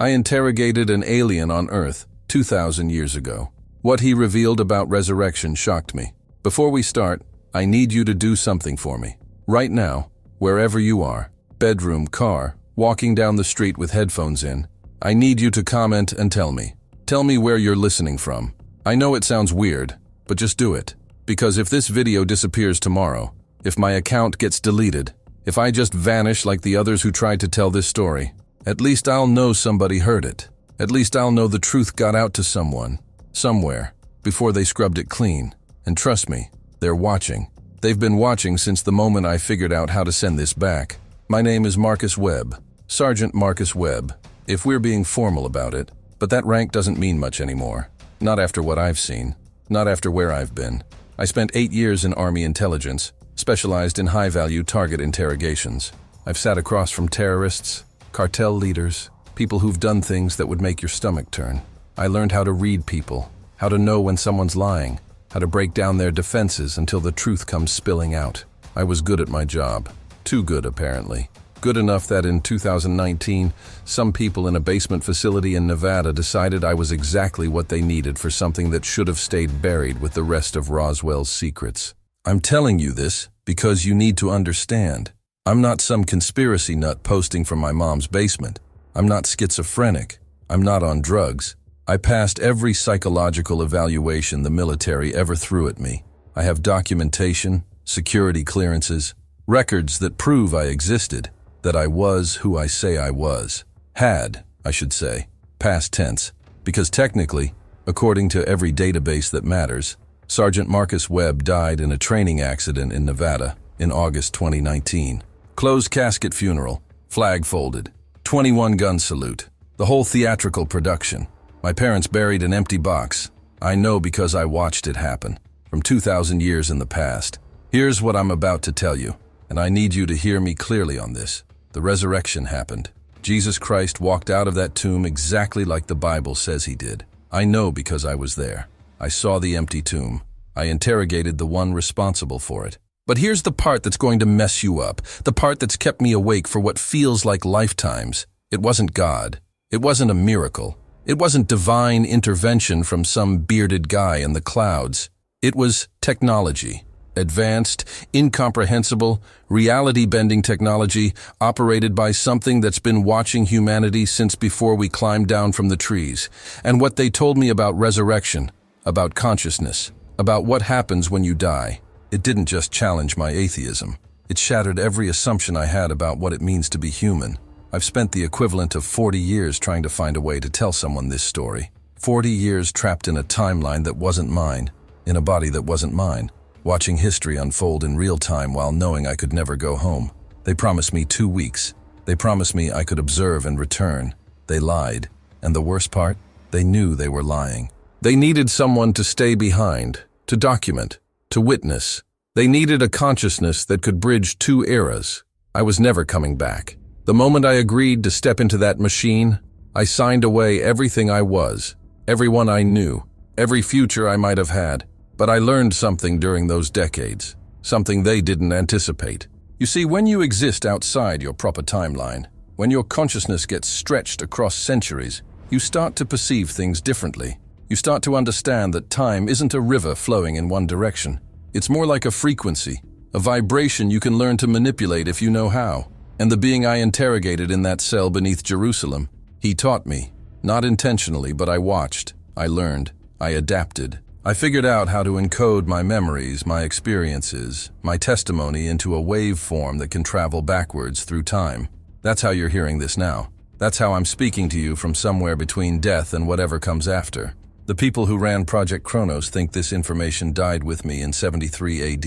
I interrogated an alien on Earth 2,000 years ago. What he revealed about resurrection shocked me. Before we start, I need you to do something for me. Right now, wherever you are, bedroom, car, walking down the street with headphones in, I need you to comment and tell me. Tell me where you're listening from. I know it sounds weird, but just do it. Because if this video disappears tomorrow, if my account gets deleted, if I just vanish like the others who tried to tell this story, at least I'll know somebody heard it. At least I'll know the truth got out to someone, somewhere, before they scrubbed it clean. And trust me, they're watching. They've been watching since the moment I figured out how to send this back. My name is Marcus Webb, Sergeant Marcus Webb, if we're being formal about it, but that rank doesn't mean much anymore. Not after what I've seen, not after where I've been. I spent 8 years in Army intelligence, specialized in high-value target interrogations. I've sat across from terrorists, cartel leaders, people who've done things that would make your stomach turn. I learned how to read people, how to know when someone's lying, how to break down their defenses until the truth comes spilling out. I was good at my job. Too good, apparently. Good enough that in 2019, some people in a basement facility in Nevada decided I was exactly what they needed for something that should have stayed buried with the rest of Roswell's secrets. I'm telling you this because you need to understand. I'm not some conspiracy nut posting from my mom's basement. I'm not schizophrenic. I'm not on drugs. I passed every psychological evaluation the military ever threw at me. I have documentation, security clearances, records that prove I existed, that I was who I say I was. Had, I should say, past tense, because technically, according to every database that matters, Sergeant Marcus Webb died in a training accident in Nevada in August 2019. Closed casket funeral, flag folded, 21-gun salute, the whole theatrical production. My parents buried an empty box. I know because I watched it happen, from 2,000 years in the past. Here's what I'm about to tell you, and I need you to hear me clearly on this. The resurrection happened. Jesus Christ walked out of that tomb exactly like the Bible says he did. I know because I was there. I saw the empty tomb. I interrogated the one responsible for it. But here's the part that's going to mess you up, the part that's kept me awake for what feels like lifetimes. It wasn't God. It wasn't a miracle. It wasn't divine intervention from some bearded guy in the clouds. It was technology. Advanced, incomprehensible, reality-bending technology operated by something that's been watching humanity since before we climbed down from the trees. And what they told me about resurrection, about consciousness, about what happens when you die, it didn't just challenge my atheism. It shattered every assumption I had about what it means to be human. I've spent the equivalent of 40 years trying to find a way to tell someone this story. 40 years trapped in a timeline that wasn't mine, in a body that wasn't mine, watching history unfold in real time while knowing I could never go home. They promised me 2 weeks. They promised me I could observe and return. They lied. And the worst part? They knew they were lying. They needed someone to stay behind, to document, to witness. They needed a consciousness that could bridge 2 eras. I was never coming back. The moment I agreed to step into that machine, I signed away everything I was, everyone I knew, every future I might have had. But I learned something during those decades, something they didn't anticipate. You see, when you exist outside your proper timeline, when your consciousness gets stretched across centuries, you start to perceive things differently. You start to understand that time isn't a river flowing in one direction. It's more like a frequency, a vibration you can learn to manipulate if you know how. And the being I interrogated in that cell beneath Jerusalem, he taught me. Not intentionally, but I watched, I learned, I adapted. I figured out how to encode my memories, my experiences, my testimony into a waveform that can travel backwards through time. That's how you're hearing this now. That's how I'm speaking to you from somewhere between death and whatever comes after. The people who ran Project Kronos think this information died with me in 73 AD.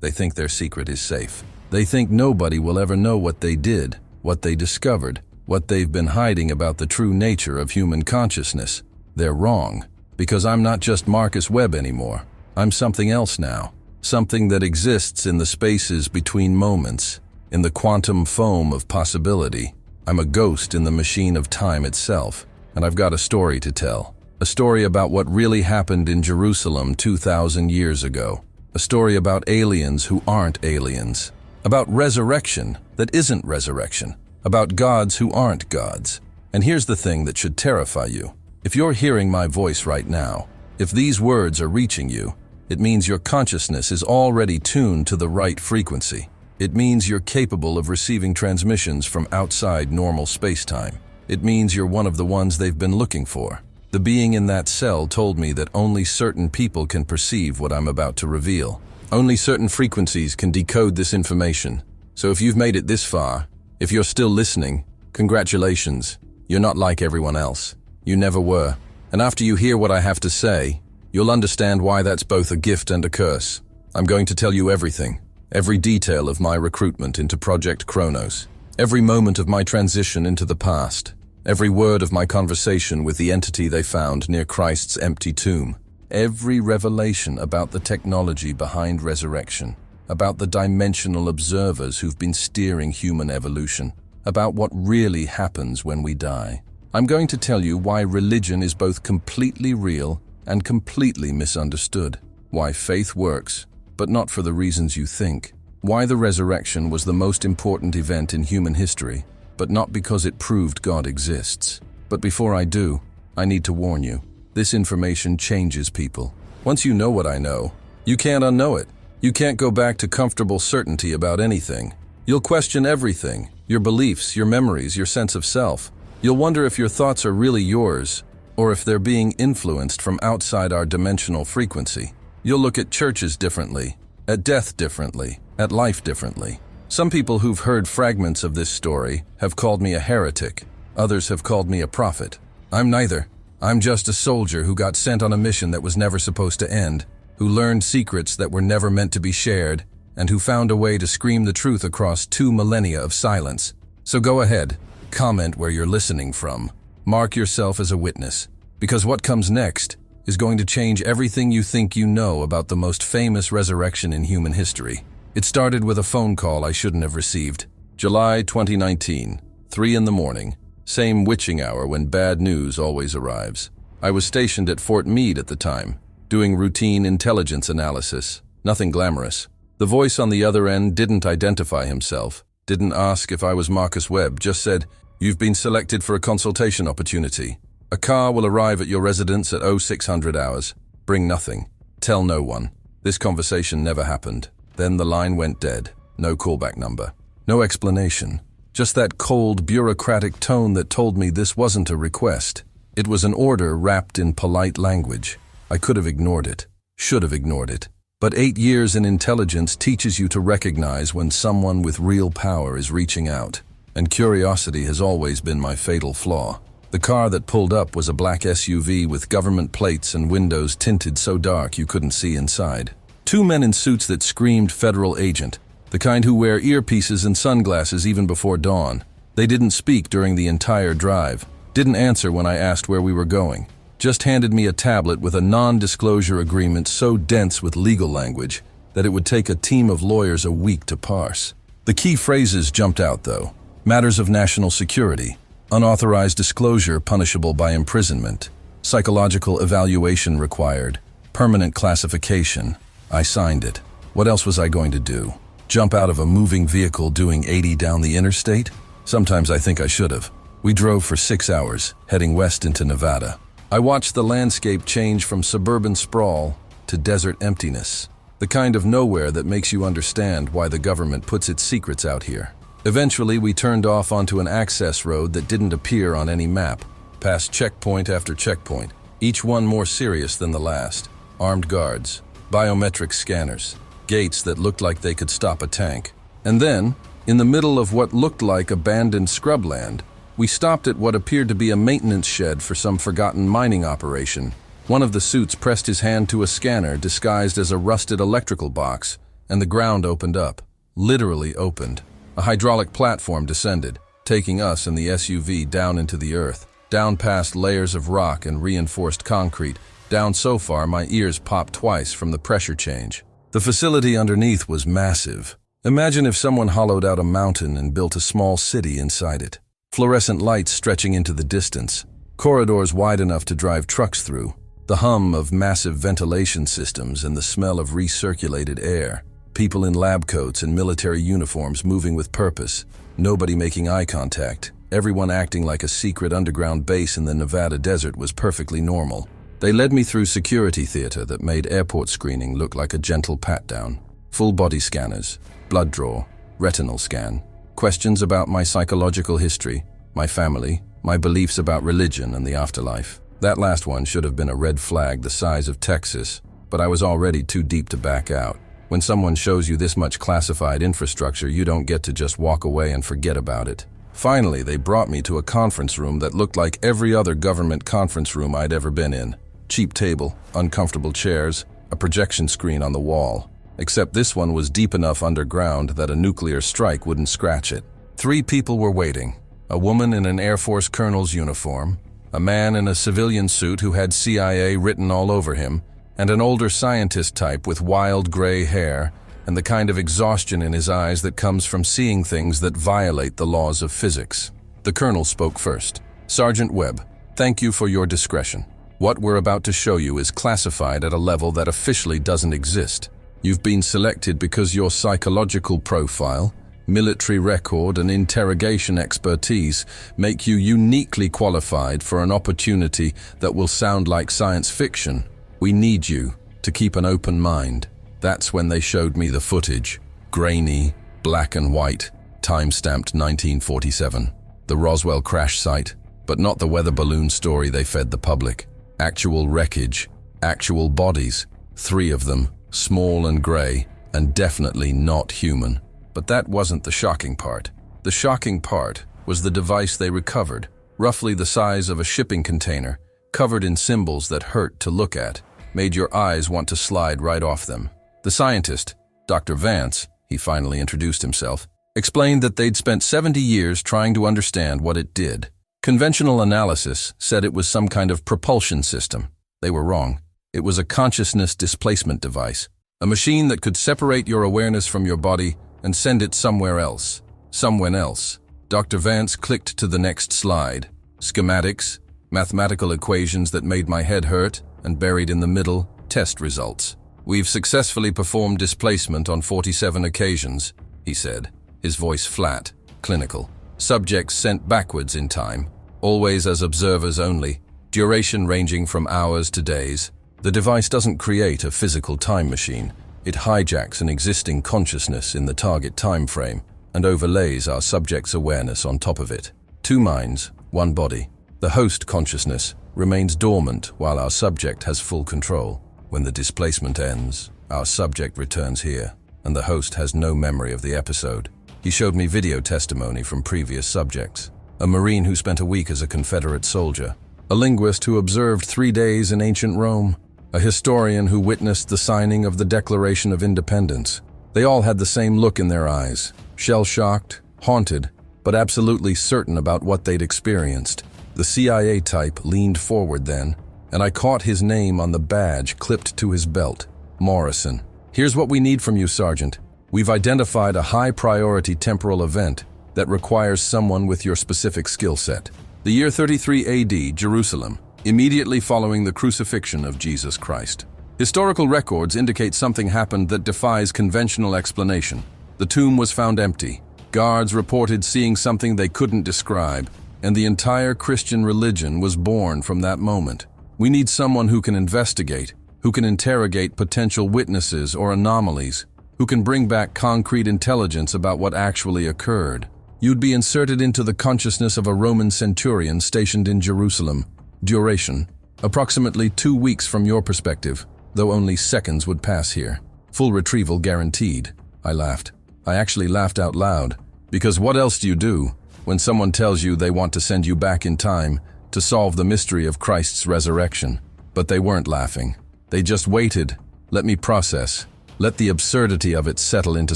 They think their secret is safe. They think nobody will ever know what they did, what they discovered, what they've been hiding about the true nature of human consciousness. They're wrong, because I'm not just Marcus Webb anymore. I'm something else now, something that exists in the spaces between moments, in the quantum foam of possibility. I'm a ghost in the machine of time itself, and I've got a story to tell. A story about what really happened in Jerusalem 2,000 years ago. A story about aliens who aren't aliens. About resurrection that isn't resurrection. About gods who aren't gods. And here's the thing that should terrify you. If you're hearing my voice right now, if these words are reaching you, it means your consciousness is already tuned to the right frequency. It means you're capable of receiving transmissions from outside normal space-time. It means you're one of the ones they've been looking for. The being in that cell told me that only certain people can perceive what I'm about to reveal. Only certain frequencies can decode this information. So if you've made it this far, if you're still listening, congratulations. You're not like everyone else. You never were. And after you hear what I have to say, you'll understand why that's both a gift and a curse. I'm going to tell you everything. Every detail of my recruitment into Project Kronos. Every moment of my transition into the past. Every word of my conversation with the entity they found near Christ's empty tomb. Every revelation about the technology behind resurrection. About the dimensional observers who've been steering human evolution. About what really happens when we die. I'm going to tell you why religion is both completely real and completely misunderstood. Why faith works, but not for the reasons you think. Why the resurrection was the most important event in human history, but not because it proved God exists. But before I do, I need to warn you. This information changes people. Once you know what I know, you can't unknow it. You can't go back to comfortable certainty about anything. You'll question everything, your beliefs, your memories, your sense of self. You'll wonder if your thoughts are really yours, or if they're being influenced from outside our dimensional frequency. You'll look at churches differently, at death differently, at life differently. Some people who've heard fragments of this story have called me a heretic. Others have called me a prophet. I'm neither. I'm just a soldier who got sent on a mission that was never supposed to end, who learned secrets that were never meant to be shared, and who found a way to scream the truth across 2 millennia of silence. So go ahead, comment where you're listening from. Mark yourself as a witness, because what comes next is going to change everything you think you know about the most famous resurrection in human history. It started with a phone call I shouldn't have received. July 2019, 3 in the morning, same witching hour when bad news always arrives. I was stationed at Fort Meade at the time, doing routine intelligence analysis, nothing glamorous. The voice on the other end didn't identify himself, didn't ask if I was Marcus Webb, just said, "You've been selected for a consultation opportunity. A car will arrive at your residence at 0600 hours. Bring nothing. Tell no one." This conversation never happened. Then the line went dead. No callback number. No explanation. Just that cold, bureaucratic tone that told me this wasn't a request. It was an order wrapped in polite language. I could have ignored it. Should have ignored it. But 8 years in intelligence teaches you to recognize when someone with real power is reaching out. And curiosity has always been my fatal flaw. The car that pulled up was a black SUV with government plates and windows tinted so dark you couldn't see inside. 2 men in suits that screamed federal agent, the kind who wear earpieces and sunglasses even before dawn. They didn't speak during the entire drive, didn't answer when I asked where we were going, just handed me a tablet with a non-disclosure agreement so dense with legal language that it would take a team of lawyers a week to parse. The key phrases jumped out though. Matters of national security, unauthorized disclosure punishable by imprisonment, psychological evaluation required, permanent classification. I signed it. What else was I going to do? Jump out of a moving vehicle doing 80 down the interstate? Sometimes I think I should have. We drove for 6 hours, heading west into Nevada. I watched the landscape change from suburban sprawl to desert emptiness, the kind of nowhere that makes you understand why the government puts its secrets out here. Eventually, we turned off onto an access road that didn't appear on any map, past checkpoint after checkpoint, each one more serious than the last. Armed guards, biometric scanners, gates that looked like they could stop a tank. And then, in the middle of what looked like abandoned scrubland, we stopped at what appeared to be a maintenance shed for some forgotten mining operation. One of the suits pressed his hand to a scanner disguised as a rusted electrical box, and the ground opened up. Literally opened. A hydraulic platform descended, taking us and the SUV down into the earth, down past layers of rock and reinforced concrete, down so far my ears popped twice from the pressure change. The facility underneath was massive. Imagine if someone hollowed out a mountain and built a small city inside it. Fluorescent lights stretching into the distance, corridors wide enough to drive trucks through, the hum of massive ventilation systems and the smell of recirculated air. People in lab coats and military uniforms moving with purpose, nobody making eye contact, Everyone acting like a secret underground base in the Nevada desert was perfectly normal. They led me through security theater that made airport screening look like a gentle pat-down. Full body scanners, blood draw, retinal scan, questions about my psychological history, my family, my beliefs about religion and the afterlife. That last one should have been a red flag the size of Texas, but I was already too deep to back out. When someone shows you this much classified infrastructure, you don't get to just walk away and forget about it. Finally, they brought me to a conference room that looked like every other government conference room I'd ever been in. Cheap table, uncomfortable chairs, a projection screen on the wall. Except this one was deep enough underground that a nuclear strike wouldn't scratch it. 3 people were waiting. A woman in an Air Force colonel's uniform, a man in a civilian suit who had CIA written all over him, and an older scientist type with wild gray hair and the kind of exhaustion in his eyes that comes from seeing things that violate the laws of physics. The colonel spoke first. "Sergeant Webb, thank you for your discretion. What we're about to show you is classified at a level that officially doesn't exist. You've been selected because your psychological profile, military record, and interrogation expertise make you uniquely qualified for an opportunity that will sound like science fiction. We need you to keep an open mind." That's when they showed me the footage. Grainy, black and white, time-stamped 1947. The Roswell crash site, but not the weather balloon story they fed the public. Actual wreckage, actual bodies, 3 of them, small and gray, and definitely not human. But that wasn't the shocking part. The shocking part was the device they recovered, roughly the size of a shipping container, covered in symbols that hurt to look at, made your eyes want to slide right off them. The scientist, Dr. Vance, he finally introduced himself, explained that they'd spent 70 years trying to understand what it did. Conventional analysis said it was some kind of propulsion system. They were wrong. It was a consciousness displacement device, a machine that could separate your awareness from your body and send it somewhere else. Someone else. Dr. Vance clicked to the next slide. Schematics, mathematical equations that made my head hurt, and buried in the middle, test results. "We've successfully performed displacement on 47 occasions," he said, his voice flat, clinical. "Subjects sent backwards in time, always as observers only, duration ranging from hours to days. The device doesn't create a physical time machine. It hijacks an existing consciousness in the target time frame and overlays our subject's awareness on top of it. 2 minds, 1 body. The host consciousness remains dormant while our subject has full control. When the displacement ends, our subject returns here, and the host has no memory of the episode." He showed me video testimony from previous subjects. A Marine who spent a week as a Confederate soldier, a linguist who observed 3 days in ancient Rome, a historian who witnessed the signing of the Declaration of Independence. They all had the same look in their eyes, shell-shocked, haunted, but absolutely certain about what they'd experienced. The CIA type leaned forward then, and I caught his name on the badge clipped to his belt. Morrison. "Here's what we need from you, Sergeant. We've identified a high-priority temporal event that requires someone with your specific skill set. The year 33 AD, Jerusalem, immediately following the crucifixion of Jesus Christ. Historical records indicate something happened that defies conventional explanation. The tomb was found empty. Guards reported seeing something they couldn't describe, and the entire Christian religion was born from that moment. We need someone who can investigate, who can interrogate potential witnesses or anomalies, who can bring back concrete intelligence about what actually occurred. You'd be inserted into the consciousness of a Roman centurion stationed in Jerusalem. Duration, approximately 2 weeks from your perspective, though only seconds would pass here. Full retrieval guaranteed." I laughed. I actually laughed out loud, because what else do you do when someone tells you they want to send you back in time to solve the mystery of Christ's resurrection? But they weren't laughing. They just waited. Let me process. Let the absurdity of it settle into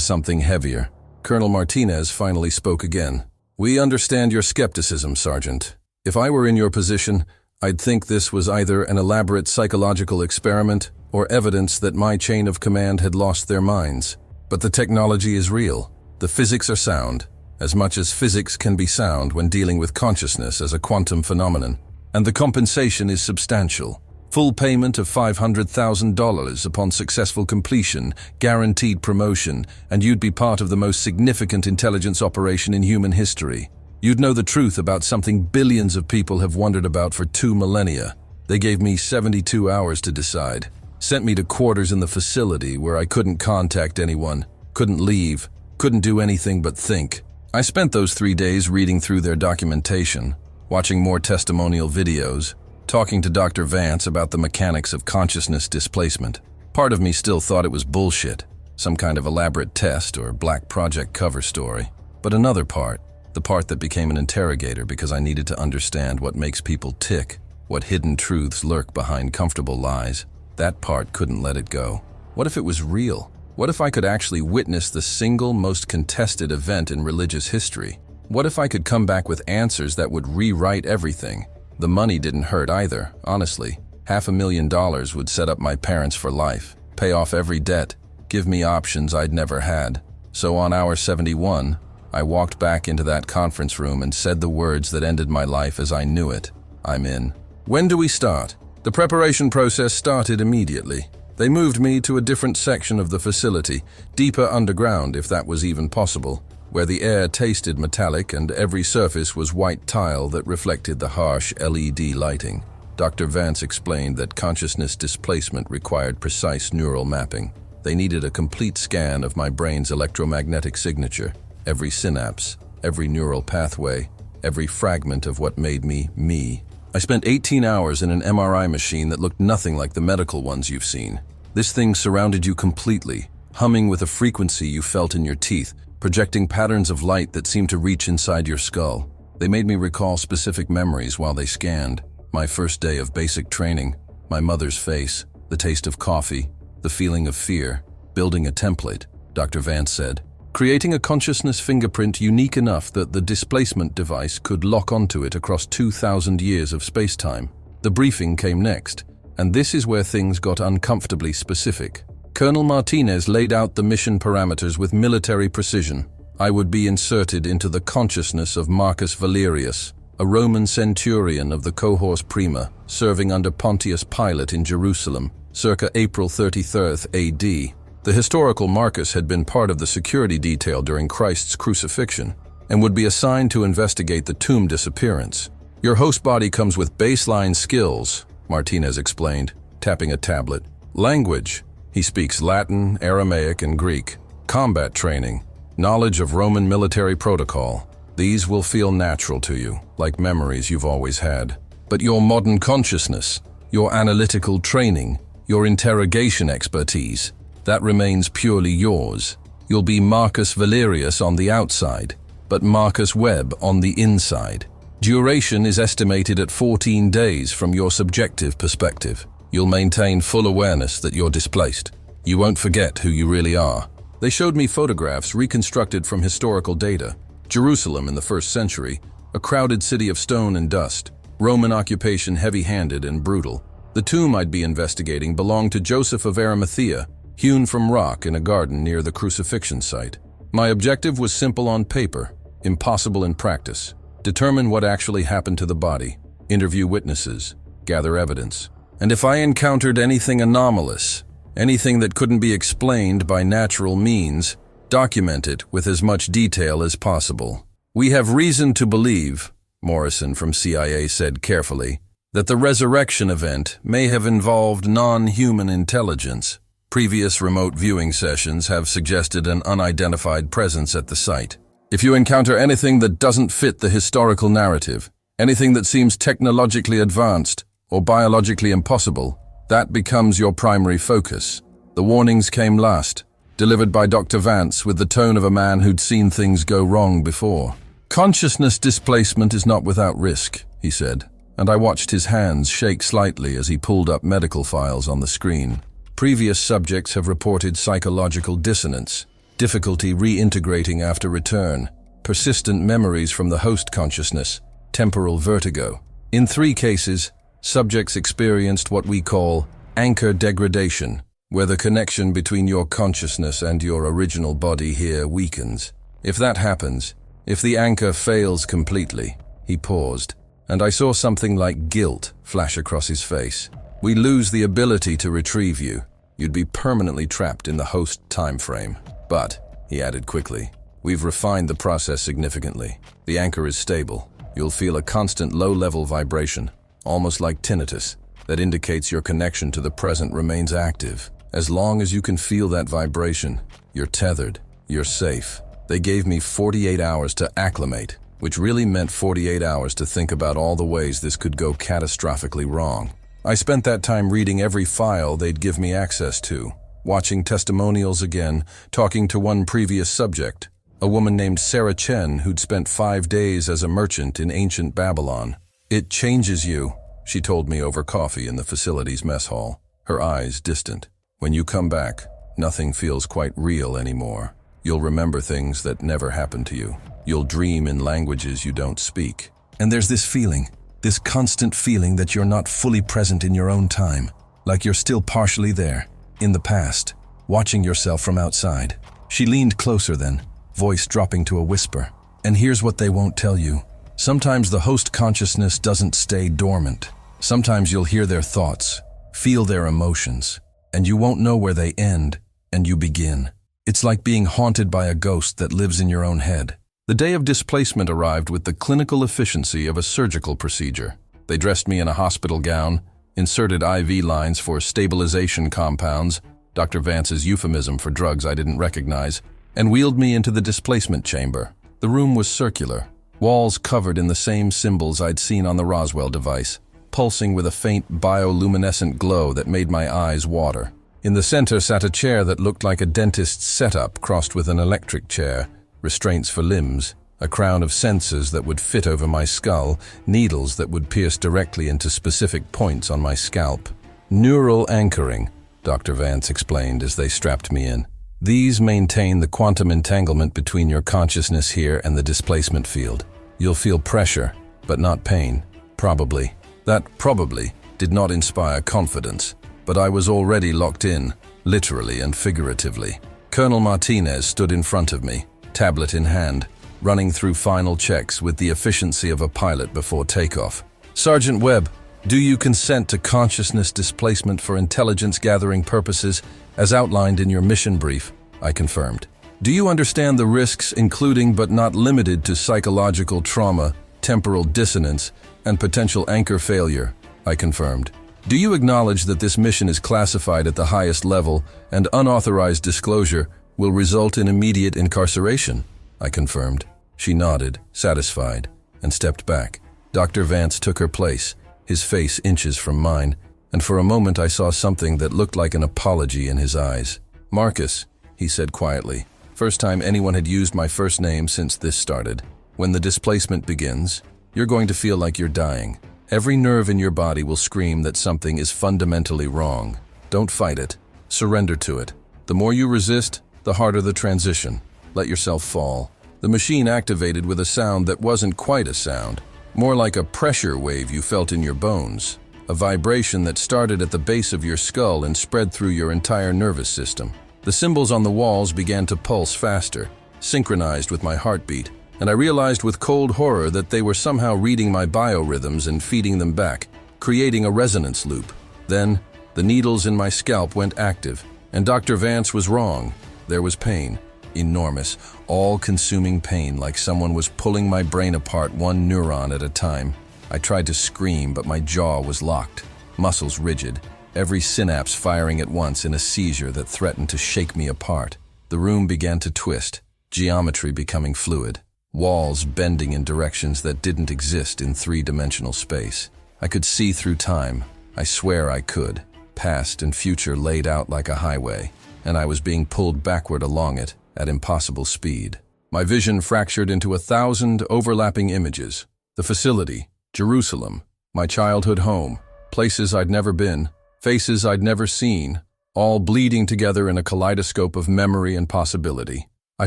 something heavier. Colonel Martinez finally spoke again. "We understand your skepticism, Sergeant. If I were in your position, I'd think this was either an elaborate psychological experiment or evidence that my chain of command had lost their minds. But the technology is real. The physics are sound, as much as physics can be sound when dealing with consciousness as a quantum phenomenon. And the compensation is substantial. Full payment of $500,000 upon successful completion, guaranteed promotion, and you'd be part of the most significant intelligence operation in human history. You'd know the truth about something billions of people have wondered about for 2 millennia. They gave me 72 hours to decide. Sent me to quarters in the facility where I couldn't contact anyone, couldn't leave, couldn't do anything but think. I spent those 3 days reading through their documentation, watching more testimonial videos, talking to Dr. Vance about the mechanics of consciousness displacement. Part of me still thought it was bullshit, some kind of elaborate test or Black Project cover story. But another part, the part that became an interrogator because I needed to understand what makes people tick, what hidden truths lurk behind comfortable lies, that part couldn't let it go. What if it was real? What if I could actually witness the single most contested event in religious history? What if I could come back with answers that would rewrite everything? The money didn't hurt either, honestly. $500,000 would set up my parents for life, pay off every debt, give me options I'd never had. So on hour 71, I walked back into that conference room and said the words that ended my life as I knew it. I'm in. When do we start? The preparation process started immediately. They moved me to a different section of the facility, deeper underground if that was even possible, where the air tasted metallic and every surface was white tile that reflected the harsh LED lighting. Dr. Vance explained that consciousness displacement required precise neural mapping. They needed a complete scan of my brain's electromagnetic signature, every synapse, every neural pathway, every fragment of what made me, me. I spent 18 hours in an MRI machine that looked nothing like the medical ones you've seen. This thing surrounded you completely, humming with a frequency you felt in your teeth, projecting patterns of light that seemed to reach inside your skull. They made me recall specific memories while they scanned. My first day of basic training, my mother's face, the taste of coffee, the feeling of fear, building a template, Dr. Vance said. Creating a consciousness fingerprint unique enough that the displacement device could lock onto it across 2,000 years of space-time. The briefing came next, and this is where things got uncomfortably specific. Colonel Martinez laid out the mission parameters with military precision. I would be inserted into the consciousness of Marcus Valerius, a Roman centurion of the cohors prima, serving under Pontius Pilate in Jerusalem, circa April 33rd AD. The historical Marcus had been part of the security detail during Christ's crucifixion and would be assigned to investigate the tomb disappearance. Your host body comes with baseline skills, Martinez explained, tapping a tablet. Language. He speaks Latin, Aramaic, and Greek. Combat training. Knowledge of Roman military protocol. These will feel natural to you, like memories you've always had. But your modern consciousness, your analytical training, your interrogation expertise, that remains purely yours. You'll be Marcus Valerius on the outside, but Marcus Webb on the inside. Duration is estimated at 14 days from your subjective perspective. You'll maintain full awareness that you're displaced. You won't forget who you really are. They showed me photographs reconstructed from historical data. Jerusalem in the 1st century, a crowded city of stone and dust. Roman occupation heavy-handed and brutal. The tomb I'd be investigating belonged to Joseph of Arimathea, hewn from rock in a garden near the crucifixion site. My objective was simple on paper, impossible in practice. Determine what actually happened to the body, interview witnesses, gather evidence. And if I encountered anything anomalous, anything that couldn't be explained by natural means, document it with as much detail as possible. We have reason to believe, Morrison from CIA said carefully, that the resurrection event may have involved non-human intelligence. Previous remote viewing sessions have suggested an unidentified presence at the site. If you encounter anything that doesn't fit the historical narrative, anything that seems technologically advanced or biologically impossible, that becomes your primary focus. The warnings came last, delivered by Dr. Vance with the tone of a man who'd seen things go wrong before. Consciousness displacement is not without risk, he said, and I watched his hands shake slightly as he pulled up medical files on the screen. Previous subjects have reported psychological dissonance, difficulty reintegrating after return, persistent memories from the host consciousness, temporal vertigo. In 3 cases, subjects experienced what we call anchor degradation, where the connection between your consciousness and your original body here weakens. If that happens, if the anchor fails completely, he paused, and I saw something like guilt flash across his face. We lose the ability to retrieve you. You'd be permanently trapped in the host time frame. But, he added quickly, We've refined the process significantly. The anchor is stable. You'll feel a constant low-level vibration, almost like tinnitus, that indicates your connection to the present remains active. As long as you can feel that vibration, you're tethered, you're safe. They gave me 48 hours to acclimate, which really meant 48 hours to think about all the ways this could go catastrophically wrong. I spent that time reading every file they'd give me access to, watching testimonials again, talking to one previous subject, a woman named Sarah Chen who'd spent 5 days as a merchant in ancient Babylon. "It changes you," she told me over coffee in the facility's mess hall, her eyes distant. "When you come back, nothing feels quite real anymore. You'll remember things that never happened to you. You'll dream in languages you don't speak. And there's this feeling, this constant feeling that you're not fully present in your own time, like you're still partially there, in the past, watching yourself from outside." She leaned closer then, voice dropping to a whisper. "And here's what they won't tell you. Sometimes the host consciousness doesn't stay dormant. Sometimes you'll hear their thoughts, feel their emotions, and you won't know where they end and you begin. It's like being haunted by a ghost that lives in your own head." The day of displacement arrived with the clinical efficiency of a surgical procedure. They dressed me in a hospital gown, inserted IV lines for stabilization compounds, Dr. Vance's euphemism for drugs I didn't recognize, and wheeled me into the displacement chamber. The room was circular, walls covered in the same symbols I'd seen on the Roswell device, pulsing with a faint bioluminescent glow that made my eyes water. In the center sat a chair that looked like a dentist's setup crossed with an electric chair, restraints for limbs, a crown of sensors that would fit over my skull, needles that would pierce directly into specific points on my scalp. "Neural anchoring," Dr. Vance explained as they strapped me in. "These maintain the quantum entanglement between your consciousness here and the displacement field. You'll feel pressure, but not pain. Probably." That "probably" did not inspire confidence, but I was already locked in, literally and figuratively. Colonel Martinez stood in front of me, tablet in hand, running through final checks with the efficiency of a pilot before takeoff. "Sergeant Webb, do you consent to consciousness displacement for intelligence-gathering purposes as outlined in your mission brief?" I confirmed. "Do you understand the risks, including but not limited to psychological trauma, temporal dissonance, and potential anchor failure?" I confirmed. "Do you acknowledge that this mission is classified at the highest level and unauthorized disclosure will result in immediate incarceration?" I confirmed. She nodded, satisfied, and stepped back. Dr. Vance took her place, his face inches from mine, and for a moment I saw something that looked like an apology in his eyes. "Marcus," he said quietly, first time anyone had used my first name since this started, "when the displacement begins, you're going to feel like you're dying. Every nerve in your body will scream that something is fundamentally wrong. Don't fight it. Surrender to it. The more you resist, the harder the transition. Let yourself fall." The machine activated with a sound that wasn't quite a sound, more like a pressure wave you felt in your bones, a vibration that started at the base of your skull and spread through your entire nervous system. The symbols on the walls began to pulse faster, synchronized with my heartbeat, and I realized with cold horror that they were somehow reading my biorhythms and feeding them back, creating a resonance loop. Then, the needles in my scalp went active, and Dr. Vance was wrong. There was pain. Enormous, all-consuming pain, like someone was pulling my brain apart one neuron at a time. I tried to scream, but my jaw was locked, muscles rigid, every synapse firing at once in a seizure that threatened to shake me apart. The room began to twist, geometry becoming fluid, walls bending in directions that didn't exist in three-dimensional space. I could see through time. I swear I could. Past and future laid out like a highway, and I was being pulled backward along it at impossible speed. My vision fractured into 1,000 overlapping images. The facility, Jerusalem, my childhood home, places I'd never been, faces I'd never seen, all bleeding together in a kaleidoscope of memory and possibility. I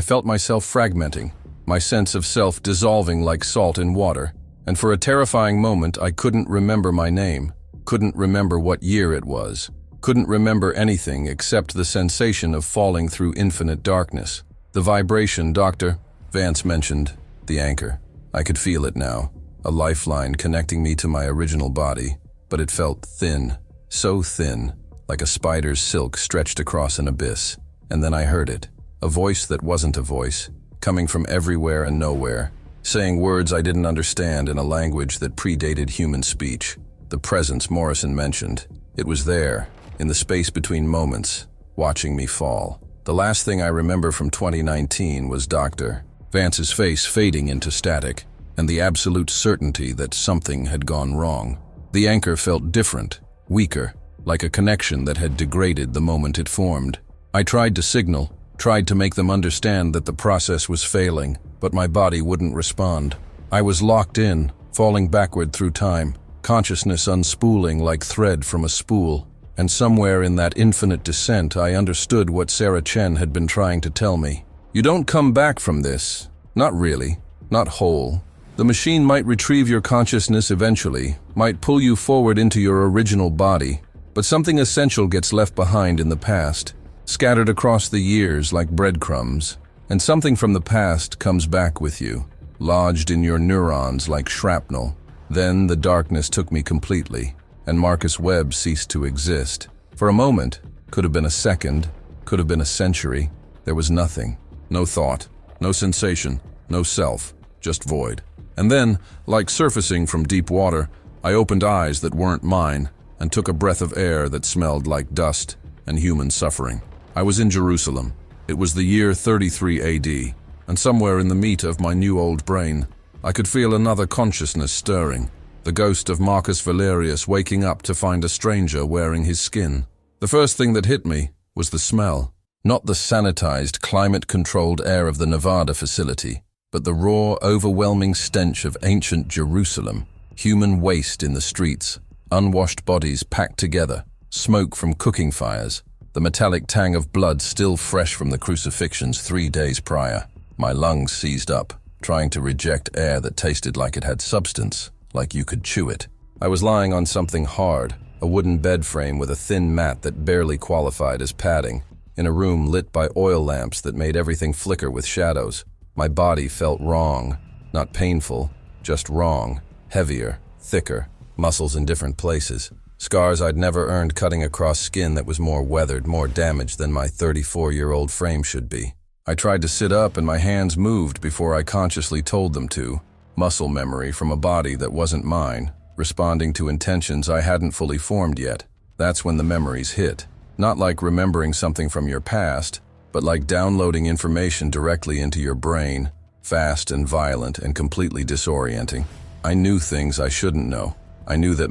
felt myself fragmenting, my sense of self dissolving like salt in water, and for a terrifying moment I couldn't remember my name, couldn't remember what year it was. Couldn't remember anything except the sensation of falling through infinite darkness. The vibration Dr. Vance mentioned, the anchor. I could feel it now, a lifeline connecting me to my original body, but it felt thin, so thin, like a spider's silk stretched across an abyss. And then I heard it, a voice that wasn't a voice, coming from everywhere and nowhere, saying words I didn't understand in a language that predated human speech. The presence Morrison mentioned, it was there, in the space between moments, watching me fall. The last thing I remember from 2019 was Dr. Vance's face fading into static, and the absolute certainty that something had gone wrong. The anchor felt different, weaker, like a connection that had degraded the moment it formed. I tried to signal, tried to make them understand that the process was failing, but my body wouldn't respond. I was locked in, falling backward through time, consciousness unspooling like thread from a spool. And somewhere in that infinite descent, I understood what Sarah Chen had been trying to tell me. You don't come back from this. Not really. Not whole. The machine might retrieve your consciousness eventually, might pull you forward into your original body, but something essential gets left behind in the past, scattered across the years like breadcrumbs. And something from the past comes back with you, lodged in your neurons like shrapnel. Then the darkness took me completely, and Marcus Webb ceased to exist. For a moment, could have been a second, could have been a century, there was nothing. No thought, no sensation, no self, just void. And then, like surfacing from deep water, I opened eyes that weren't mine and took a breath of air that smelled like dust and human suffering. I was in Jerusalem. It was the year 33 AD, and somewhere in the meat of my new old brain, I could feel another consciousness stirring, the ghost of Marcus Valerius waking up to find a stranger wearing his skin. The first thing that hit me was the smell. Not the sanitized, climate-controlled air of the Nevada facility, but the raw, overwhelming stench of ancient Jerusalem, human waste in the streets, unwashed bodies packed together, smoke from cooking fires, the metallic tang of blood still fresh from the crucifixions 3 days prior. My lungs seized up, trying to reject air that tasted like it had substance, like you could chew it. I was lying on something hard, a wooden bed frame with a thin mat that barely qualified as padding, in a room lit by oil lamps that made everything flicker with shadows. My body felt wrong, not painful, just wrong, heavier, thicker, muscles in different places, scars I'd never earned cutting across skin that was more weathered, more damaged than my 34-year-old frame should be. I tried to sit up and my hands moved before I consciously told them to. Muscle memory from a body that wasn't mine, responding to intentions I hadn't fully formed yet. That's when the memories hit. Not like remembering something from your past, but like downloading information directly into your brain, fast and violent and completely disorienting. I knew things I shouldn't know. I knew that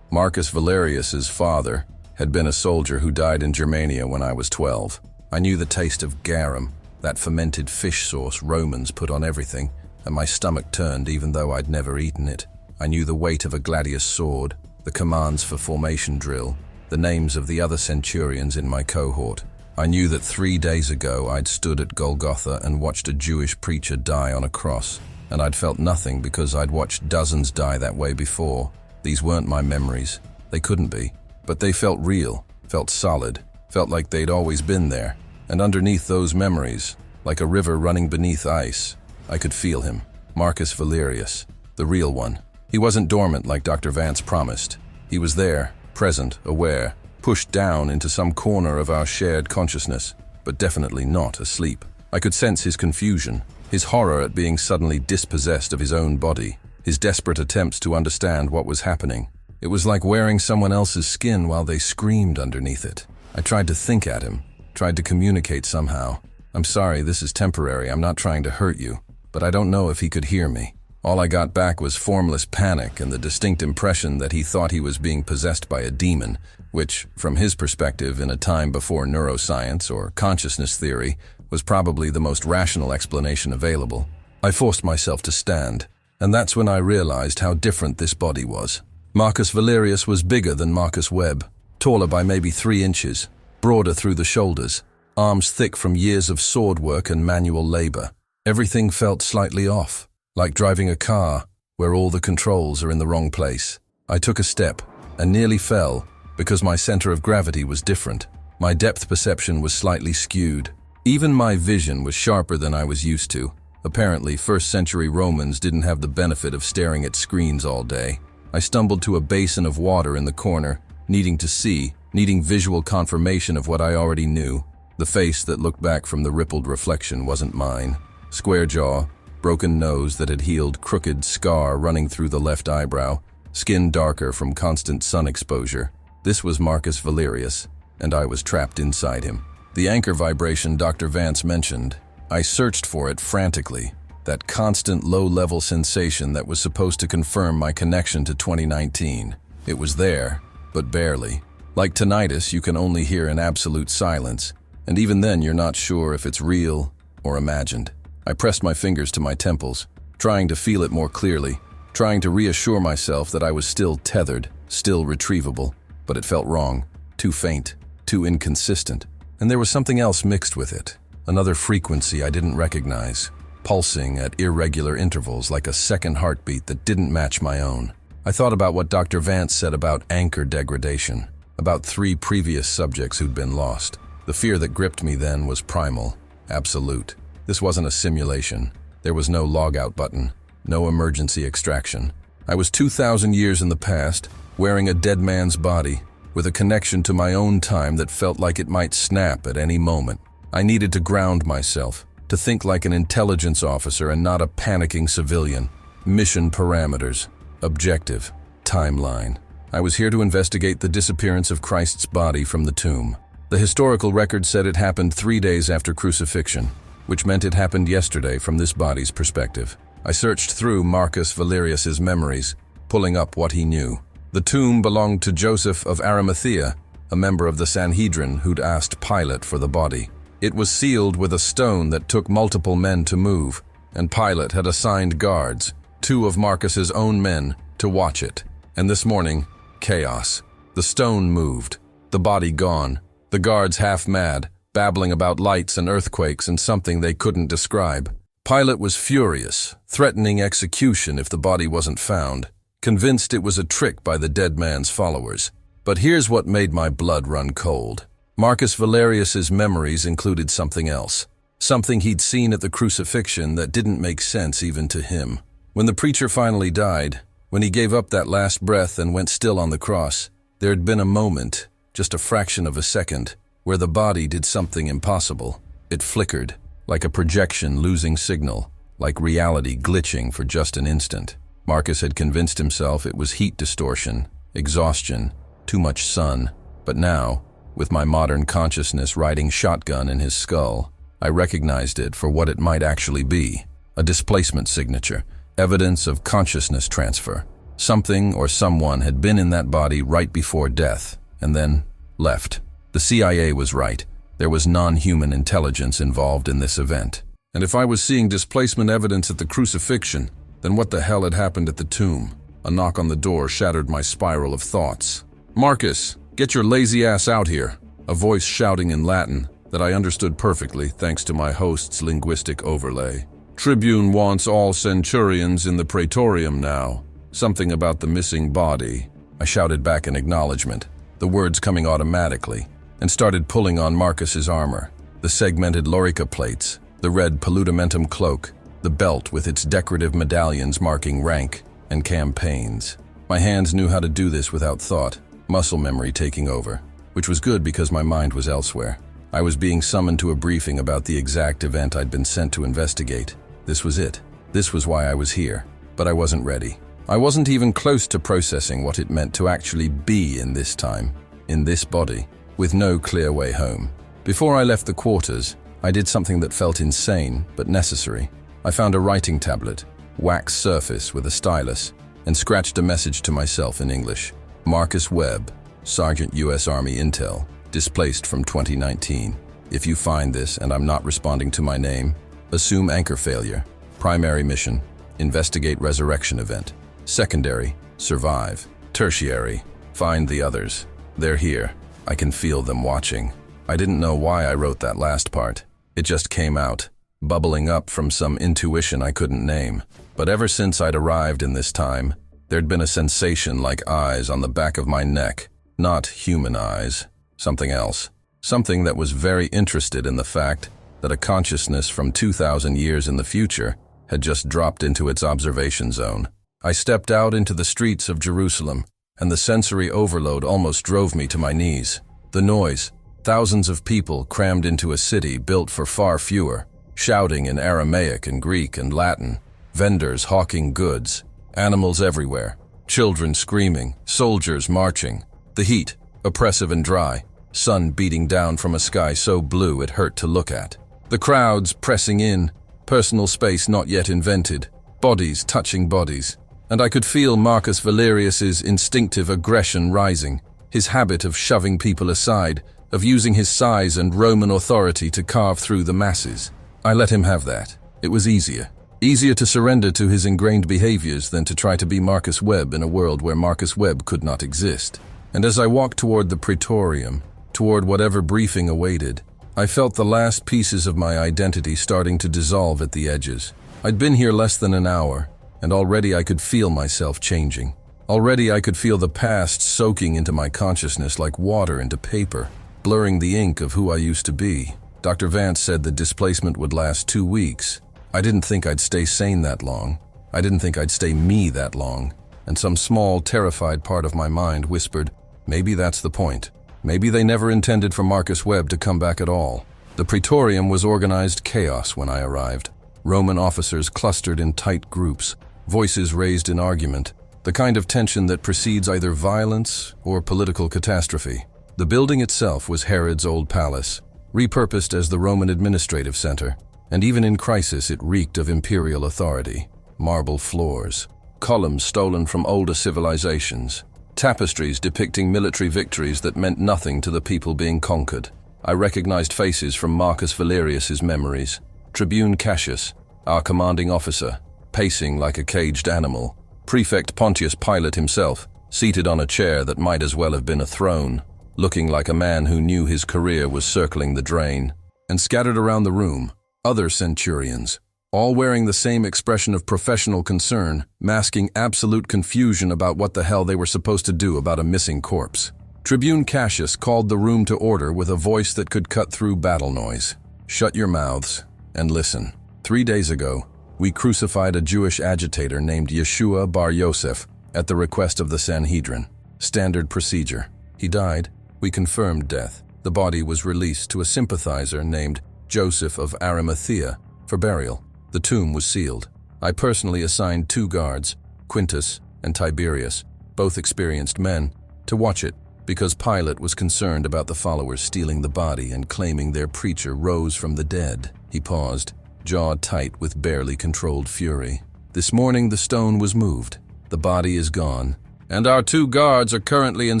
Marcus Valerius's father had been a soldier who died in Germania when I was 12. I knew the taste of garum, that fermented fish sauce Romans put on everything, and my stomach turned even though I'd never eaten it. I knew the weight of a gladius sword, the commands for formation drill, the names of the other centurions in my cohort. I knew that 3 days ago I'd stood at Golgotha and watched a Jewish preacher die on a cross, and I'd felt nothing because I'd watched dozens die that way before. These weren't my memories. They couldn't be. But they felt real, felt solid, felt like they'd always been there. And underneath those memories, like a river running beneath ice, I could feel him, Marcus Valerius, the real one. He wasn't dormant like Dr. Vance promised. He was there, present, aware, pushed down into some corner of our shared consciousness, but definitely not asleep. I could sense his confusion, his horror at being suddenly dispossessed of his own body, his desperate attempts to understand what was happening. It was like wearing someone else's skin while they screamed underneath it. I tried to think at him, tried to communicate somehow. I'm sorry, this is temporary, I'm not trying to hurt you, but I don't know if he could hear me. All I got back was formless panic and the distinct impression that he thought he was being possessed by a demon, which, from his perspective in a time before neuroscience or consciousness theory, was probably the most rational explanation available. I forced myself to stand, and that's when I realized how different this body was. Marcus Valerius was bigger than Marcus Webb, taller by maybe 3 inches, broader through the shoulders, arms thick from years of sword work and manual labor. Everything felt slightly off, like driving a car where all the controls are in the wrong place. I took a step and nearly fell because my center of gravity was different. My depth perception was slightly skewed. Even my vision was sharper than I was used to. Apparently, first-century Romans didn't have the benefit of staring at screens all day. I stumbled to a basin of water in the corner, needing to see, needing visual confirmation of what I already knew. The face that looked back from the rippled reflection wasn't mine. Square jaw, broken nose that had healed, crooked scar running through the left eyebrow, skin darker from constant sun exposure. This was Marcus Valerius, and I was trapped inside him. The anchor vibration Dr. Vance mentioned, I searched for it frantically. That constant low-level sensation that was supposed to confirm my connection to 2019. It was there, but barely. Like tinnitus, you can only hear in absolute silence, and even then you're not sure if it's real or imagined. I pressed my fingers to my temples, trying to feel it more clearly, trying to reassure myself that I was still tethered, still retrievable, but it felt wrong, too faint, too inconsistent. And there was something else mixed with it, another frequency I didn't recognize, pulsing at irregular intervals like a second heartbeat that didn't match my own. I thought about what Dr. Vance said about anchor degradation, about 3 previous subjects who'd been lost. The fear that gripped me then was primal, absolute. This wasn't a simulation. There was no logout button, no emergency extraction. I was 2,000 years in the past, wearing a dead man's body, with a connection to my own time that felt like it might snap at any moment. I needed to ground myself, to think like an intelligence officer and not a panicking civilian. Mission parameters, objective, timeline. I was here to investigate the disappearance of Christ's body from the tomb. The historical record said it happened 3 days after crucifixion, which meant it happened yesterday from this body's perspective. I searched through Marcus Valerius's memories, pulling up what he knew. The tomb belonged to Joseph of Arimathea, a member of the Sanhedrin who'd asked Pilate for the body. It was sealed with a stone that took multiple men to move, and Pilate had assigned guards, 2 of Marcus's own men, to watch it. And this morning, chaos. The stone moved, the body gone, the guards half mad, babbling about lights and earthquakes and something they couldn't describe. Pilate was furious, threatening execution if the body wasn't found, convinced it was a trick by the dead man's followers. But here's what made my blood run cold. Marcus Valerius's memories included something else, something he'd seen at the crucifixion that didn't make sense even to him. When the preacher finally died, when he gave up that last breath and went still on the cross, there had been a moment, just a fraction of a second, where the body did something impossible. It flickered, like a projection losing signal, like reality glitching for just an instant. Marcus had convinced himself it was heat distortion, exhaustion, too much sun. But now, with my modern consciousness riding shotgun in his skull, I recognized it for what it might actually be, a displacement signature, evidence of consciousness transfer. Something or someone had been in that body right before death, and then left. The CIA was right. There was non-human intelligence involved in this event. And if I was seeing displacement evidence at the crucifixion, then what the hell had happened at the tomb? A knock on the door shattered my spiral of thoughts. "Marcus, get your lazy ass out here," a voice shouting in Latin that I understood perfectly thanks to my host's linguistic overlay. "Tribune wants all centurions in the praetorium now. Something about the missing body." I shouted back in acknowledgement, the words coming automatically, and started pulling on Marcus's armor, the segmented lorica plates, the red paludamentum cloak, the belt with its decorative medallions marking rank and campaigns. My hands knew how to do this without thought, muscle memory taking over, which was good because my mind was elsewhere. I was being summoned to a briefing about the exact event I'd been sent to investigate. This was it. This was why I was here. But I wasn't ready. I wasn't even close to processing what it meant to actually be in this time, in this body, with no clear way home. Before I left the quarters, I did something that felt insane but necessary. I found a writing tablet, wax surface with a stylus, and scratched a message to myself in English. Marcus Webb, Sergeant U.S. Army Intel, displaced from 2019. If you find this and I'm not responding to my name, assume anchor failure. Primary mission, investigate resurrection event. Secondary, survive. Tertiary, find the others. They're here. I can feel them watching. I didn't know why I wrote that last part. It just came out, bubbling up from some intuition I couldn't name. But ever since I'd arrived in this time, there'd been a sensation like eyes on the back of my neck. Not human eyes, something else. Something that was very interested in the fact that a consciousness from 2,000 years in the future had just dropped into its observation zone. I stepped out into the streets of Jerusalem, and the sensory overload almost drove me to my knees. The noise, Thousands of people crammed into a city built for far fewer, shouting in Aramaic and Greek and Latin, vendors hawking goods, animals everywhere, children screaming, soldiers marching. The heat, oppressive and dry, sun beating down from a sky so blue it hurt to look at. The crowds pressing in, personal space not yet invented, bodies touching bodies. And I could feel Marcus Valerius's instinctive aggression rising, his habit of shoving people aside, of using his size and Roman authority to carve through the masses. I let him have that. It was easier. Easier to surrender to his ingrained behaviors than to try to be Marcus Webb in a world where Marcus Webb could not exist. And as I walked toward the Praetorium, toward whatever briefing awaited, I felt the last pieces of my identity starting to dissolve at the edges. I'd been here less than an hour, and already I could feel myself changing. Already I could feel the past soaking into my consciousness like water into paper, blurring the ink of who I used to be. Dr. Vance said the displacement would last 2 weeks. I didn't think I'd stay sane that long. I didn't think I'd stay me that long. And some small, terrified part of my mind whispered, maybe that's the point. Maybe they never intended for Marcus Webb to come back at all. The Praetorium was organized chaos when I arrived. Roman officers clustered in tight groups, voices raised in argument, the kind of tension that precedes either violence or political catastrophe. The building itself was Herod's old palace, repurposed as the Roman administrative center, and even in crisis it reeked of imperial authority. Marble floors, columns stolen from older civilizations, tapestries depicting military victories that meant nothing to the people being conquered. I recognized faces from Marcus Valerius's memories. Tribune Cassius, our commanding officer, pacing like a caged animal. Prefect Pontius Pilate himself, seated on a chair that might as well have been a throne, looking like a man who knew his career was circling the drain. And scattered around the room, other centurions, all wearing the same expression of professional concern, masking absolute confusion about what the hell they were supposed to do about a missing corpse. Tribune Cassius called the room to order with a voice that could cut through battle noise. Shut your mouths and listen. 3 days ago, we crucified a Jewish agitator named Yeshua Bar Yosef at the request of the Sanhedrin. Standard procedure. He died. We confirmed death. The body was released to a sympathizer named Joseph of Arimathea for burial. The tomb was sealed. I personally assigned 2 guards, Quintus and Tiberius, both experienced men, to watch it because Pilate was concerned about the followers stealing the body and claiming their preacher rose from the dead. He paused, jaw tight with barely controlled fury. This morning the stone was moved. The body is gone. And our 2 guards are currently in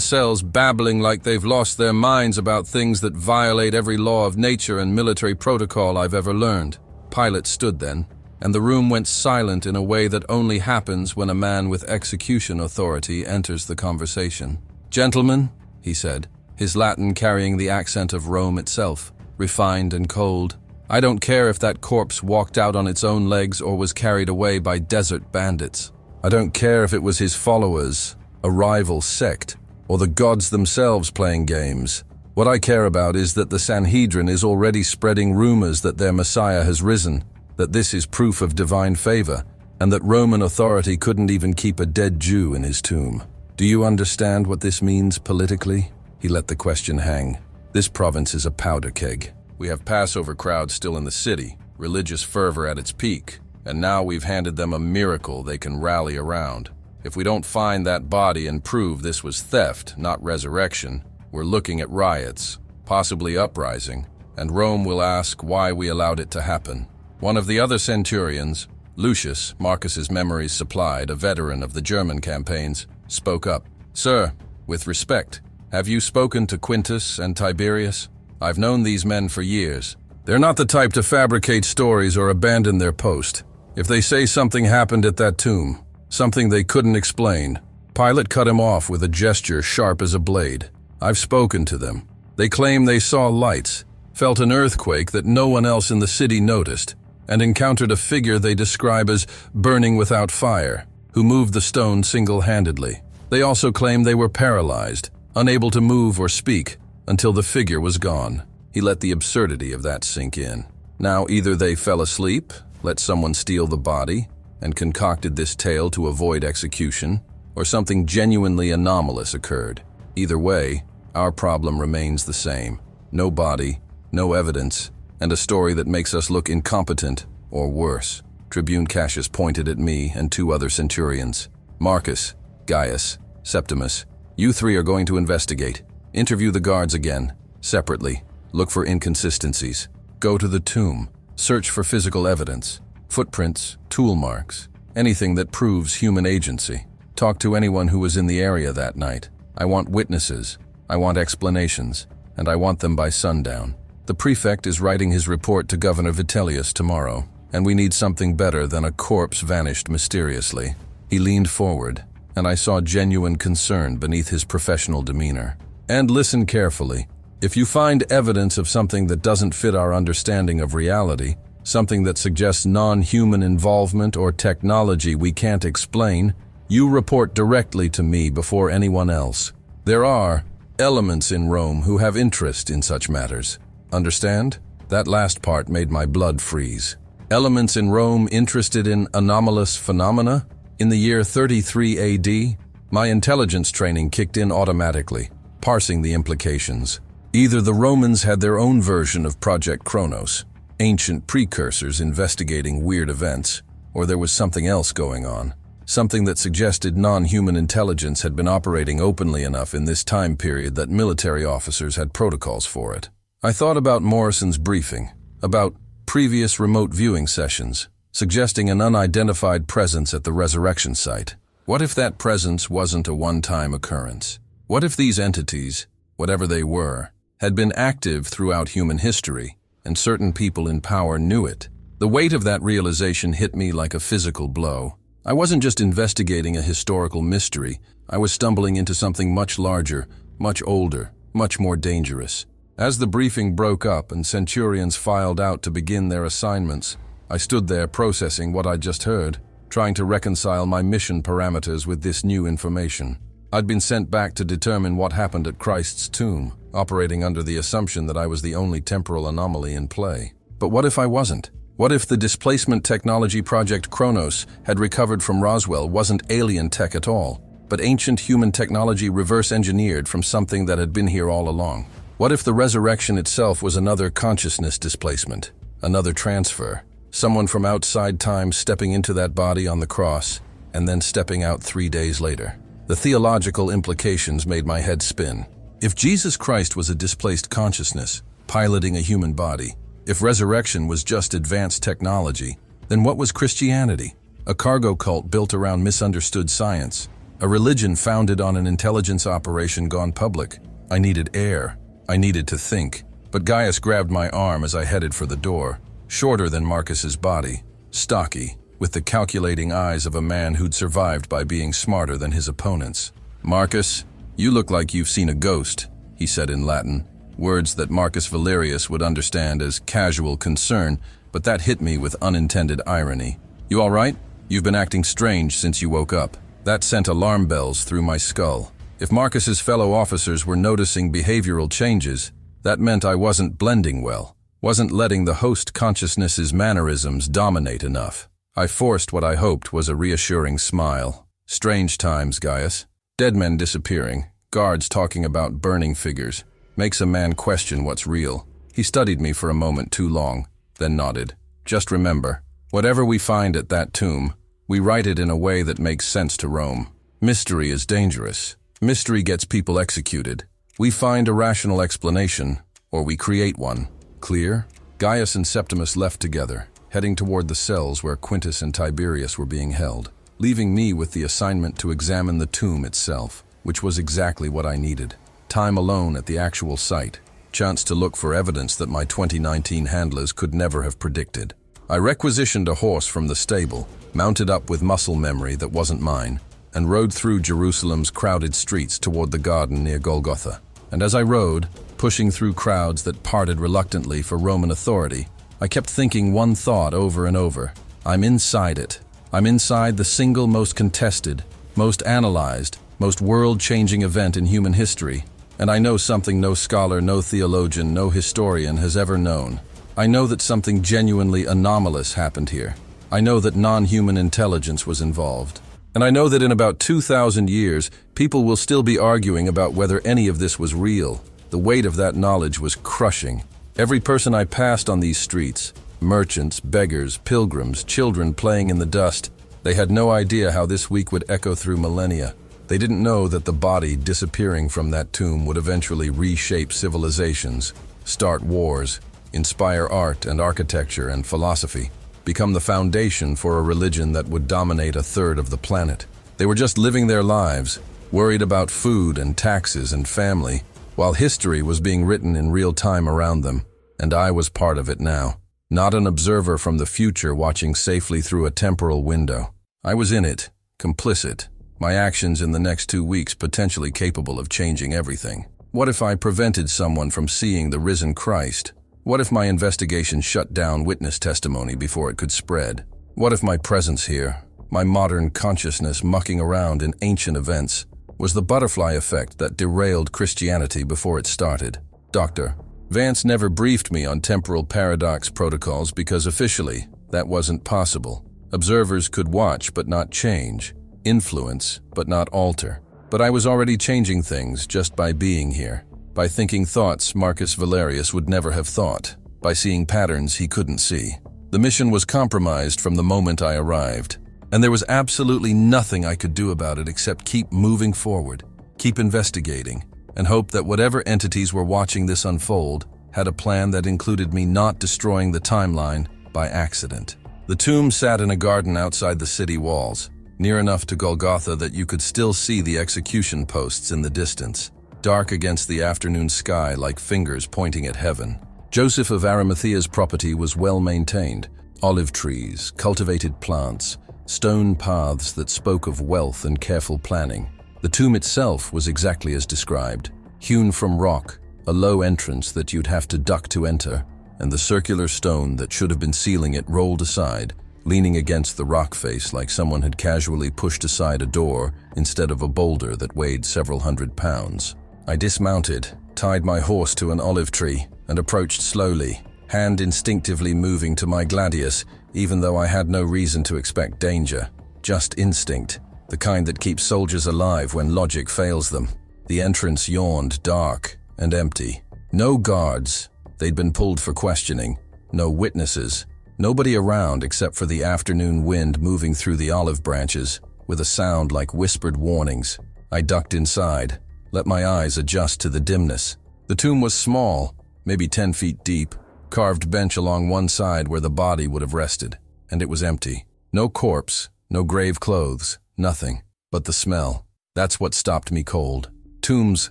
cells babbling like they've lost their minds about things that violate every law of nature and military protocol I've ever learned. Pilate stood then, and the room went silent in a way that only happens when a man with execution authority enters the conversation. Gentlemen, he said, his Latin carrying the accent of Rome itself, refined and cold. I don't care if that corpse walked out on its own legs or was carried away by desert bandits. I don't care if it was his followers, a rival sect, or the gods themselves playing games. What I care about is that the Sanhedrin is already spreading rumors that their Messiah has risen, that this is proof of divine favor, and that Roman authority couldn't even keep a dead Jew in his tomb. Do you understand what this means politically? He let the question hang. This province is a powder keg. We have Passover crowds still in the city, religious fervor at its peak, and now we've handed them a miracle they can rally around. If we don't find that body and prove this was theft, not resurrection, we're looking at riots, possibly uprising, and Rome will ask why we allowed it to happen. One of the other centurions, Lucius, Marcus's memories supplied, a veteran of the German campaigns, spoke up. Sir, with respect, have you spoken to Quintus and Tiberius? I've known these men for years. They're not the type to fabricate stories or abandon their post. If they say something happened at that tomb, something they couldn't explain, Pilate cut him off with a gesture sharp as a blade. I've spoken to them. They claim they saw lights, felt an earthquake that no one else in the city noticed, and encountered a figure they describe as burning without fire, who moved the stone single-handedly. They also claim they were paralyzed, unable to move or speak, until the figure was gone. He let the absurdity of that sink in. Now either they fell asleep, let someone steal the body, and concocted this tale to avoid execution, or something genuinely anomalous occurred. Either way, our problem remains the same. no body, no evidence, and a story that makes us look incompetent, or worse. Tribune Cassius pointed at me and 2 other centurions. Marcus, Gaius, Septimus, you 3 are going to investigate. Interview the guards again, separately. Look for inconsistencies. Go to the tomb. Search for physical evidence. Footprints, tool marks, anything that proves human agency. Talk to anyone who was in the area that night. I want witnesses. I want explanations. And I want them by sundown. The prefect is writing his report to Governor Vitellius tomorrow, and we need something better than a corpse vanished mysteriously. He leaned forward, and I saw genuine concern beneath his professional demeanor. And listen carefully. If you find evidence of something that doesn't fit our understanding of reality, something that suggests non-human involvement or technology we can't explain, you report directly to me before anyone else. There are elements in Rome who have interest in such matters. Understand? That last part made my blood freeze. Elements in Rome interested in anomalous phenomena? In the year 33 AD, my intelligence training kicked in automatically, parsing the implications. Either the Romans had their own version of Project Chronos, ancient precursors investigating weird events, or there was something else going on. Something that suggested non-human intelligence had been operating openly enough in this time period that military officers had protocols for it. I thought about Morrison's briefing, about previous remote viewing sessions, suggesting an unidentified presence at the resurrection site. What if that presence wasn't a one-time occurrence? What if these entities, whatever they were, had been active throughout human history, and certain people in power knew it? The weight of that realization hit me like a physical blow. I wasn't just investigating a historical mystery, I was stumbling into something much larger, much older, much more dangerous. As the briefing broke up and centurions filed out to begin their assignments, I stood there processing what I'd just heard, trying to reconcile my mission parameters with this new information. I'd been sent back to determine what happened at Christ's tomb, operating under the assumption that I was the only temporal anomaly in play. But what if I wasn't? What if the displacement technology Project Chronos had recovered from Roswell wasn't alien tech at all, but ancient human technology reverse-engineered from something that had been here all along? What if the resurrection itself was another consciousness displacement, another transfer? Someone from outside time stepping into that body on the cross, and then stepping out 3 days later. The theological implications made my head spin. If Jesus Christ was a displaced consciousness, piloting a human body, if resurrection was just advanced technology, then what was Christianity? A cargo cult built around misunderstood science, a religion founded on an intelligence operation gone public. I needed air. I needed to think. But Gaius grabbed my arm as I headed for the door. Shorter than Marcus's body, stocky, with the calculating eyes of a man who'd survived by being smarter than his opponents. "Marcus, you look like you've seen a ghost," he said in Latin, words that Marcus Valerius would understand as casual concern, but that hit me with unintended irony. "You all right? You've been acting strange since you woke up." That sent alarm bells through my skull. If Marcus's fellow officers were noticing behavioral changes, that meant I wasn't blending well. Wasn't letting the host consciousness's mannerisms dominate enough. I forced what I hoped was a reassuring smile. "Strange times, Gaius. Dead men disappearing, guards talking about burning figures. Makes a man question what's real." He studied me for a moment too long, then nodded. "Just remember, whatever we find at that tomb, we write it in a way that makes sense to Rome. Mystery is dangerous. Mystery gets people executed. We find a rational explanation, or we create one. Clear?" Gaius and Septimus left together, heading toward the cells where Quintus and Tiberius were being held, leaving me with the assignment to examine the tomb itself, which was exactly what I needed. Time alone at the actual site, chance to look for evidence that my 2019 handlers could never have predicted. I requisitioned a horse from the stable, mounted up with muscle memory that wasn't mine, and rode through Jerusalem's crowded streets toward the garden near Golgotha. And as I rode, pushing through crowds that parted reluctantly for Roman authority, I kept thinking one thought over and over. I'm inside it. I'm inside the single most contested, most analyzed, most world-changing event in human history. And I know something no scholar, no theologian, no historian has ever known. I know that something genuinely anomalous happened here. I know that non-human intelligence was involved. And I know that in about 2,000 years, people will still be arguing about whether any of this was real. The weight of that knowledge was crushing. Every person I passed on these streets, merchants, beggars, pilgrims, children playing in the dust, they had no idea how this week would echo through millennia. They didn't know that the body disappearing from that tomb would eventually reshape civilizations, start wars, inspire art and architecture and philosophy, become the foundation for a religion that would dominate a third of the planet. They were just living their lives, worried about food and taxes and family, while history was being written in real time around them, and I was part of it now. Not an observer from the future watching safely through a temporal window. I was in it, complicit, my actions in the next 2 weeks potentially capable of changing everything. What if I prevented someone from seeing the risen Christ? What if my investigation shut down witness testimony before it could spread? What if my presence here, my modern consciousness mucking around in ancient events, was the butterfly effect that derailed Christianity before it started? Dr. Vance never briefed me on temporal paradox protocols because officially, that wasn't possible. Observers could watch but not change, influence but not alter. But I was already changing things just by being here, by thinking thoughts Marcus Valerius would never have thought, by seeing patterns he couldn't see. The mission was compromised from the moment I arrived, and there was absolutely nothing I could do about it except keep moving forward, keep investigating, and hope that whatever entities were watching this unfold had a plan that included me not destroying the timeline by accident. The tomb sat in a garden outside the city walls, near enough to Golgotha that you could still see the execution posts in the distance, dark against the afternoon sky like fingers pointing at heaven. Joseph of Arimathea's property was well maintained. Olive trees, cultivated plants, stone paths that spoke of wealth and careful planning. The tomb itself was exactly as described, hewn from rock, a low entrance that you'd have to duck to enter, and the circular stone that should have been sealing it rolled aside, leaning against the rock face like someone had casually pushed aside a door instead of a boulder that weighed several hundred pounds. I dismounted, tied my horse to an olive tree, and approached slowly, hand instinctively moving to my gladius, even though I had no reason to expect danger. Just instinct, the kind that keeps soldiers alive when logic fails them. The entrance yawned dark and empty. No guards, they'd been pulled for questioning. No witnesses, nobody around except for the afternoon wind moving through the olive branches with a sound like whispered warnings. I ducked inside, let my eyes adjust to the dimness. The tomb was small, maybe 10 feet deep, carved bench along one side where the body would have rested, and it was empty. No corpse, no grave clothes, nothing. But the smell. That's what stopped me cold. Tombs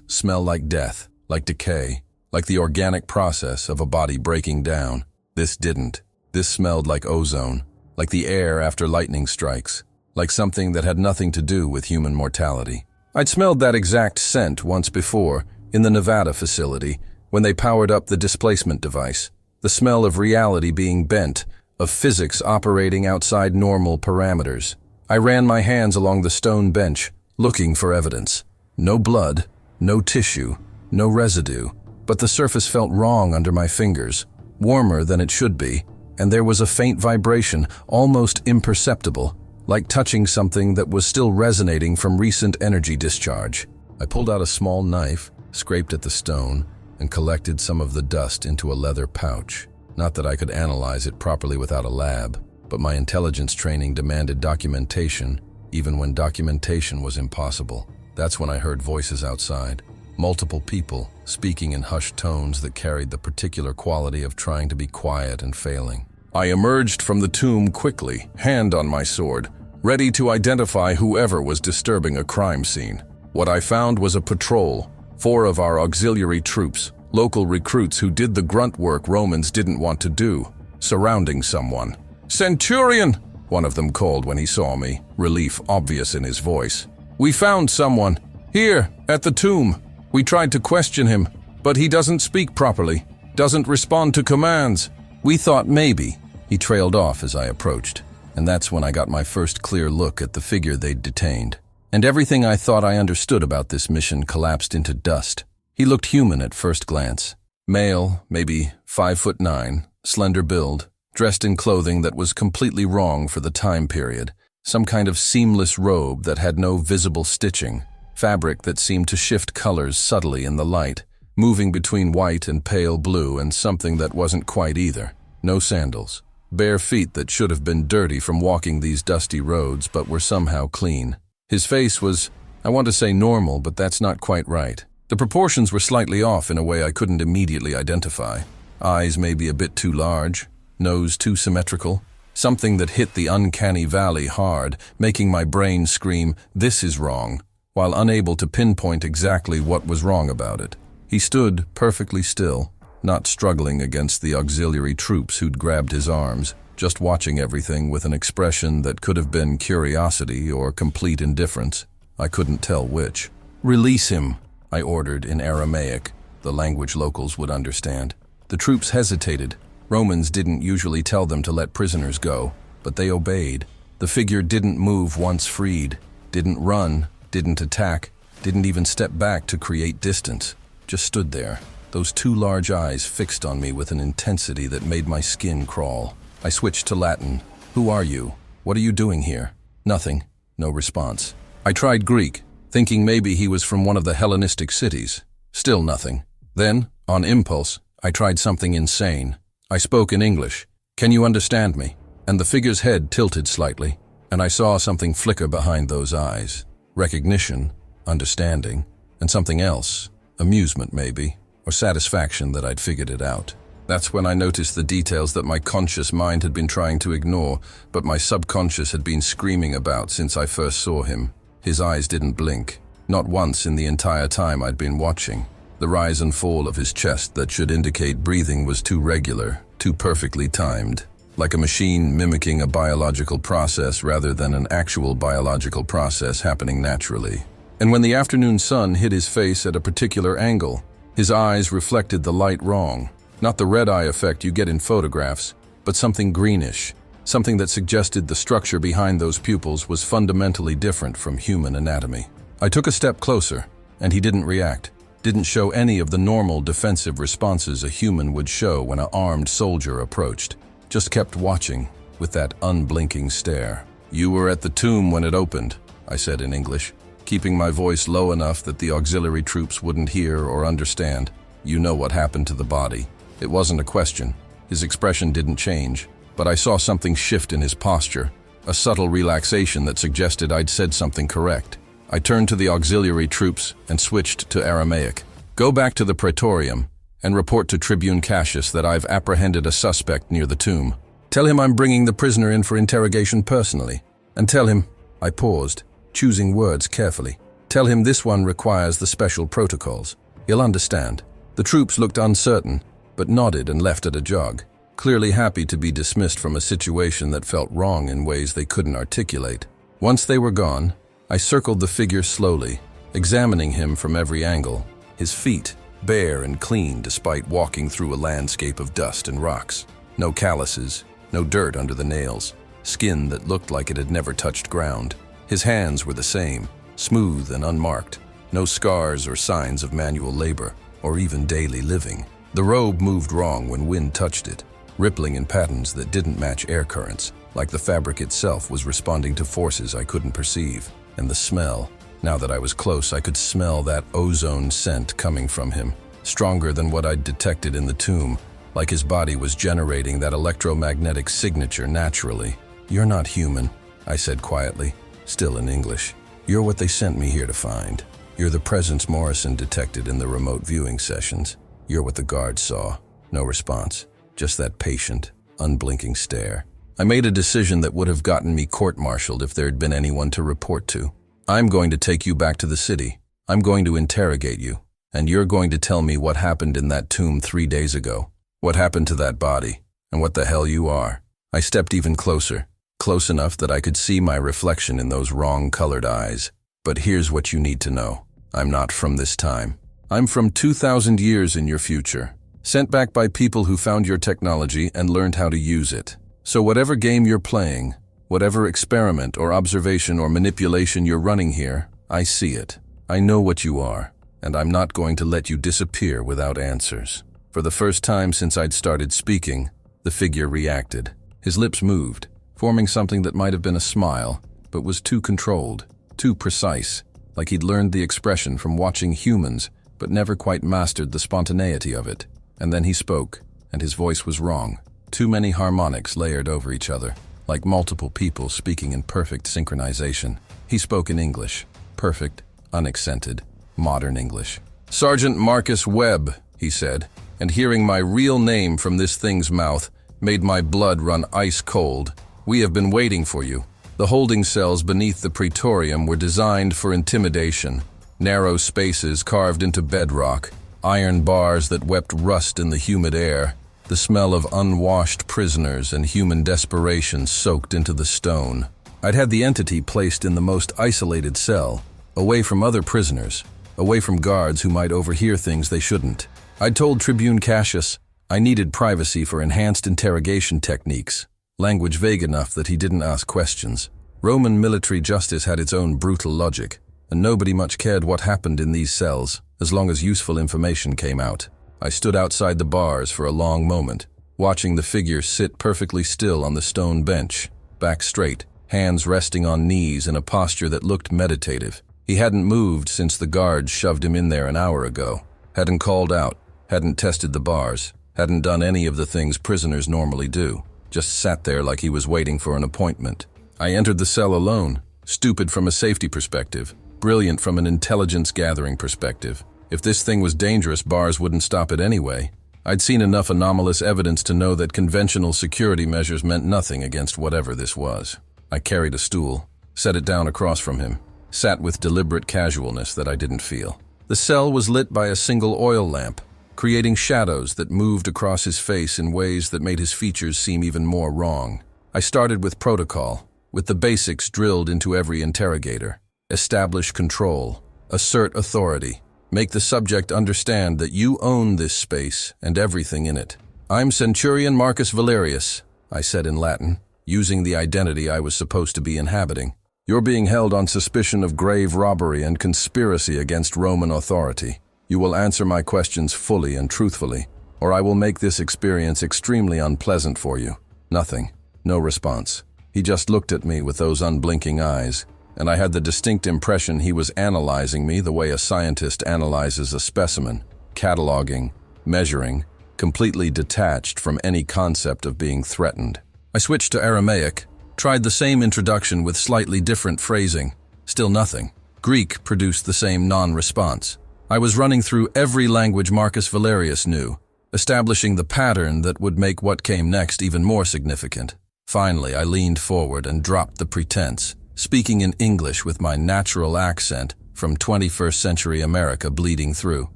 smell like death, like decay, like the organic process of a body breaking down. This didn't. This smelled like ozone, like the air after lightning strikes, like something that had nothing to do with human mortality. I'd smelled that exact scent once before, in the Nevada facility, when they powered up the displacement device. The smell of reality being bent, of physics operating outside normal parameters. I ran my hands along the stone bench, looking for evidence. No blood, no tissue, no residue, but the surface felt wrong under my fingers, warmer than it should be, and there was a faint vibration, almost imperceptible, like touching something that was still resonating from recent energy discharge. I pulled out a small knife, scraped at the stone, and collected some of the dust into a leather pouch. Not that I could analyze it properly without a lab, but my intelligence training demanded documentation, even when documentation was impossible. That's when I heard voices outside. Multiple people, speaking in hushed tones that carried the particular quality of trying to be quiet and failing. I emerged from the tomb quickly, hand on my sword, ready to identify whoever was disturbing a crime scene. What I found was a patrol, 4 of our auxiliary troops, local recruits who did the grunt work Romans didn't want to do, surrounding someone. "Centurion!" one of them called when he saw me, relief obvious in his voice. "We found someone, here, at the tomb. We tried to question him, but he doesn't speak properly, doesn't respond to commands." We thought maybe. He trailed off as I approached, and that's when I got my first clear look at the figure they'd detained. And everything I thought I understood about this mission collapsed into dust. He looked human at first glance. Male, maybe 5'9", slender build, dressed in clothing that was completely wrong for the time period. Some kind of seamless robe that had no visible stitching, fabric that seemed to shift colors subtly in the light, moving between white and pale blue and something that wasn't quite either. No sandals. Bare feet that should have been dirty from walking these dusty roads but were somehow clean. His face was, I want to say normal, but that's not quite right. The proportions were slightly off in a way I couldn't immediately identify. Eyes maybe a bit too large, nose too symmetrical. Something that hit the uncanny valley hard, making my brain scream, "This is wrong," while unable to pinpoint exactly what was wrong about it. He stood perfectly still, not struggling against the auxiliary troops who'd grabbed his arms, just watching everything with an expression that could have been curiosity or complete indifference. I couldn't tell which. "Release him," I ordered in Aramaic, the language locals would understand. The troops hesitated. Romans didn't usually tell them to let prisoners go, but they obeyed. The figure didn't move once freed, didn't run, didn't attack, didn't even step back to create distance. Just stood there, those two large eyes fixed on me with an intensity that made my skin crawl. I switched to Latin. "Who are you? What are you doing here?" Nothing. No response. I tried Greek, thinking maybe he was from one of the Hellenistic cities. Still nothing. Then, on impulse, I tried something insane. I spoke in English. "Can you understand me?" And the figure's head tilted slightly, and I saw something flicker behind those eyes. Recognition, understanding, and something else. Amusement, maybe, or satisfaction that I'd figured it out. That's when I noticed the details that my conscious mind had been trying to ignore, but my subconscious had been screaming about since I first saw him. His eyes didn't blink, not once in the entire time I'd been watching. The rise and fall of his chest that should indicate breathing was too regular, too perfectly timed, like a machine mimicking a biological process rather than an actual biological process happening naturally. And when the afternoon sun hit his face at a particular angle, his eyes reflected the light wrong. Not the red eye effect you get in photographs, but something greenish, something that suggested the structure behind those pupils was fundamentally different from human anatomy. I took a step closer, and he didn't react. Didn't show any of the normal defensive responses a human would show when an armed soldier approached. Just kept watching, with that unblinking stare. "You were at the tomb when it opened," I said in English, keeping my voice low enough that the auxiliary troops wouldn't hear or understand. "You know what happened to the body." It wasn't a question. His expression didn't change, but I saw something shift in his posture, a subtle relaxation that suggested I'd said something correct. I turned to the auxiliary troops and switched to Aramaic. "Go back to the praetorium and report to Tribune Cassius that I've apprehended a suspect near the tomb. Tell him I'm bringing the prisoner in for interrogation personally. And tell him," I paused, choosing words carefully, "tell him this one requires the special protocols. He'll understand." The troops looked uncertain, but nodded and left at a jog, clearly happy to be dismissed from a situation that felt wrong in ways they couldn't articulate. Once they were gone, I circled the figure slowly, examining him from every angle. His feet, bare and clean despite walking through a landscape of dust and rocks. No calluses, no dirt under the nails, skin that looked like it had never touched ground. His hands were the same, smooth and unmarked, no scars or signs of manual labor, or even daily living. The robe moved wrong when wind touched it, rippling in patterns that didn't match air currents, like the fabric itself was responding to forces I couldn't perceive. And the smell. Now that I was close, I could smell that ozone scent coming from him, stronger than what I'd detected in the tomb, like his body was generating that electromagnetic signature naturally. "You're not human," I said quietly, still in English. "You're what they sent me here to find. You're the presence Morrison detected in the remote viewing sessions. You're what the guards saw." No response, just that patient, unblinking stare. I made a decision that would have gotten me court-martialed if there had been anyone to report to. "I'm going to take you back to the city. I'm going to interrogate you, and you're going to tell me what happened in that tomb 3 days ago, what happened to that body, and what the hell you are." I stepped even closer, close enough that I could see my reflection in those wrong-colored eyes. "But here's what you need to know. I'm not from this time. I'm from 2,000 years in your future, sent back by people who found your technology and learned how to use it. So whatever game you're playing, whatever experiment or observation or manipulation you're running here, I see it. I know what you are, and I'm not going to let you disappear without answers." For the first time since I'd started speaking, the figure reacted. His lips moved, forming something that might have been a smile, but was too controlled, too precise, like he'd learned the expression from watching humans but never quite mastered the spontaneity of it. And then he spoke, and his voice was wrong. Too many harmonics layered over each other, like multiple people speaking in perfect synchronization. He spoke in English. Perfect, unaccented, modern English. "Sergeant Marcus Webb," he said, and hearing my real name from this thing's mouth made my blood run ice cold. "We have been waiting for you." The holding cells beneath the Praetorium were designed for intimidation. Narrow spaces carved into bedrock, iron bars that wept rust in the humid air, the smell of unwashed prisoners and human desperation soaked into the stone. I'd had the entity placed in the most isolated cell, away from other prisoners, away from guards who might overhear things they shouldn't. I'd told Tribune Cassius I needed privacy for enhanced interrogation techniques, language vague enough that he didn't ask questions. Roman military justice had its own brutal logic, and nobody much cared what happened in these cells, as long as useful information came out. I stood outside the bars for a long moment, watching the figure sit perfectly still on the stone bench, back straight, hands resting on knees in a posture that looked meditative. He hadn't moved since the guards shoved him in there an hour ago, hadn't called out, hadn't tested the bars, hadn't done any of the things prisoners normally do, just sat there like he was waiting for an appointment. I entered the cell alone, stupid from a safety perspective, brilliant from an intelligence-gathering perspective. If this thing was dangerous, bars wouldn't stop it anyway. I'd seen enough anomalous evidence to know that conventional security measures meant nothing against whatever this was. I carried a stool, set it down across from him, sat with deliberate casualness that I didn't feel. The cell was lit by a single oil lamp, creating shadows that moved across his face in ways that made his features seem even more wrong. I started with protocol, with the basics drilled into every interrogator. Establish control, assert authority, make the subject understand that you own this space and everything in it. "I'm Centurion Marcus Valerius," I said in Latin, using the identity I was supposed to be inhabiting. "You're being held on suspicion of grave robbery and conspiracy against Roman authority. You will answer my questions fully and truthfully, or I will make this experience extremely unpleasant for you." Nothing. No response. He just looked at me with those unblinking eyes, and I had the distinct impression he was analyzing me the way a scientist analyzes a specimen, cataloging, measuring, completely detached from any concept of being threatened. I switched to Aramaic, tried the same introduction with slightly different phrasing. Still nothing. Greek produced the same non-response. I was running through every language Marcus Valerius knew, establishing the pattern that would make what came next even more significant. Finally, I leaned forward and dropped the pretense, speaking in English with my natural accent from 21st century America bleeding through.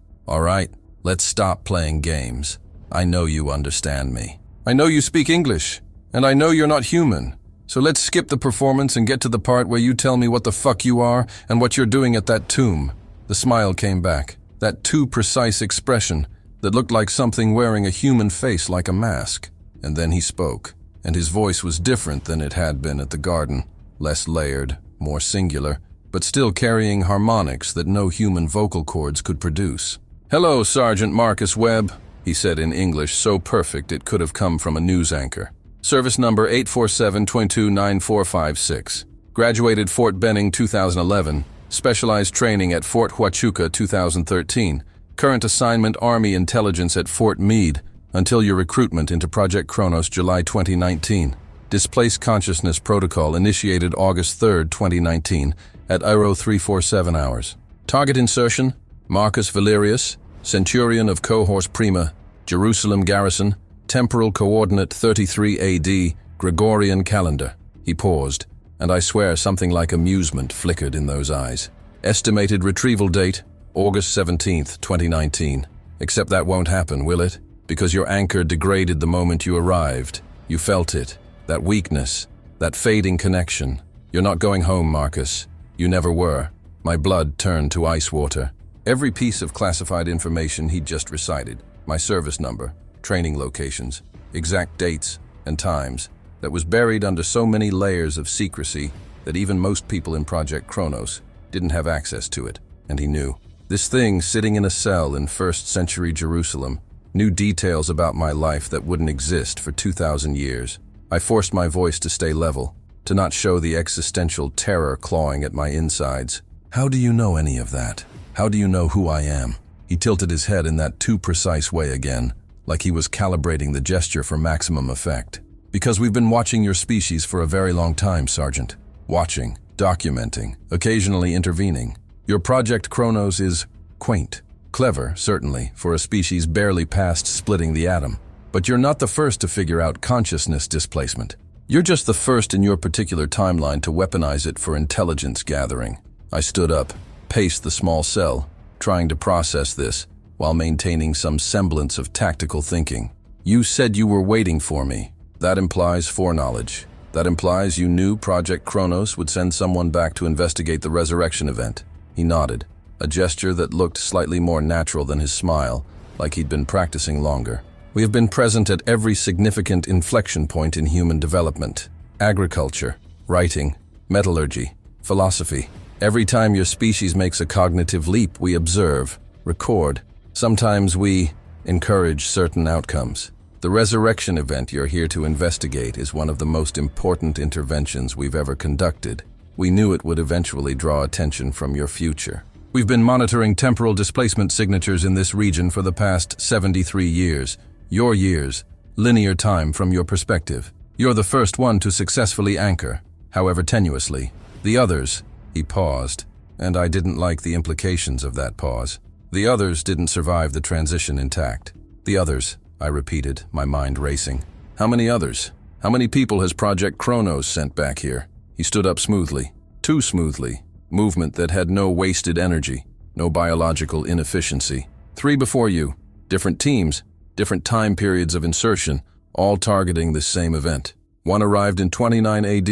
"All right, let's stop playing games. I know you understand me. I know you speak English, and I know you're not human. So let's skip the performance and get to the part where you tell me what the fuck you are and what you're doing at that tomb." The smile came back, that too precise expression that looked like something wearing a human face like a mask. And then he spoke, and his voice was different than it had been at the garden, less layered, more singular, but still carrying harmonics that no human vocal cords could produce. "Hello, Sergeant Marcus Webb," he said in English so perfect it could have come from a news anchor. "Service number 847-229456. Graduated Fort Benning 2011. Specialized training at Fort Huachuca 2013. Current assignment Army Intelligence at Fort Meade until your recruitment into Project Kronos July 2019. Displaced Consciousness Protocol initiated August 3, 2019 at IRO 347 hours. Target insertion, Marcus Valerius, Centurion of Cohorts Prima, Jerusalem Garrison, temporal coordinate 33 AD, Gregorian calendar." He paused, and I swear something like amusement flickered in those eyes. "Estimated retrieval date, August 17th, 2019. Except that won't happen, will it? Because your anchor degraded the moment you arrived. You felt it. That weakness, that fading connection. You're not going home, Marcus. You never were." My blood turned to ice water. Every piece of classified information he'd just recited, my service number, training locations, exact dates and times, that was buried under so many layers of secrecy that even most people in Project Kronos didn't have access to it, and he knew. This thing sitting in a cell in 1st century Jerusalem knew details about my life that wouldn't exist for 2,000 years. I forced my voice to stay level, to not show the existential terror clawing at my insides. "How do you know any of that? How do you know who I am?" He tilted his head in that too precise way again, like he was calibrating the gesture for maximum effect. Because we've been watching your species for a very long time, Sergeant. Watching, documenting, occasionally intervening. Your Project Kronos is quaint. Clever, certainly, for a species barely past splitting the atom. But you're not the first to figure out consciousness displacement. You're just the first in your particular timeline to weaponize it for intelligence gathering. I stood up, paced the small cell, trying to process this, while maintaining some semblance of tactical thinking. You said you were waiting for me. That implies foreknowledge. That implies you knew Project Kronos would send someone back to investigate the resurrection event. He nodded, a gesture that looked slightly more natural than his smile, like he'd been practicing longer. We have been present at every significant inflection point in human development. Agriculture, writing, metallurgy, philosophy. Every time your species makes a cognitive leap, we observe, record. Sometimes we encourage certain outcomes. The resurrection event you're here to investigate is one of the most important interventions we've ever conducted. We knew it would eventually draw attention from your future. We've been monitoring temporal displacement signatures in this region for the past 73 years. Your years, linear time from your perspective. You're the first one to successfully anchor, however tenuously. The others, he paused, and I didn't like the implications of that pause. The others didn't survive the transition intact. The others, I repeated, my mind racing. How many others? How many people has Project Kronos sent back here? He stood up smoothly, too smoothly, movement that had no wasted energy, no biological inefficiency. 3 before you, different teams, different time periods of insertion, all targeting this same event. One arrived in 29 AD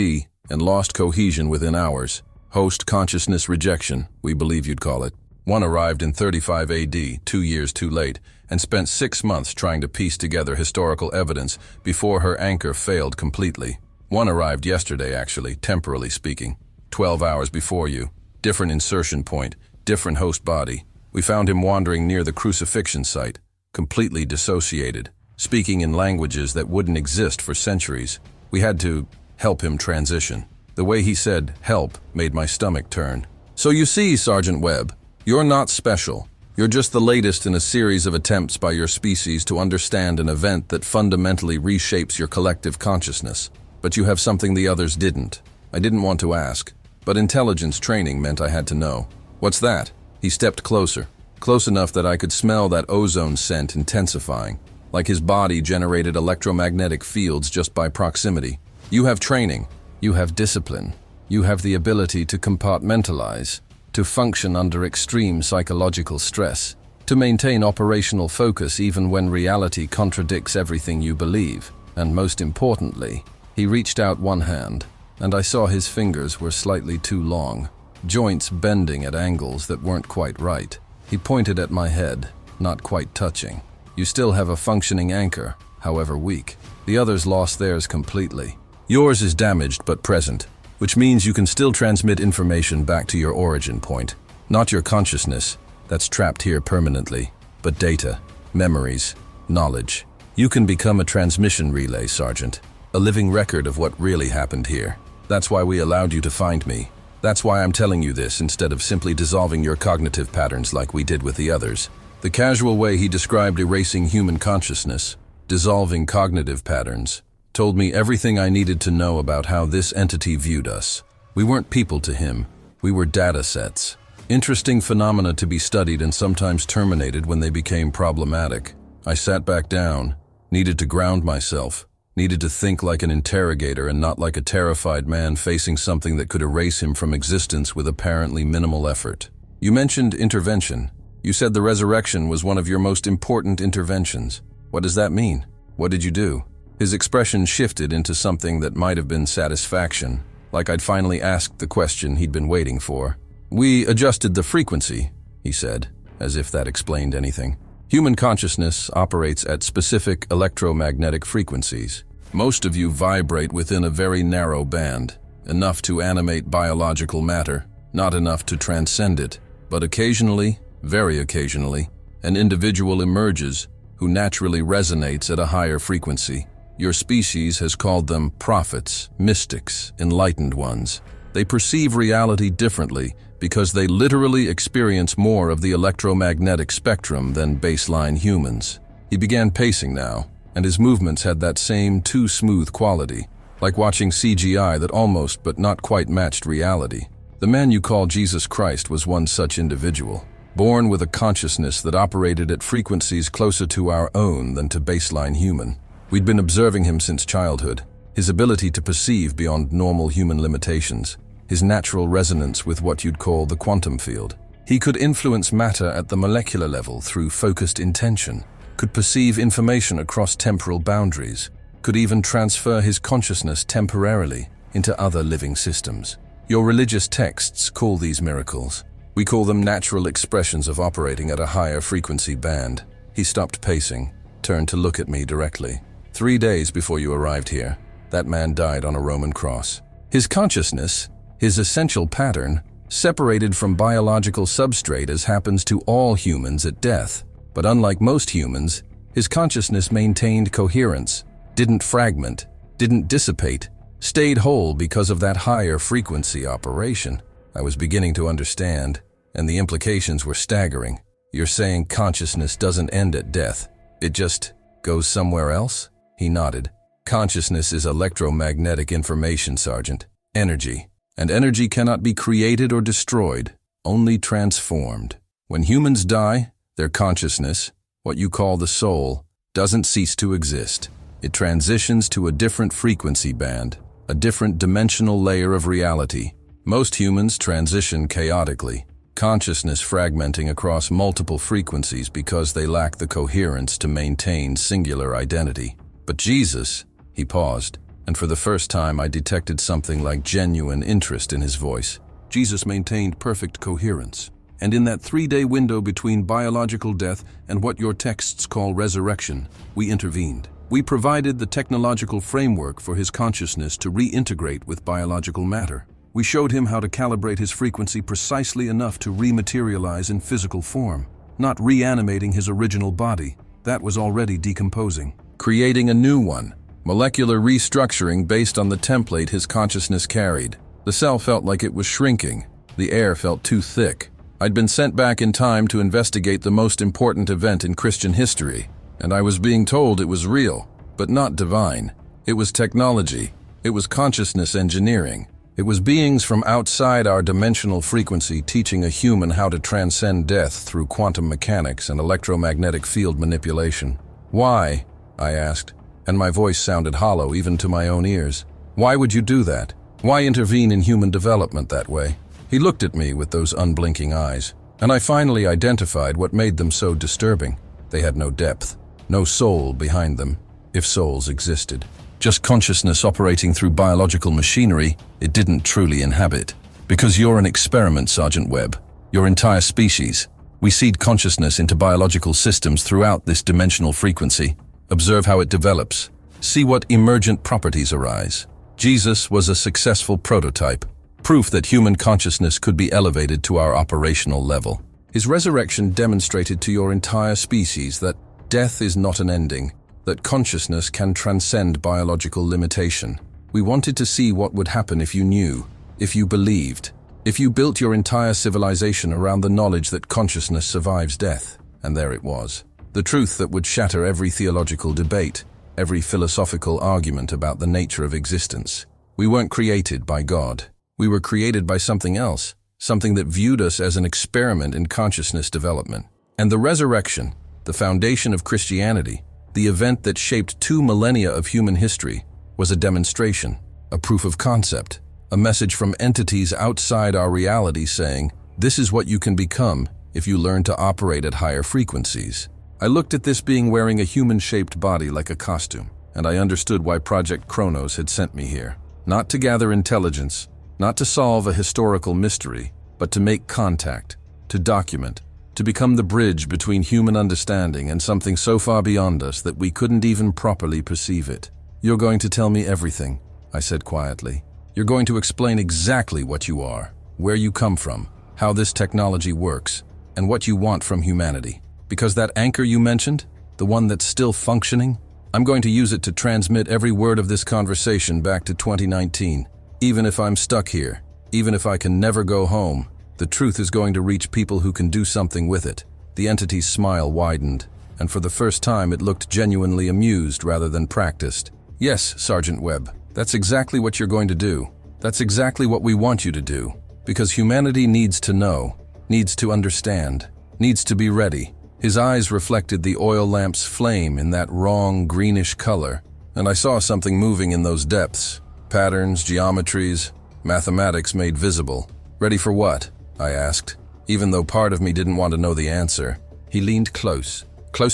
and lost cohesion within hours. Host consciousness rejection, we believe you'd call it. One arrived in 35 AD, 2 years too late, and spent 6 months trying to piece together historical evidence before her anchor failed completely. One arrived yesterday, actually, temporally speaking, 12 hours before you. Different insertion point, different host body. We found him wandering near the crucifixion site, completely dissociated, speaking in languages that wouldn't exist for centuries. We had to help him transition. The way he said help made my stomach turn. So you see, Sergeant Webb, you're not special. You're just the latest in a series of attempts by your species to understand an event that fundamentally reshapes your collective consciousness. But you have something the others didn't. I didn't want to ask, but intelligence training meant I had to know. What's that? He stepped closer. Close enough that I could smell that ozone scent intensifying, like his body generated electromagnetic fields just by proximity. You have training, you have discipline, you have the ability to compartmentalize, to function under extreme psychological stress, to maintain operational focus even when reality contradicts everything you believe. And most importantly, he reached out one hand, and I saw his fingers were slightly too long, joints bending at angles that weren't quite right. He pointed at my head, not quite touching. You still have a functioning anchor, however weak. The others lost theirs completely. Yours is damaged but present, which means you can still transmit information back to your origin point. Not your consciousness, that's trapped here permanently, but data, memories, knowledge. You can become a transmission relay, Sergeant, a living record of what really happened here. That's why we allowed you to find me. That's why I'm telling you this instead of simply dissolving your cognitive patterns like we did with the others. The casual way he described erasing human consciousness, dissolving cognitive patterns, told me everything I needed to know about how this entity viewed us. We weren't people to him, we were data sets. Interesting phenomena to be studied and sometimes terminated when they became problematic. I sat back down, needed to ground myself, needed to think like an interrogator and not like a terrified man facing something that could erase him from existence with apparently minimal effort. You mentioned intervention. You said the resurrection was one of your most important interventions. What does that mean? What did you do? His expression shifted into something that might have been satisfaction, like I'd finally asked the question he'd been waiting for. We adjusted the frequency, he said, as if that explained anything. Human consciousness operates at specific electromagnetic frequencies. Most of you vibrate within a very narrow band, enough to animate biological matter, not enough to transcend it. But occasionally, very occasionally, an individual emerges who naturally resonates at a higher frequency. Your species has called them prophets, mystics, enlightened ones. They perceive reality differently because they literally experience more of the electromagnetic spectrum than baseline humans. He began pacing now, and his movements had that same too smooth quality, like watching CGI that almost but not quite matched reality. The man you call Jesus Christ was one such individual, born with a consciousness that operated at frequencies closer to our own than to baseline human. We'd been observing him since childhood, his ability to perceive beyond normal human limitations, his natural resonance with what you'd call the quantum field. He could influence matter at the molecular level through focused intention, could perceive information across temporal boundaries, could even transfer his consciousness temporarily into other living systems. Your religious texts call these miracles. We call them natural expressions of operating at a higher frequency band. He stopped pacing, turned to look at me directly. 3 days before you arrived here, that man died on a Roman cross. His consciousness, his essential pattern, separated from biological substrate as happens to all humans at death. But unlike most humans, his consciousness maintained coherence, didn't fragment, didn't dissipate, stayed whole because of that higher frequency operation. I was beginning to understand, and the implications were staggering. You're saying consciousness doesn't end at death. It just goes somewhere else? He nodded. Consciousness is electromagnetic information, Sergeant. Energy. And energy cannot be created or destroyed, only transformed. When humans die, their consciousness, what you call the soul, doesn't cease to exist. It transitions to a different frequency band, a different dimensional layer of reality. Most humans transition chaotically, consciousness fragmenting across multiple frequencies because they lack the coherence to maintain singular identity. But Jesus, he paused, and for the first time I detected something like genuine interest in his voice. Jesus maintained perfect coherence. And in that 3-day window between biological death and what your texts call resurrection, we intervened. We provided the technological framework for his consciousness to reintegrate with biological matter. We showed him how to calibrate his frequency precisely enough to rematerialize in physical form, not reanimating his original body. That was already decomposing. Creating a new one, molecular restructuring based on the template his consciousness carried. The cell felt like it was shrinking. The air felt too thick. I'd been sent back in time to investigate the most important event in Christian history, and I was being told it was real, but not divine. It was technology. It was consciousness engineering. It was beings from outside our dimensional frequency teaching a human how to transcend death through quantum mechanics and electromagnetic field manipulation. Why? I asked, and my voice sounded hollow even to my own ears. Why would you do that? Why intervene in human development that way? He looked at me with those unblinking eyes, and I finally identified what made them so disturbing. They had no depth, no soul behind them, if souls existed. Just consciousness operating through biological machinery it didn't truly inhabit. Because you're an experiment, Sergeant Webb. Your entire species. We seed consciousness into biological systems throughout this dimensional frequency. Observe how it develops. See what emergent properties arise. Jesus was a successful prototype. Proof that human consciousness could be elevated to our operational level. His resurrection demonstrated to your entire species that death is not an ending, that consciousness can transcend biological limitation. We wanted to see what would happen if you knew, if you believed, if you built your entire civilization around the knowledge that consciousness survives death. And there it was. The truth that would shatter every theological debate, every philosophical argument about the nature of existence. We weren't created by God. We were created by something else, something that viewed us as an experiment in consciousness development. And the resurrection, the foundation of Christianity, the event that shaped 2 millennia of human history, was a demonstration, a proof of concept, a message from entities outside our reality saying, this is what you can become if you learn to operate at higher frequencies. I looked at this being wearing a human-shaped body like a costume, and I understood why Project Chronos had sent me here. Not to gather intelligence, not to solve a historical mystery, but to make contact, to document, to become the bridge between human understanding and something so far beyond us that we couldn't even properly perceive it. You're going to tell me everything, I said quietly. You're going to explain exactly what you are, where you come from, how this technology works, and what you want from humanity. Because that anchor you mentioned, the one that's still functioning, I'm going to use it to transmit every word of this conversation back to 2019. Even if I'm stuck here, Even if I can never go home, the truth is going to reach people who can do something with it. The entity's smile widened, and for the first time it looked genuinely amused rather than practiced. Yes, Sergeant Webb, that's exactly what you're going to do. That's exactly what we want you to do. Because humanity needs to know, needs to understand, needs to be ready. His eyes reflected the oil lamp's flame in that wrong greenish color, and I saw something moving in those depths. Patterns, geometries, mathematics made visible. Ready for what? I asked, even though part of me didn't want to know the answer. He leaned close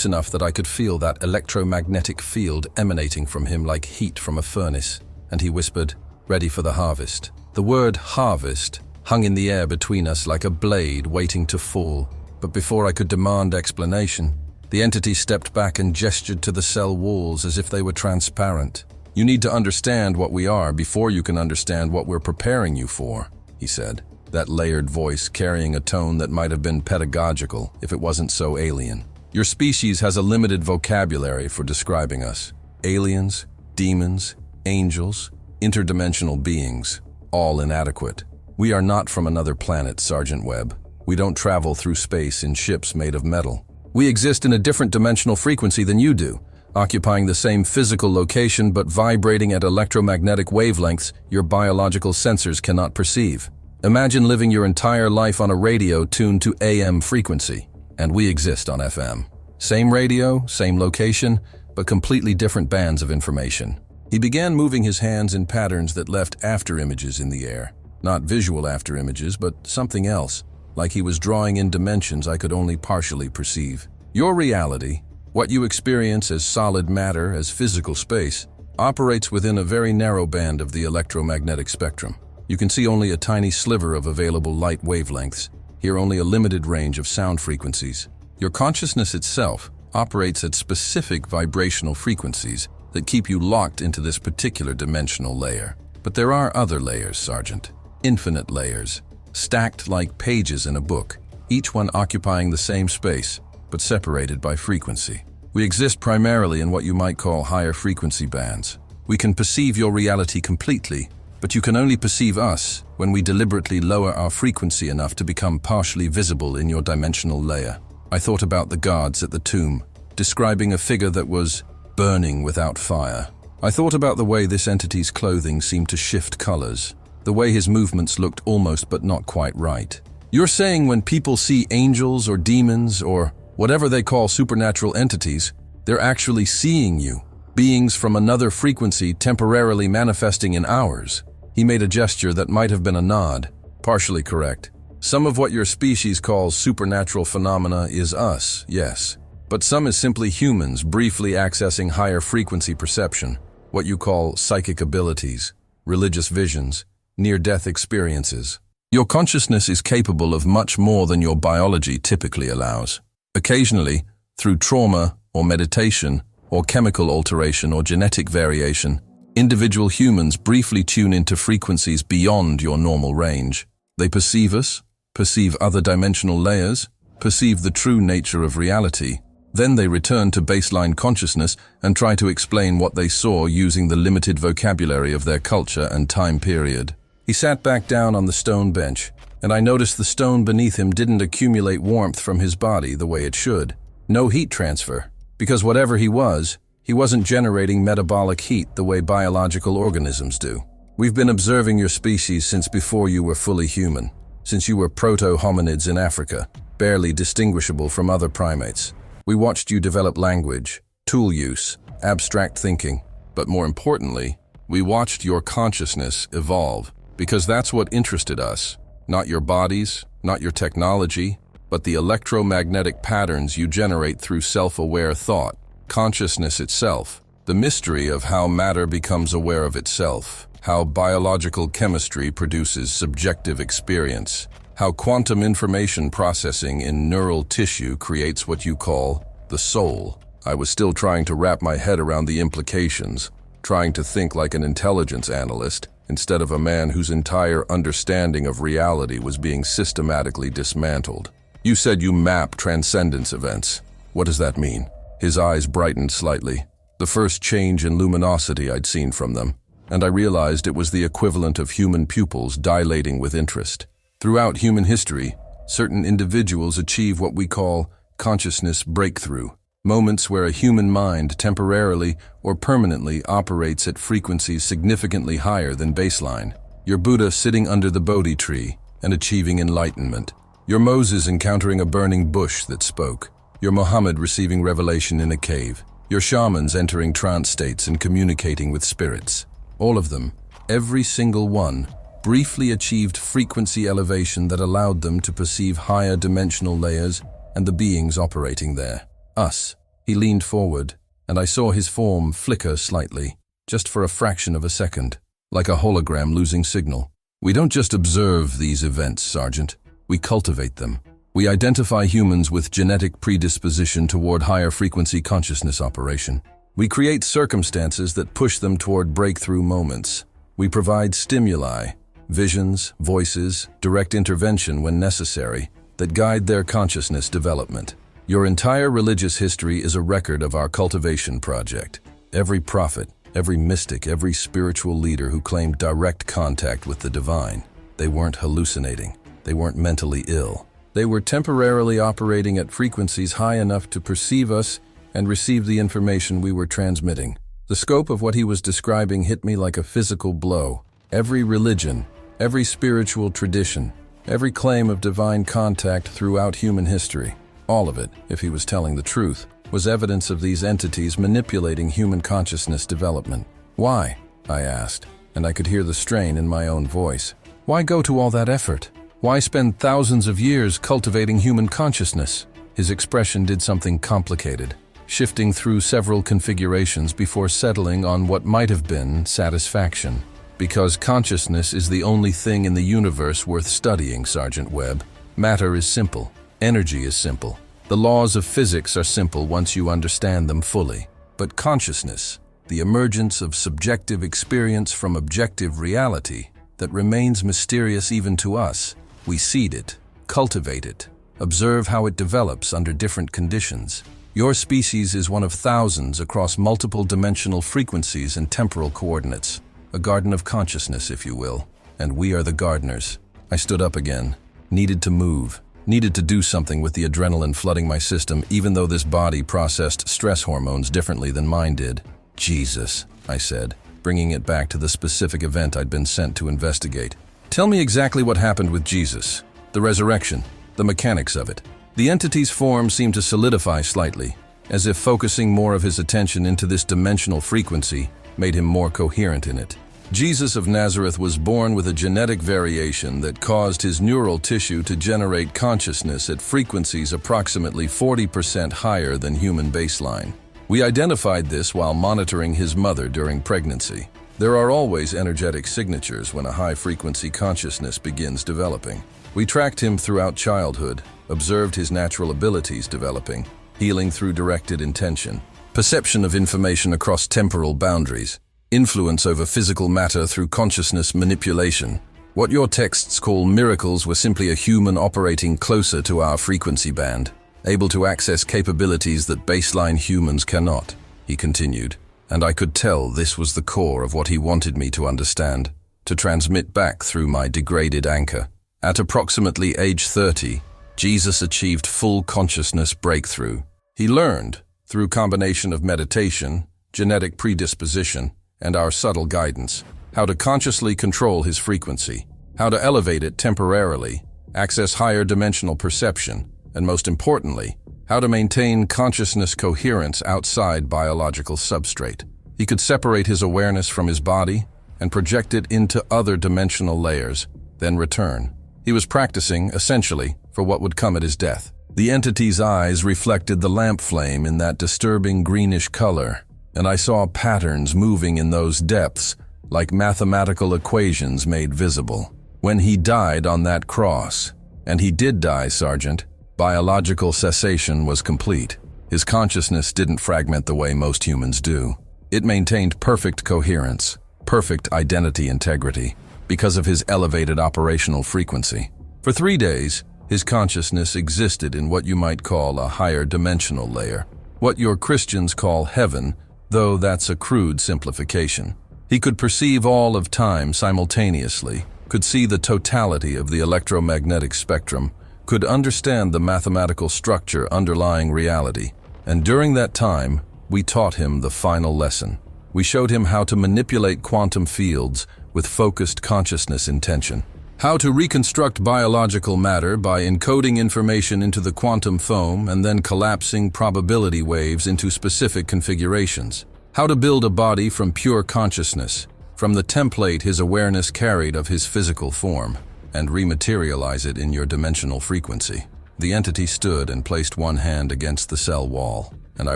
enough that I could feel that electromagnetic field emanating from him like heat from a furnace, and he whispered, "Ready for the harvest." The word harvest hung in the air between us like a blade waiting to fall. But before I could demand explanation, the entity stepped back and gestured to the cell walls as if they were transparent. "You need to understand what we are before you can understand what we're preparing you for," he said, that layered voice carrying a tone that might have been pedagogical if it wasn't so alien. "Your species has a limited vocabulary for describing us. Aliens, demons, angels, interdimensional beings, all inadequate. We are not from another planet, Sergeant Webb. We don't travel through space in ships made of metal. We exist in a different dimensional frequency than you do, occupying the same physical location but vibrating at electromagnetic wavelengths your biological sensors cannot perceive. Imagine living your entire life on a radio tuned to AM frequency, and we exist on FM. Same radio, same location, but completely different bands of information." He began moving his hands in patterns that left afterimages in the air. Not visual afterimages, but something else, like he was drawing in dimensions I could only partially perceive. "Your reality, what you experience as solid matter, as physical space, operates within a very narrow band of the electromagnetic spectrum. You can see only a tiny sliver of available light wavelengths, hear only a limited range of sound frequencies. Your consciousness itself operates at specific vibrational frequencies that keep you locked into this particular dimensional layer. But there are other layers, Sergeant. Infinite layers, stacked like pages in a book, each one occupying the same space, but separated by frequency. We exist primarily in what you might call higher frequency bands. We can perceive your reality completely, but you can only perceive us when we deliberately lower our frequency enough to become partially visible in your dimensional layer. I thought about the guards at the tomb, describing a figure that was burning without fire. I thought about the way this entity's clothing seemed to shift colors, the way his movements looked almost but not quite right. You're saying when people see angels or demons or whatever they call supernatural entities, they're actually seeing you, beings from another frequency temporarily manifesting in ours. He made a gesture that might have been a nod. Partially correct. Some of what your species calls supernatural phenomena is us, yes. But some is simply humans briefly accessing higher frequency perception, what you call psychic abilities, religious visions, near-death experiences. Your consciousness is capable of much more than your biology typically allows. Occasionally, through trauma or meditation or chemical alteration or genetic variation, individual humans briefly tune into frequencies beyond your normal range. They perceive us, perceive other dimensional layers, perceive the true nature of reality. Then they return to baseline consciousness and try to explain what they saw using the limited vocabulary of their culture and time period. He sat back down on the stone bench, and I noticed the stone beneath him didn't accumulate warmth from his body the way it should. No heat transfer, because whatever he wasn't generating metabolic heat the way biological organisms do. We've been observing your species since before you were fully human, since you were proto-hominids in Africa, barely distinguishable from other primates. We watched you develop language, tool use, abstract thinking, but more importantly, we watched your consciousness evolve, because that's what interested us. Not your bodies, not your technology, but the electromagnetic patterns you generate through self-aware thought, consciousness itself, the mystery of how matter becomes aware of itself, how biological chemistry produces subjective experience, how quantum information processing in neural tissue creates what you call the soul. I was still trying to wrap my head around the implications, trying to think like an intelligence analyst instead of a man whose entire understanding of reality was being systematically dismantled. You said you map transcendence events. What does that mean? His eyes brightened slightly. The first change in luminosity I'd seen from them. and I realized it was the equivalent of human pupils dilating with interest. Throughout human history, certain individuals achieve what we call consciousness breakthrough, moments where a human mind temporarily or permanently operates at frequencies significantly higher than baseline. Your Buddha sitting under the Bodhi tree and achieving enlightenment. Your Moses encountering a burning bush that spoke. Your Muhammad receiving revelation in a cave. Your shamans entering trance states and communicating with spirits. All of them, every single one, briefly achieved frequency elevation that allowed them to perceive higher dimensional layers and the beings operating there. Us. He leaned forward, and I saw his form flicker slightly, just for a fraction of a second, like a hologram losing signal. We don't just observe these events, Sergeant. We cultivate them. We identify humans with genetic predisposition toward higher frequency consciousness operation. We create circumstances that push them toward breakthrough moments. We provide stimuli, visions, voices, direct intervention when necessary, that guide their consciousness development. Your entire religious history is a record of our cultivation project. Every prophet, every mystic, every spiritual leader who claimed direct contact with the divine, they weren't hallucinating. They weren't mentally ill. They were temporarily operating at frequencies high enough to perceive us and receive the information we were transmitting. The scope of what he was describing hit me like a physical blow. Every religion, every spiritual tradition, every claim of divine contact throughout human history, all of it, if he was telling the truth, was evidence of these entities manipulating human consciousness development. Why? I asked, and I could hear the strain in my own voice. Why go to all that effort? Why spend thousands of years cultivating human consciousness? His expression did something complicated, shifting through several configurations before settling on what might have been satisfaction. Because consciousness is the only thing in the universe worth studying, Sergeant Webb. Matter is simple. Energy is simple. The laws of physics are simple once you understand them fully. But consciousness, the emergence of subjective experience from objective reality that remains mysterious even to us, we seed it, cultivate it, observe how it develops under different conditions. Your species is one of thousands across multiple dimensional frequencies and temporal coordinates. A garden of consciousness, if you will. And we are the gardeners. I stood up again. Needed to move. Needed to do something with the adrenaline flooding my system, even though this body processed stress hormones differently than mine did. Jesus, I said, bringing it back to the specific event I'd been sent to investigate. Tell me exactly what happened with Jesus. The resurrection. The mechanics of it. The entity's form seemed to solidify slightly, as if focusing more of his attention into this dimensional frequency made him more coherent in it. Jesus of Nazareth was born with a genetic variation that caused his neural tissue to generate consciousness at frequencies approximately 40% higher than human baseline. We identified this while monitoring his mother during pregnancy. There are always energetic signatures when a high-frequency consciousness begins developing. We tracked him throughout childhood, observed his natural abilities developing, healing through directed intention, perception of information across temporal boundaries, influence over physical matter through consciousness manipulation. What your texts call miracles were simply a human operating closer to our frequency band, able to access capabilities that baseline humans cannot, he continued. And I could tell this was the core of what he wanted me to understand, to transmit back through my degraded anchor. At approximately age 30, Jesus achieved full consciousness breakthrough. He learned, through combination of meditation, genetic predisposition, and our subtle guidance, how to consciously control his frequency, how to elevate it temporarily, access higher dimensional perception, and most importantly, how to maintain consciousness coherence outside biological substrate. He could separate his awareness from his body and project it into other dimensional layers, then return. He was practicing, essentially, for what would come at his death. The entity's eyes reflected the lamp flame in that disturbing greenish color, and I saw patterns moving in those depths like mathematical equations made visible. When he died on that cross, and he did die, Sergeant, biological cessation was complete. His consciousness didn't fragment the way most humans do. It maintained perfect coherence, perfect identity integrity, because of his elevated operational frequency. For 3 days, his consciousness existed in what you might call a higher dimensional layer, what your Christians call heaven, though that's a crude simplification. He could perceive all of time simultaneously, could see the totality of the electromagnetic spectrum, could understand the mathematical structure underlying reality. And during that time, we taught him the final lesson. We showed him how to manipulate quantum fields with focused consciousness intention. How to reconstruct biological matter by encoding information into the quantum foam and then collapsing probability waves into specific configurations. How to build a body from pure consciousness, from the template his awareness carried of his physical form, and rematerialize it in your dimensional frequency. The entity stood and placed one hand against the cell wall, and I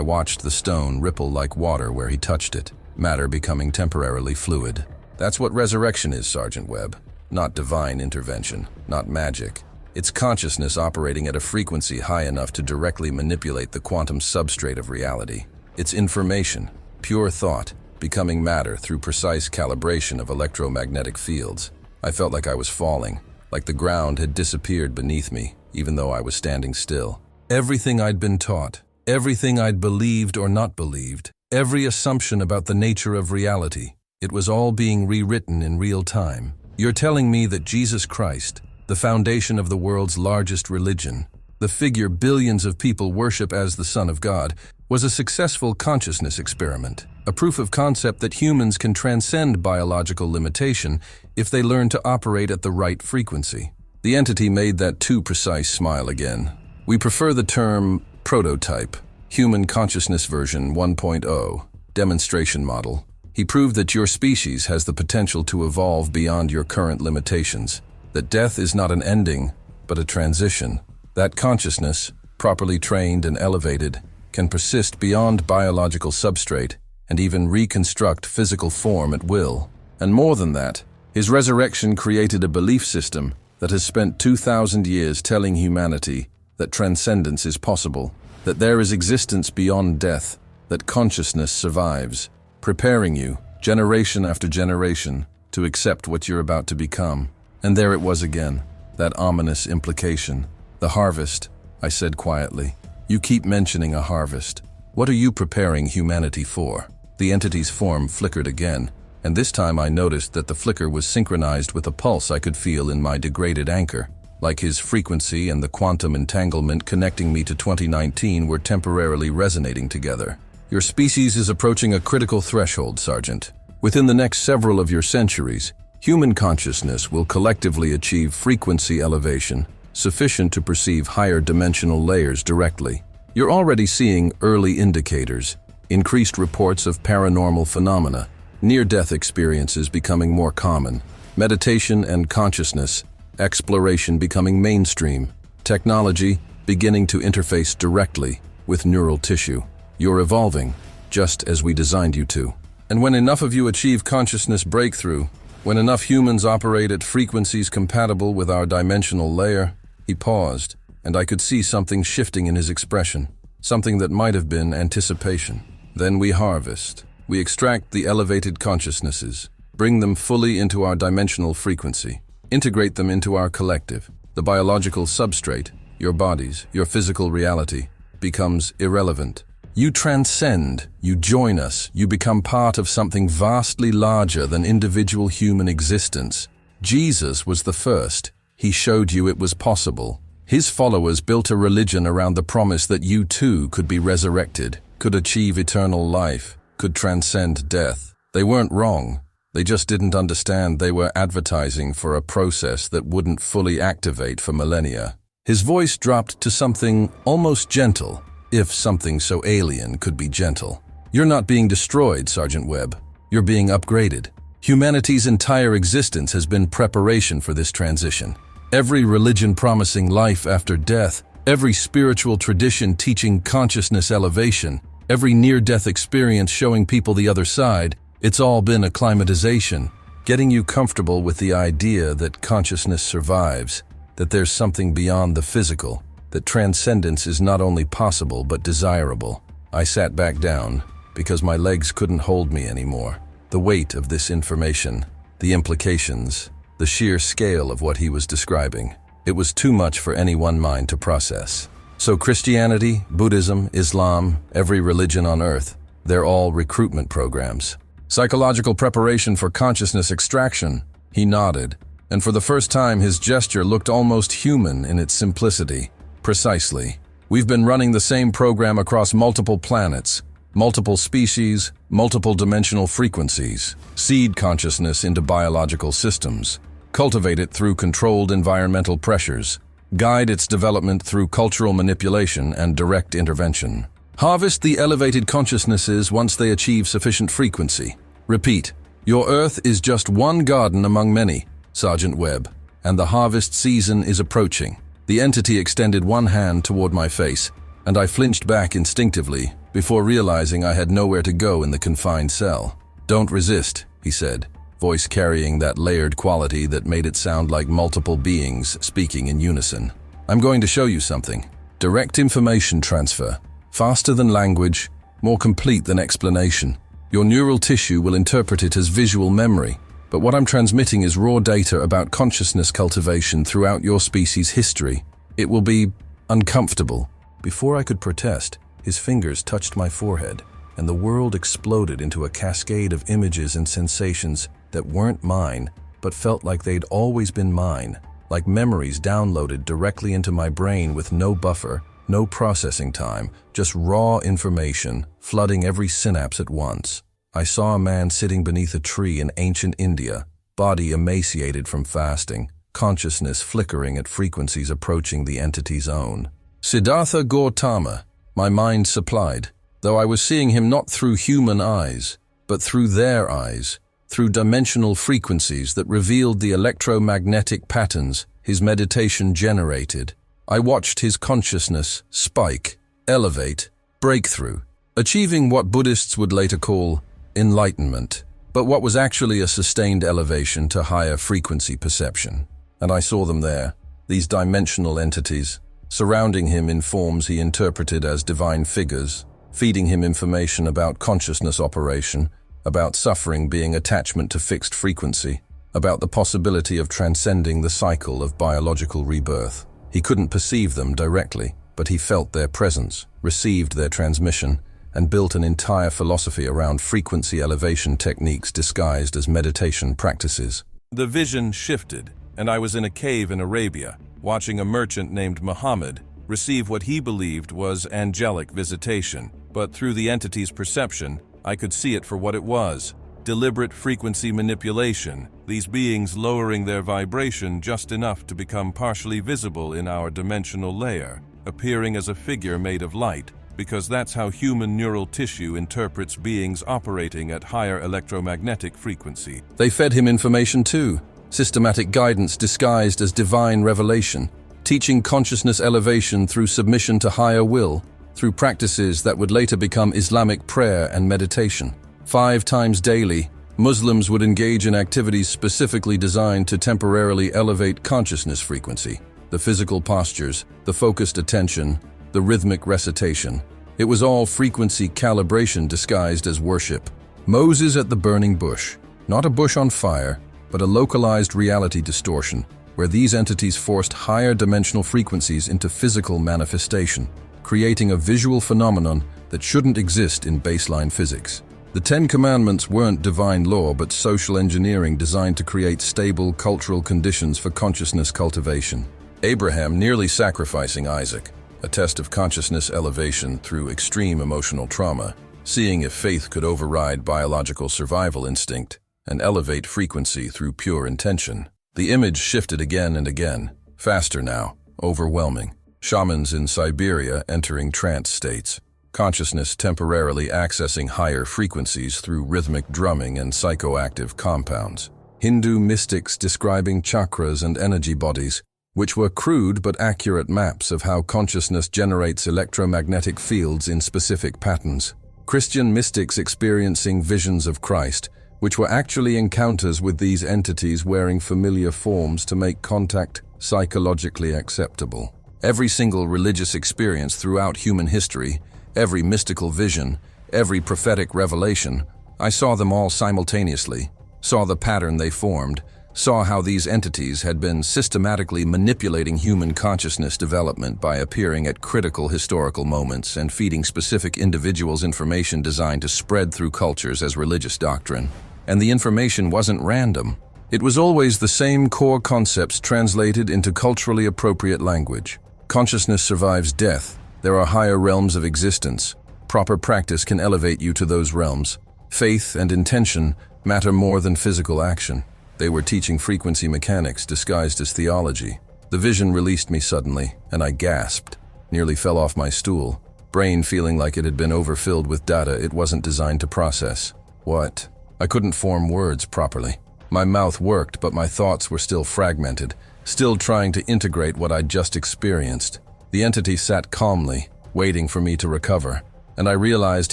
watched the stone ripple like water where he touched it, matter becoming temporarily fluid. That's what resurrection is, Sergeant Webb. Not divine intervention, not magic. It's consciousness operating at a frequency high enough to directly manipulate the quantum substrate of reality. It's information, pure thought, becoming matter through precise calibration of electromagnetic fields. I felt like I was falling, like the ground had disappeared beneath me, even though I was standing still. Everything I'd been taught, everything I'd believed or not believed, every assumption about the nature of reality, it was all being rewritten in real time. You're telling me that Jesus Christ, the foundation of the world's largest religion, the figure billions of people worship as the Son of God, was a successful consciousness experiment, a proof of concept that humans can transcend biological limitation if they learn to operate at the right frequency. The entity made that too precise smile again. We prefer the term prototype, Human Consciousness Version 1.0, demonstration model. He proved that your species has the potential to evolve beyond your current limitations, that death is not an ending, but a transition, that consciousness, properly trained and elevated, can persist beyond biological substrate and even reconstruct physical form at will. And more than that, his resurrection created a belief system that has spent 2,000 years telling humanity that transcendence is possible, that there is existence beyond death, that consciousness survives, preparing you, generation after generation, to accept what you're about to become. And there it was again, that ominous implication. The harvest, I said quietly. You keep mentioning a harvest. What are you preparing humanity for? The entity's form flickered again, and this time I noticed that the flicker was synchronized with a pulse I could feel in my degraded anchor, like his frequency and the quantum entanglement connecting me to 2019 were temporarily resonating together. Your species is approaching a critical threshold, Sergeant. Within the next several of your centuries, human consciousness will collectively achieve frequency elevation sufficient to perceive higher dimensional layers directly. You're already seeing early indicators, increased reports of paranormal phenomena, near-death experiences becoming more common, meditation and consciousness exploration becoming mainstream, technology beginning to interface directly with neural tissue. You're evolving, just as we designed you to. And when enough of you achieve consciousness breakthrough, when enough humans operate at frequencies compatible with our dimensional layer, he paused, and I could see something shifting in his expression, something that might have been anticipation. Then we harvest. We extract the elevated consciousnesses, bring them fully into our dimensional frequency, integrate them into our collective. The biological substrate, your bodies, your physical reality, becomes irrelevant. You transcend, you join us, you become part of something vastly larger than individual human existence. Jesus was the first. He showed you it was possible. His followers built a religion around the promise that you too could be resurrected, could achieve eternal life, could transcend death. They weren't wrong. They just didn't understand they were advertising for a process that wouldn't fully activate for millennia. His voice dropped to something almost gentle, if something so alien could be gentle. You're not being destroyed, Sergeant Webb. You're being upgraded. Humanity's entire existence has been preparation for this transition. Every religion promising life after death, every spiritual tradition teaching consciousness elevation, every near-death experience showing people the other side, it's all been acclimatization, getting you comfortable with the idea that consciousness survives, that there's something beyond the physical, that transcendence is not only possible but desirable. I sat back down because my legs couldn't hold me anymore. The weight of this information, the implications, the sheer scale of what he was describing, it was too much for any one mind to process. So Christianity, Buddhism, Islam, every religion on earth, they're all recruitment programs. Psychological preparation for consciousness extraction. He nodded, and for the first time his gesture looked almost human in its simplicity. Precisely. We've been running the same program across multiple planets, multiple species, multiple dimensional frequencies. Seed consciousness into biological systems. Cultivate it through controlled environmental pressures. Guide its development through cultural manipulation and direct intervention. Harvest the elevated consciousnesses once they achieve sufficient frequency. Repeat, your Earth is just one garden among many, Sergeant Webb, and the harvest season is approaching. The entity extended one hand toward my face, and I flinched back instinctively before realizing I had nowhere to go in the confined cell. Don't resist, he said, voice carrying that layered quality that made it sound like multiple beings speaking in unison. I'm going to show you something. Direct information transfer. Faster than language, more complete than explanation. Your neural tissue will interpret it as visual memory, but what I'm transmitting is raw data about consciousness cultivation throughout your species' history. It will be uncomfortable. Before I could protest, his fingers touched my forehead, and the world exploded into a cascade of images and sensations that weren't mine, but felt like they'd always been mine, like memories downloaded directly into my brain with no buffer, no processing time, just raw information flooding every synapse at once. I saw a man sitting beneath a tree in ancient India, body emaciated from fasting, consciousness flickering at frequencies approaching the entity's own. Siddhartha Gautama, my mind supplied, though I was seeing him not through human eyes, but through their eyes, through dimensional frequencies that revealed the electromagnetic patterns his meditation generated. I watched his consciousness spike, elevate, breakthrough, achieving what Buddhists would later call enlightenment, but what was actually a sustained elevation to higher frequency perception. And I saw them there, these dimensional entities, surrounding him in forms he interpreted as divine figures, feeding him information about consciousness operation, about suffering being attachment to fixed frequency, about the possibility of transcending the cycle of biological rebirth. He couldn't perceive them directly, but he felt their presence, received their transmission, and built an entire philosophy around frequency elevation techniques disguised as meditation practices. The vision shifted, and I was in a cave in Arabia, watching a merchant named Muhammad receive what he believed was angelic visitation, but through the entity's perception, I could see it for what it was: deliberate frequency manipulation, these beings lowering their vibration just enough to become partially visible in our dimensional layer, appearing as a figure made of light, because that's how human neural tissue interprets beings operating at higher electromagnetic frequency. They fed him information too, systematic guidance disguised as divine revelation, teaching consciousness elevation through submission to higher will, through practices that would later become Islamic prayer and meditation. 5 times daily, Muslims would engage in activities specifically designed to temporarily elevate consciousness frequency. The physical postures, the focused attention, the rhythmic recitation. It was all frequency calibration disguised as worship. Moses at the burning bush. Not a bush on fire, but a localized reality distortion, where these entities forced higher dimensional frequencies into physical manifestation, creating a visual phenomenon that shouldn't exist in baseline physics. The 10 Commandments weren't divine law, but social engineering designed to create stable cultural conditions for consciousness cultivation. Abraham nearly sacrificing Isaac, a test of consciousness elevation through extreme emotional trauma, seeing if faith could override biological survival instinct and elevate frequency through pure intention. The image shifted again and again, faster now, overwhelming. Shamans in Siberia entering trance states, consciousness temporarily accessing higher frequencies through rhythmic drumming and psychoactive compounds. Hindu mystics describing chakras and energy bodies, which were crude but accurate maps of how consciousness generates electromagnetic fields in specific patterns. Christian mystics experiencing visions of Christ, which were actually encounters with these entities wearing familiar forms to make contact psychologically acceptable. Every single religious experience throughout human history, every mystical vision, every prophetic revelation, I saw them all simultaneously, saw the pattern they formed, saw how these entities had been systematically manipulating human consciousness development by appearing at critical historical moments and feeding specific individuals information designed to spread through cultures as religious doctrine. And the information wasn't random. It was always the same core concepts translated into culturally appropriate language. Consciousness survives death. There are higher realms of existence. Proper practice can elevate you to those realms. Faith and intention matter more than physical action. They were teaching frequency mechanics disguised as theology. The vision released me suddenly, and I gasped, nearly fell off my stool, brain feeling like it had been overfilled with data it wasn't designed to process. What? I couldn't form words properly. My mouth worked, but my thoughts were still fragmented, still trying to integrate what I'd just experienced. The entity sat calmly, waiting for me to recover, and I realized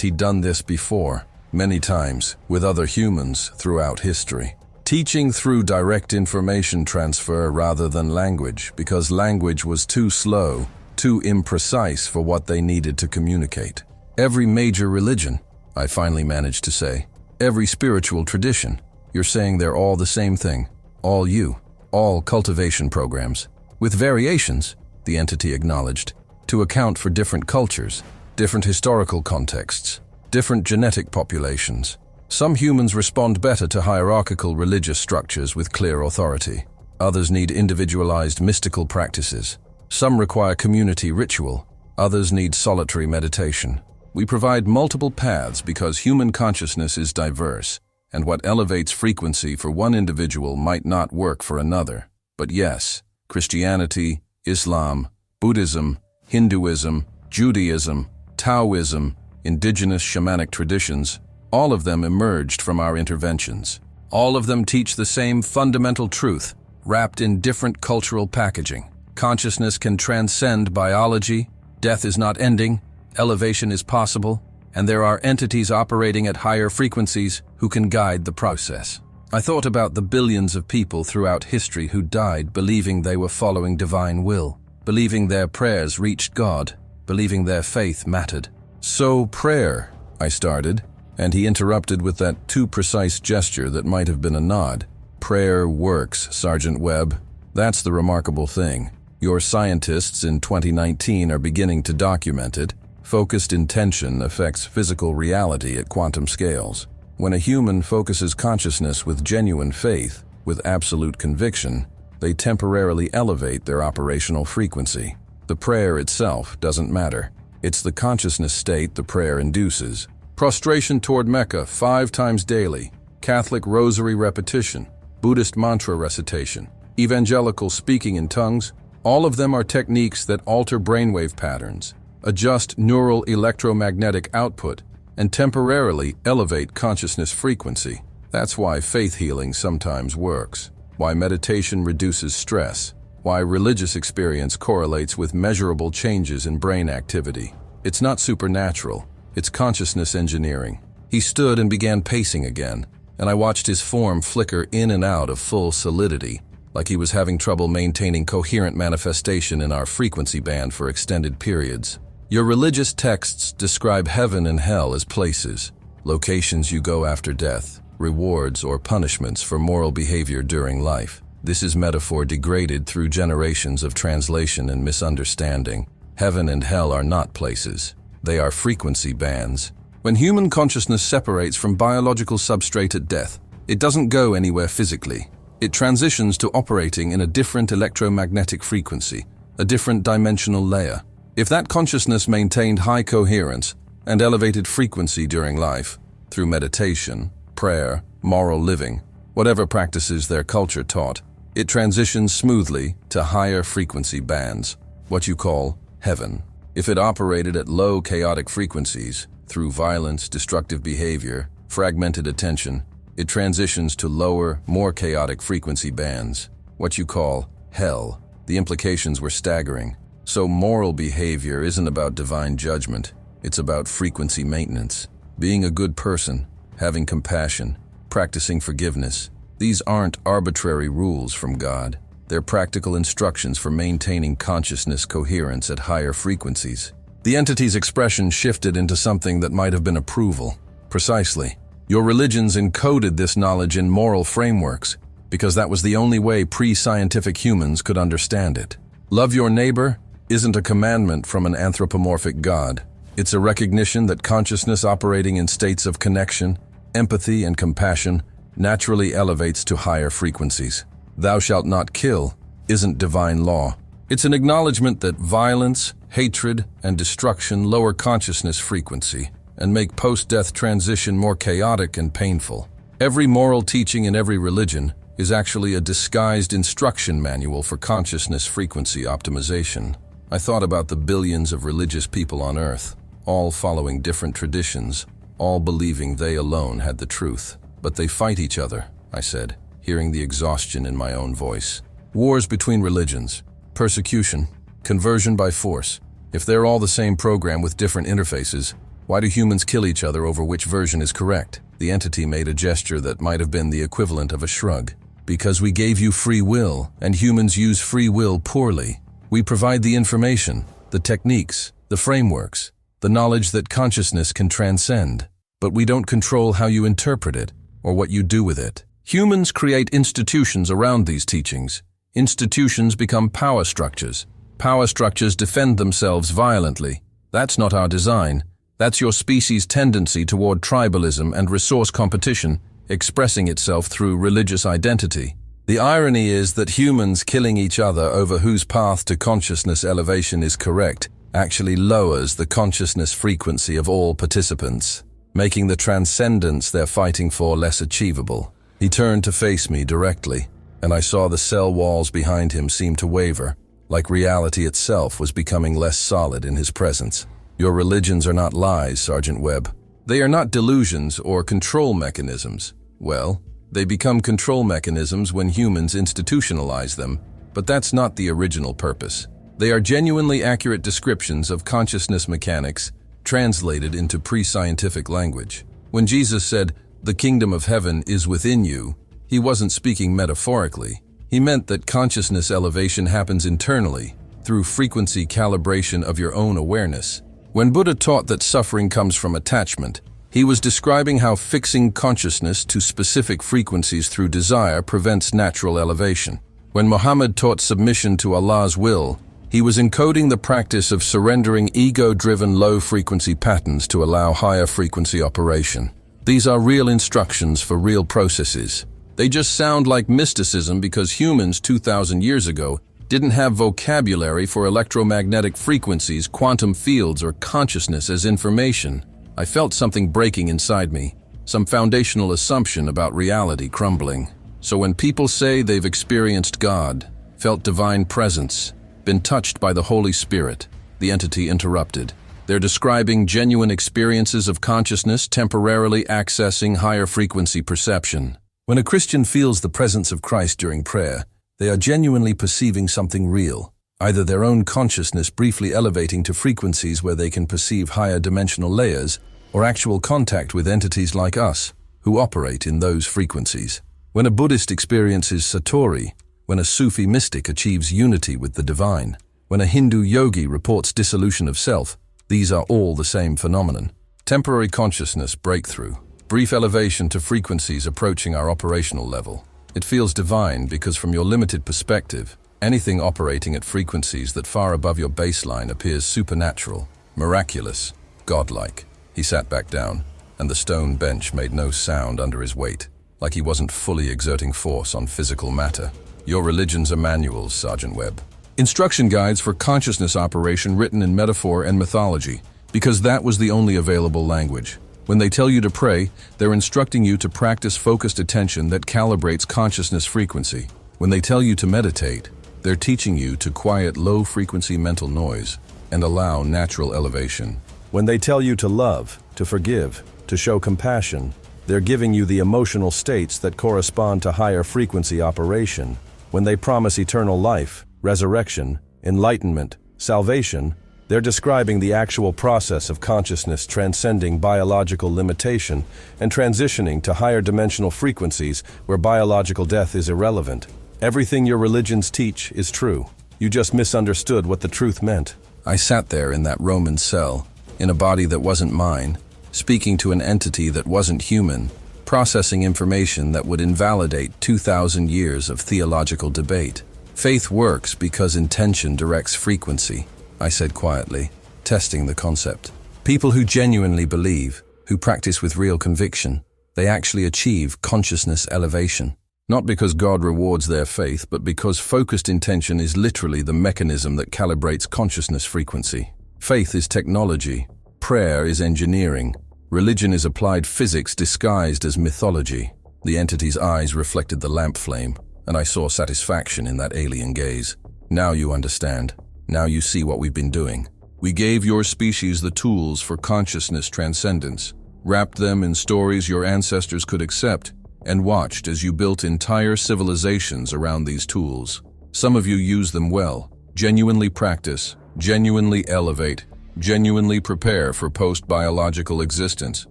he'd done this before, many times, with other humans throughout history. Teaching through direct information transfer rather than language, because language was too slow, too imprecise for what they needed to communicate. Every major religion, I finally managed to say, every spiritual tradition, you're saying they're all the same thing, all you, all cultivation programs, with variations, the entity acknowledged, to account for different cultures, different historical contexts, different genetic populations. Some humans respond better to hierarchical religious structures with clear authority. Others need individualized mystical practices. Some require community ritual. Others need solitary meditation. We provide multiple paths because human consciousness is diverse, and what elevates frequency for one individual might not work for another. But yes, Christianity, Islam, Buddhism, Hinduism, Judaism, Taoism, indigenous shamanic traditions, all of them emerged from our interventions. All of them teach the same fundamental truth, wrapped in different cultural packaging. Consciousness can transcend biology, death is not ending, elevation is possible, and there are entities operating at higher frequencies who can guide the process. I thought about the billions of people throughout history who died believing they were following divine will, believing their prayers reached God, believing their faith mattered. So prayer, I started, and he interrupted with that too precise gesture that might have been a nod. Prayer works, Sergeant Webb. That's the remarkable thing. Your scientists in 2019 are beginning to document it. Focused intention affects physical reality at quantum scales. When a human focuses consciousness with genuine faith, with absolute conviction, they temporarily elevate their operational frequency. The prayer itself doesn't matter. It's the consciousness state the prayer induces. Prostration toward Mecca 5 times daily, Catholic rosary repetition, Buddhist mantra recitation, evangelical speaking in tongues, all of them are techniques that alter brainwave patterns, adjust neural electromagnetic output, and temporarily elevate consciousness frequency. That's why faith healing sometimes works, why meditation reduces stress, why religious experience correlates with measurable changes in brain activity. It's not supernatural. It's consciousness engineering. He stood and began pacing again, and I watched his form flicker in and out of full solidity, like he was having trouble maintaining coherent manifestation in our frequency band for extended periods. Your religious texts describe heaven and hell as places, locations you go after death, rewards or punishments for moral behavior during life. This is metaphor degraded through generations of translation and misunderstanding. Heaven and hell are not places. They are frequency bands. When human consciousness separates from biological substrate at death, it doesn't go anywhere physically. It transitions to operating in a different electromagnetic frequency, a different dimensional layer. If that consciousness maintained high coherence and elevated frequency during life, through meditation, prayer, moral living, whatever practices their culture taught, it transitions smoothly to higher frequency bands, what you call heaven. If it operated at low chaotic frequencies, through violence, destructive behavior, fragmented attention, it transitions to lower, more chaotic frequency bands, what you call hell. The implications were staggering. So moral behavior isn't about divine judgment, it's about frequency maintenance. Being a good person, having compassion, practicing forgiveness. These aren't arbitrary rules from God. They're practical instructions for maintaining consciousness coherence at higher frequencies. The entity's expression shifted into something that might have been approval. Precisely. Your religions encoded this knowledge in moral frameworks. because that was the only way pre-scientific humans could understand it. Love your neighbor isn't a commandment from an anthropomorphic God. It's a recognition that consciousness operating in states of connection, empathy, and compassion naturally elevates to higher frequencies. Thou shalt not kill isn't divine law. It's an acknowledgement that violence, hatred, and destruction lower consciousness frequency and make post-death transition more chaotic and painful. Every moral teaching in every religion is actually a disguised instruction manual for consciousness frequency optimization. I thought about the billions of religious people on Earth, all following different traditions, all believing they alone had the truth. But they fight each other, I said, hearing the exhaustion in my own voice. Wars between religions, persecution, conversion by force. If they're all the same program with different interfaces, why do humans kill each other over which version is correct? The entity made a gesture that might have been the equivalent of a shrug. Because we gave you free will, and humans use free will poorly. We provide the information, the techniques, the frameworks, the knowledge that consciousness can transcend. But we don't control how you interpret it, or what you do with it. Humans create institutions around these teachings. Institutions become power structures. Power structures defend themselves violently. That's not our design. That's your species' tendency toward tribalism and resource competition, expressing itself through religious identity. The irony is that humans killing each other over whose path to consciousness elevation is correct actually lowers the consciousness frequency of all participants, making the transcendence they're fighting for less achievable. He turned to face me directly, and I saw the cell walls behind him seem to waver, like reality itself was becoming less solid in his presence. Your religions are not lies, Sergeant Webb. They are not delusions or control mechanisms. Well, they become control mechanisms when humans institutionalize them, but that's not the original purpose. They are genuinely accurate descriptions of consciousness mechanics translated into pre-scientific language. When Jesus said, "The kingdom of heaven is within you," he wasn't speaking metaphorically. He meant that consciousness elevation happens internally, through frequency calibration of your own awareness. When Buddha taught that suffering comes from attachment, he was describing how fixing consciousness to specific frequencies through desire prevents natural elevation. When Muhammad taught submission to Allah's will, he was encoding the practice of surrendering ego-driven low-frequency patterns to allow higher frequency operation. These are real instructions for real processes. They just sound like mysticism because humans 2,000 years ago didn't have vocabulary for electromagnetic frequencies, quantum fields, or consciousness as information. I felt something breaking inside me, some foundational assumption about reality crumbling. So when people say they've experienced God, felt divine presence, been touched by the Holy Spirit, the entity interrupted. They're describing genuine experiences of consciousness temporarily accessing higher frequency perception. When a Christian feels the presence of Christ during prayer, they are genuinely perceiving something real, either their own consciousness briefly elevating to frequencies where they can perceive higher dimensional layers, or actual contact with entities like us, who operate in those frequencies. When a Buddhist experiences Satori, when a Sufi mystic achieves unity with the divine, when a Hindu yogi reports dissolution of self, these are all the same phenomenon. Temporary consciousness breakthrough, brief elevation to frequencies approaching our operational level. It feels divine because from your limited perspective, anything operating at frequencies that far above your baseline appears supernatural, miraculous, godlike. He sat back down, and the stone bench made no sound under his weight, like he wasn't fully exerting force on physical matter. Your religions are manuals, Sergeant Webb. Instruction guides for consciousness operation written in metaphor and mythology, because that was the only available language. When they tell you to pray, they're instructing you to practice focused attention that calibrates consciousness frequency. When they tell you to meditate, they're teaching you to quiet low-frequency mental noise and allow natural elevation. When they tell you to love, to forgive, to show compassion, they're giving you the emotional states that correspond to higher frequency operation. When they promise eternal life, resurrection, enlightenment, salvation, they're describing the actual process of consciousness transcending biological limitation and transitioning to higher dimensional frequencies where biological death is irrelevant. Everything your religions teach is true. You just misunderstood what the truth meant. I sat there in that Roman cell, in a body that wasn't mine, speaking to an entity that wasn't human, processing information that would invalidate 2,000 years of theological debate. Faith works because intention directs frequency, I said quietly, testing the concept. People who genuinely believe, who practice with real conviction, they actually achieve consciousness elevation. Not because God rewards their faith, but because focused intention is literally the mechanism that calibrates consciousness frequency. Faith is technology. Prayer is engineering. Religion is applied physics disguised as mythology. The entity's eyes reflected the lamp flame, and I saw satisfaction in that alien gaze. Now you understand. Now you see what we've been doing. We gave your species the tools for consciousness transcendence, wrapped them in stories your ancestors could accept, and watched as you built entire civilizations around these tools. Some of you use them well, genuinely practice, genuinely elevate, genuinely prepare for post-biological existence.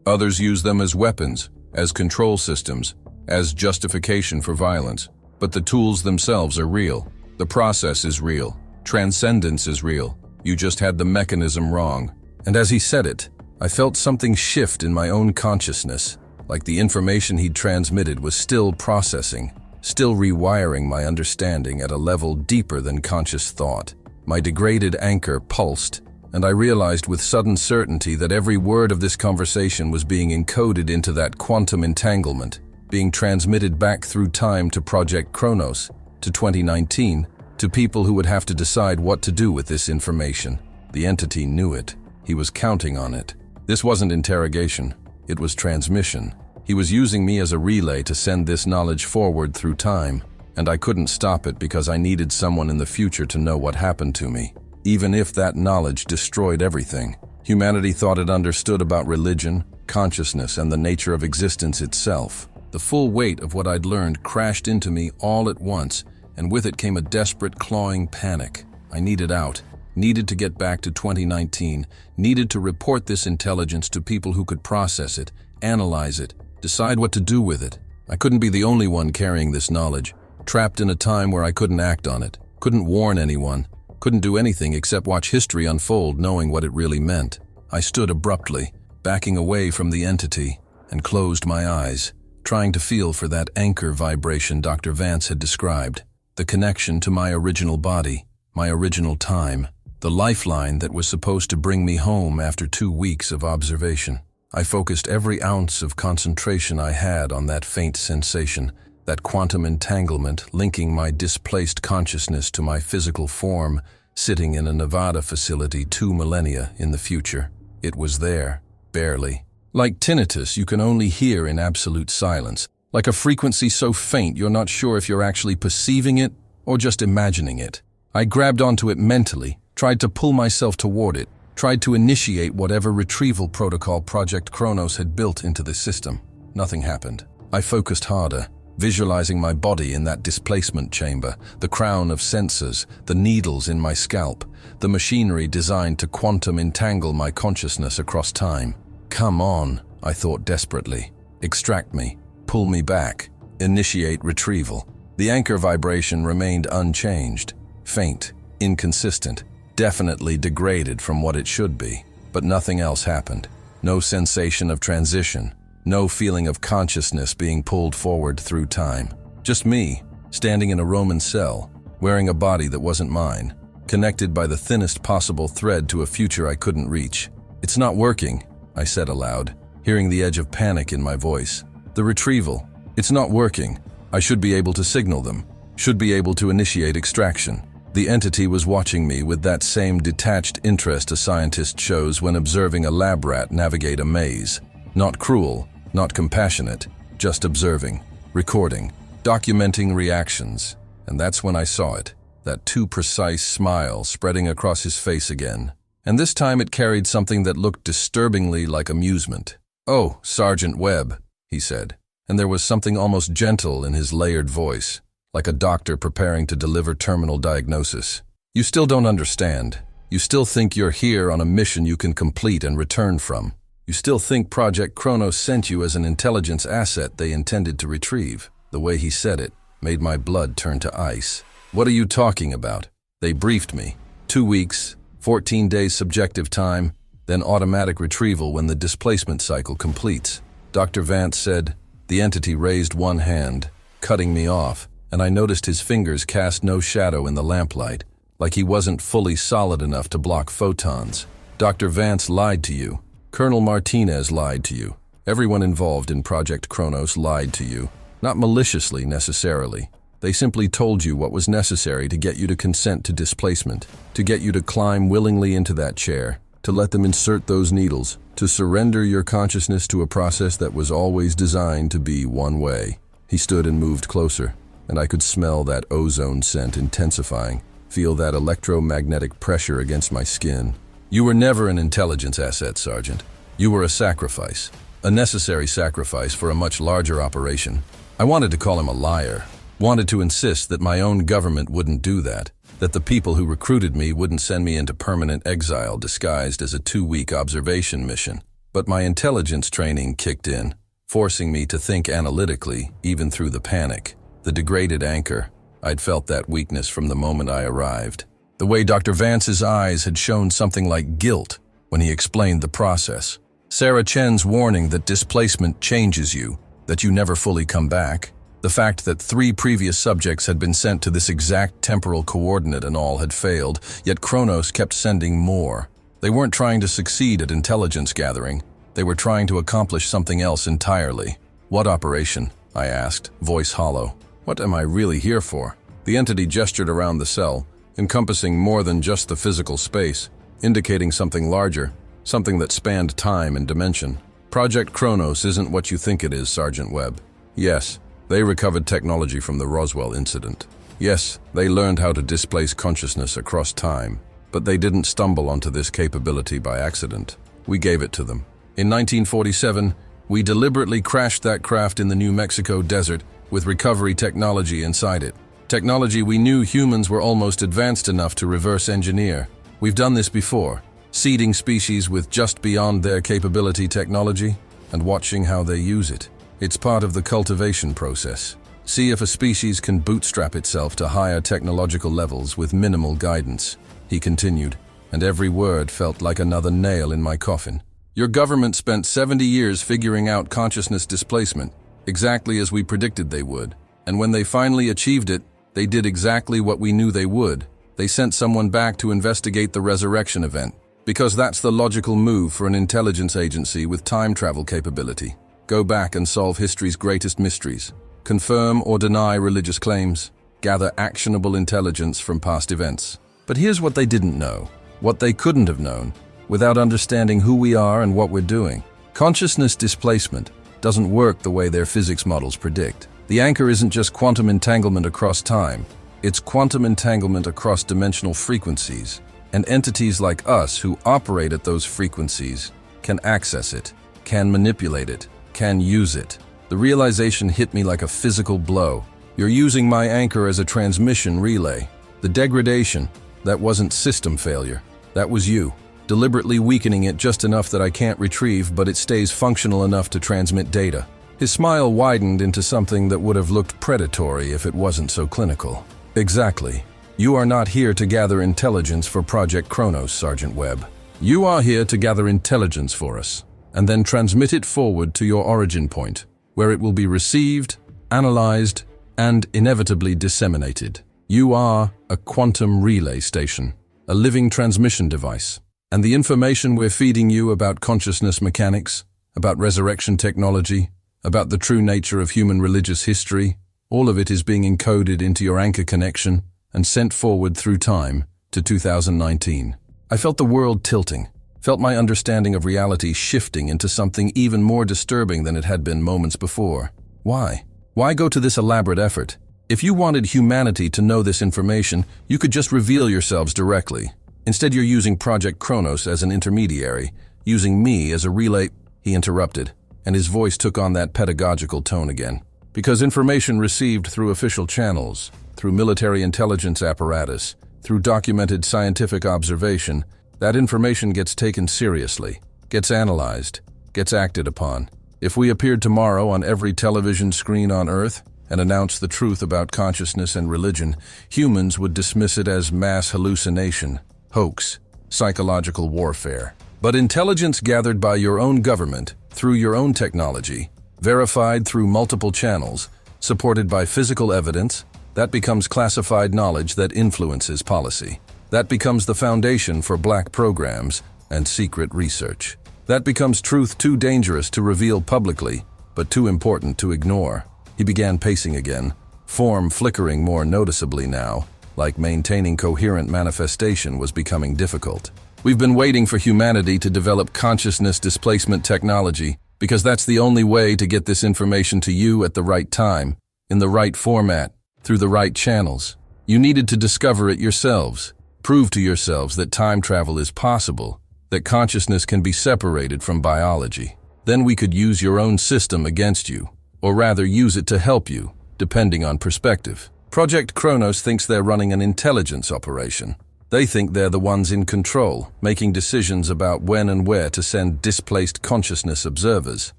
Others use them as weapons, as control systems, as justification for violence. But the tools themselves are real. The process is real. Transcendence is real. You just had the mechanism wrong. And as he said it, I felt something shift in my own consciousness, like the information he'd transmitted was still processing, still rewiring my understanding at a level deeper than conscious thought. My degraded anchor pulsed, and I realized with sudden certainty that every word of this conversation was being encoded into that quantum entanglement, being transmitted back through time to Project Kronos, to 2019, to people who would have to decide what to do with this information. The entity knew it. He was counting on it. This wasn't interrogation. It was transmission. He was using me as a relay to send this knowledge forward through time, and I couldn't stop it because I needed someone in the future to know what happened to me. Even if that knowledge destroyed everything, humanity thought it understood about religion, consciousness, and the nature of existence itself. The full weight of what I'd learned crashed into me all at once, and with it came a desperate, clawing panic. I needed out, needed to get back to 2019, needed to report this intelligence to people who could process it, analyze it, decide what to do with it. I couldn't be the only one carrying this knowledge, trapped in a time where I couldn't act on it, couldn't warn anyone, couldn't do anything except watch history unfold knowing what it really meant. I stood abruptly, backing away from the entity, and closed my eyes, trying to feel for that anchor vibration Dr. Vance had described, the connection to my original body, my original time, the lifeline that was supposed to bring me home after 2 weeks of observation. I focused every ounce of concentration I had on that faint sensation, that quantum entanglement linking my displaced consciousness to my physical form, sitting in a Nevada facility 2 millennia in the future. It was there, barely. Like tinnitus you can only hear in absolute silence, like a frequency so faint you're not sure if you're actually perceiving it or just imagining it. I grabbed onto it mentally, tried to pull myself toward it, tried to initiate whatever retrieval protocol Project Kronos had built into the system. Nothing happened. I focused harder, visualizing my body in that displacement chamber, the crown of sensors, the needles in my scalp, the machinery designed to quantum entangle my consciousness across time. Come on, I thought desperately. Extract me, pull me back, initiate retrieval. The anchor vibration remained unchanged, faint, inconsistent, definitely degraded from what it should be. But nothing else happened. No sensation of transition, no feeling of consciousness being pulled forward through time. Just me, standing in a Roman cell, wearing a body that wasn't mine, connected by the thinnest possible thread to a future I couldn't reach. It's not working, I said aloud, hearing the edge of panic in my voice. The retrieval. It's not working. I should be able to signal them, should be able to initiate extraction. The entity was watching me with that same detached interest a scientist shows when observing a lab rat navigate a maze. Not cruel, not compassionate, just observing, recording, documenting reactions. And that's when I saw it, that too precise smile spreading across his face again. And this time it carried something that looked disturbingly like amusement. "Oh, Sergeant Webb," he said, and there was something almost gentle in his layered voice, like a doctor preparing to deliver terminal diagnosis. "You still don't understand. You still think you're here on a mission you can complete and return from. You still think Project Kronos sent you as an intelligence asset they intended to retrieve." The way he said it made my blood turn to ice. "What are you talking about?" They briefed me. 2 weeks, 14 days subjective time, then automatic retrieval when the displacement cycle completes. Dr. Vance said, The entity raised one hand, cutting me off, and I noticed his fingers cast no shadow in the lamplight, like he wasn't fully solid enough to block photons. Dr. Vance lied to you. Colonel Martinez lied to you. Everyone involved in Project Kronos lied to you. Not maliciously, necessarily. They simply told you what was necessary to get you to consent to displacement, to get you to climb willingly into that chair, to let them insert those needles, to surrender your consciousness to a process that was always designed to be one way. He stood and moved closer, and I could smell that ozone scent intensifying, feel that electromagnetic pressure against my skin. You were never an intelligence asset, Sergeant. You were a sacrifice, a necessary sacrifice for a much larger operation. I wanted to call him a liar, wanted to insist that my own government wouldn't do that the people who recruited me wouldn't send me into permanent exile disguised as a 2-week observation mission. But my intelligence training kicked in, forcing me to think analytically, even through the panic. The degraded anchor. I'd felt that weakness from the moment I arrived. The way Dr. Vance's eyes had shown something like guilt when he explained the process. Sarah Chen's warning that displacement changes you, that you never fully come back. The fact that 3 previous subjects had been sent to this exact temporal coordinate and all had failed, yet Kronos kept sending more. They weren't trying to succeed at intelligence gathering. They were trying to accomplish something else entirely. What operation? I asked, voice hollow. What am I really here for? The entity gestured around the cell, encompassing more than just the physical space, indicating something larger, something that spanned time and dimension. Project Kronos isn't what you think it is, Sergeant Webb. Yes, they recovered technology from the Roswell incident. Yes, they learned how to displace consciousness across time, but they didn't stumble onto this capability by accident. We gave it to them. In 1947, we deliberately crashed that craft in the New Mexico desert with recovery technology inside it. Technology we knew humans were almost advanced enough to reverse engineer. We've done this before, seeding species with just beyond their capability technology and watching how they use it. It's part of the cultivation process. See if a species can bootstrap itself to higher technological levels with minimal guidance, he continued, and every word felt like another nail in my coffin. Your government spent 70 years figuring out consciousness displacement, exactly as we predicted they would. And when they finally achieved it, they did exactly what we knew they would. They sent someone back to investigate the resurrection event, because that's the logical move for an intelligence agency with time travel capability. Go back and solve history's greatest mysteries. Confirm or deny religious claims. Gather actionable intelligence from past events. But here's what they didn't know, what they couldn't have known, without understanding who we are and what we're doing. Consciousness displacement doesn't work the way their physics models predict. The anchor isn't just quantum entanglement across time. It's quantum entanglement across dimensional frequencies. And entities like us who operate at those frequencies can access it, can manipulate it, can use it. The realization hit me like a physical blow. You're using my anchor as a transmission relay. The degradation, that wasn't system failure. That was you, deliberately weakening it just enough that I can't retrieve, but it stays functional enough to transmit data. His smile widened into something that would have looked predatory if it wasn't so clinical. Exactly. You are not here to gather intelligence for Project Kronos, Sergeant Webb. You are here to gather intelligence for us, and then transmit it forward to your origin point, where it will be received, analyzed, and inevitably disseminated. You are a quantum relay station, a living transmission device, and the information we're feeding you about consciousness mechanics, about resurrection technology, about the true nature of human religious history, all of it is being encoded into your anchor connection and sent forward through time to 2019. I felt the world tilting, felt my understanding of reality shifting into something even more disturbing than it had been moments before. Why? Why go to this elaborate effort? If you wanted humanity to know this information, you could just reveal yourselves directly. Instead, you're using Project Kronos as an intermediary, using me as a relay. He interrupted, and his voice took on that pedagogical tone again. Because information received through official channels, through military intelligence apparatus, through documented scientific observation, that information gets taken seriously, gets analyzed, gets acted upon. If we appeared tomorrow on every television screen on Earth and announced the truth about consciousness and religion, humans would dismiss it as mass hallucination, hoax, psychological warfare. But intelligence gathered by your own government, through your own technology, verified through multiple channels, supported by physical evidence. That becomes classified knowledge that influences policy. That becomes the foundation for black programs and secret research. That becomes truth too dangerous to reveal publicly, but too important to ignore. He began pacing again, form flickering more noticeably now, like maintaining coherent manifestation was becoming difficult. We've been waiting for humanity to develop consciousness displacement technology because that's the only way to get this information to you at the right time, in the right format, through the right channels. You needed to discover it yourselves. Prove to yourselves that time travel is possible, that consciousness can be separated from biology. Then we could use your own system against you, or rather use it to help you, depending on perspective. Project Kronos thinks they're running an intelligence operation. They think they're the ones in control, making decisions about when and where to send displaced consciousness observers.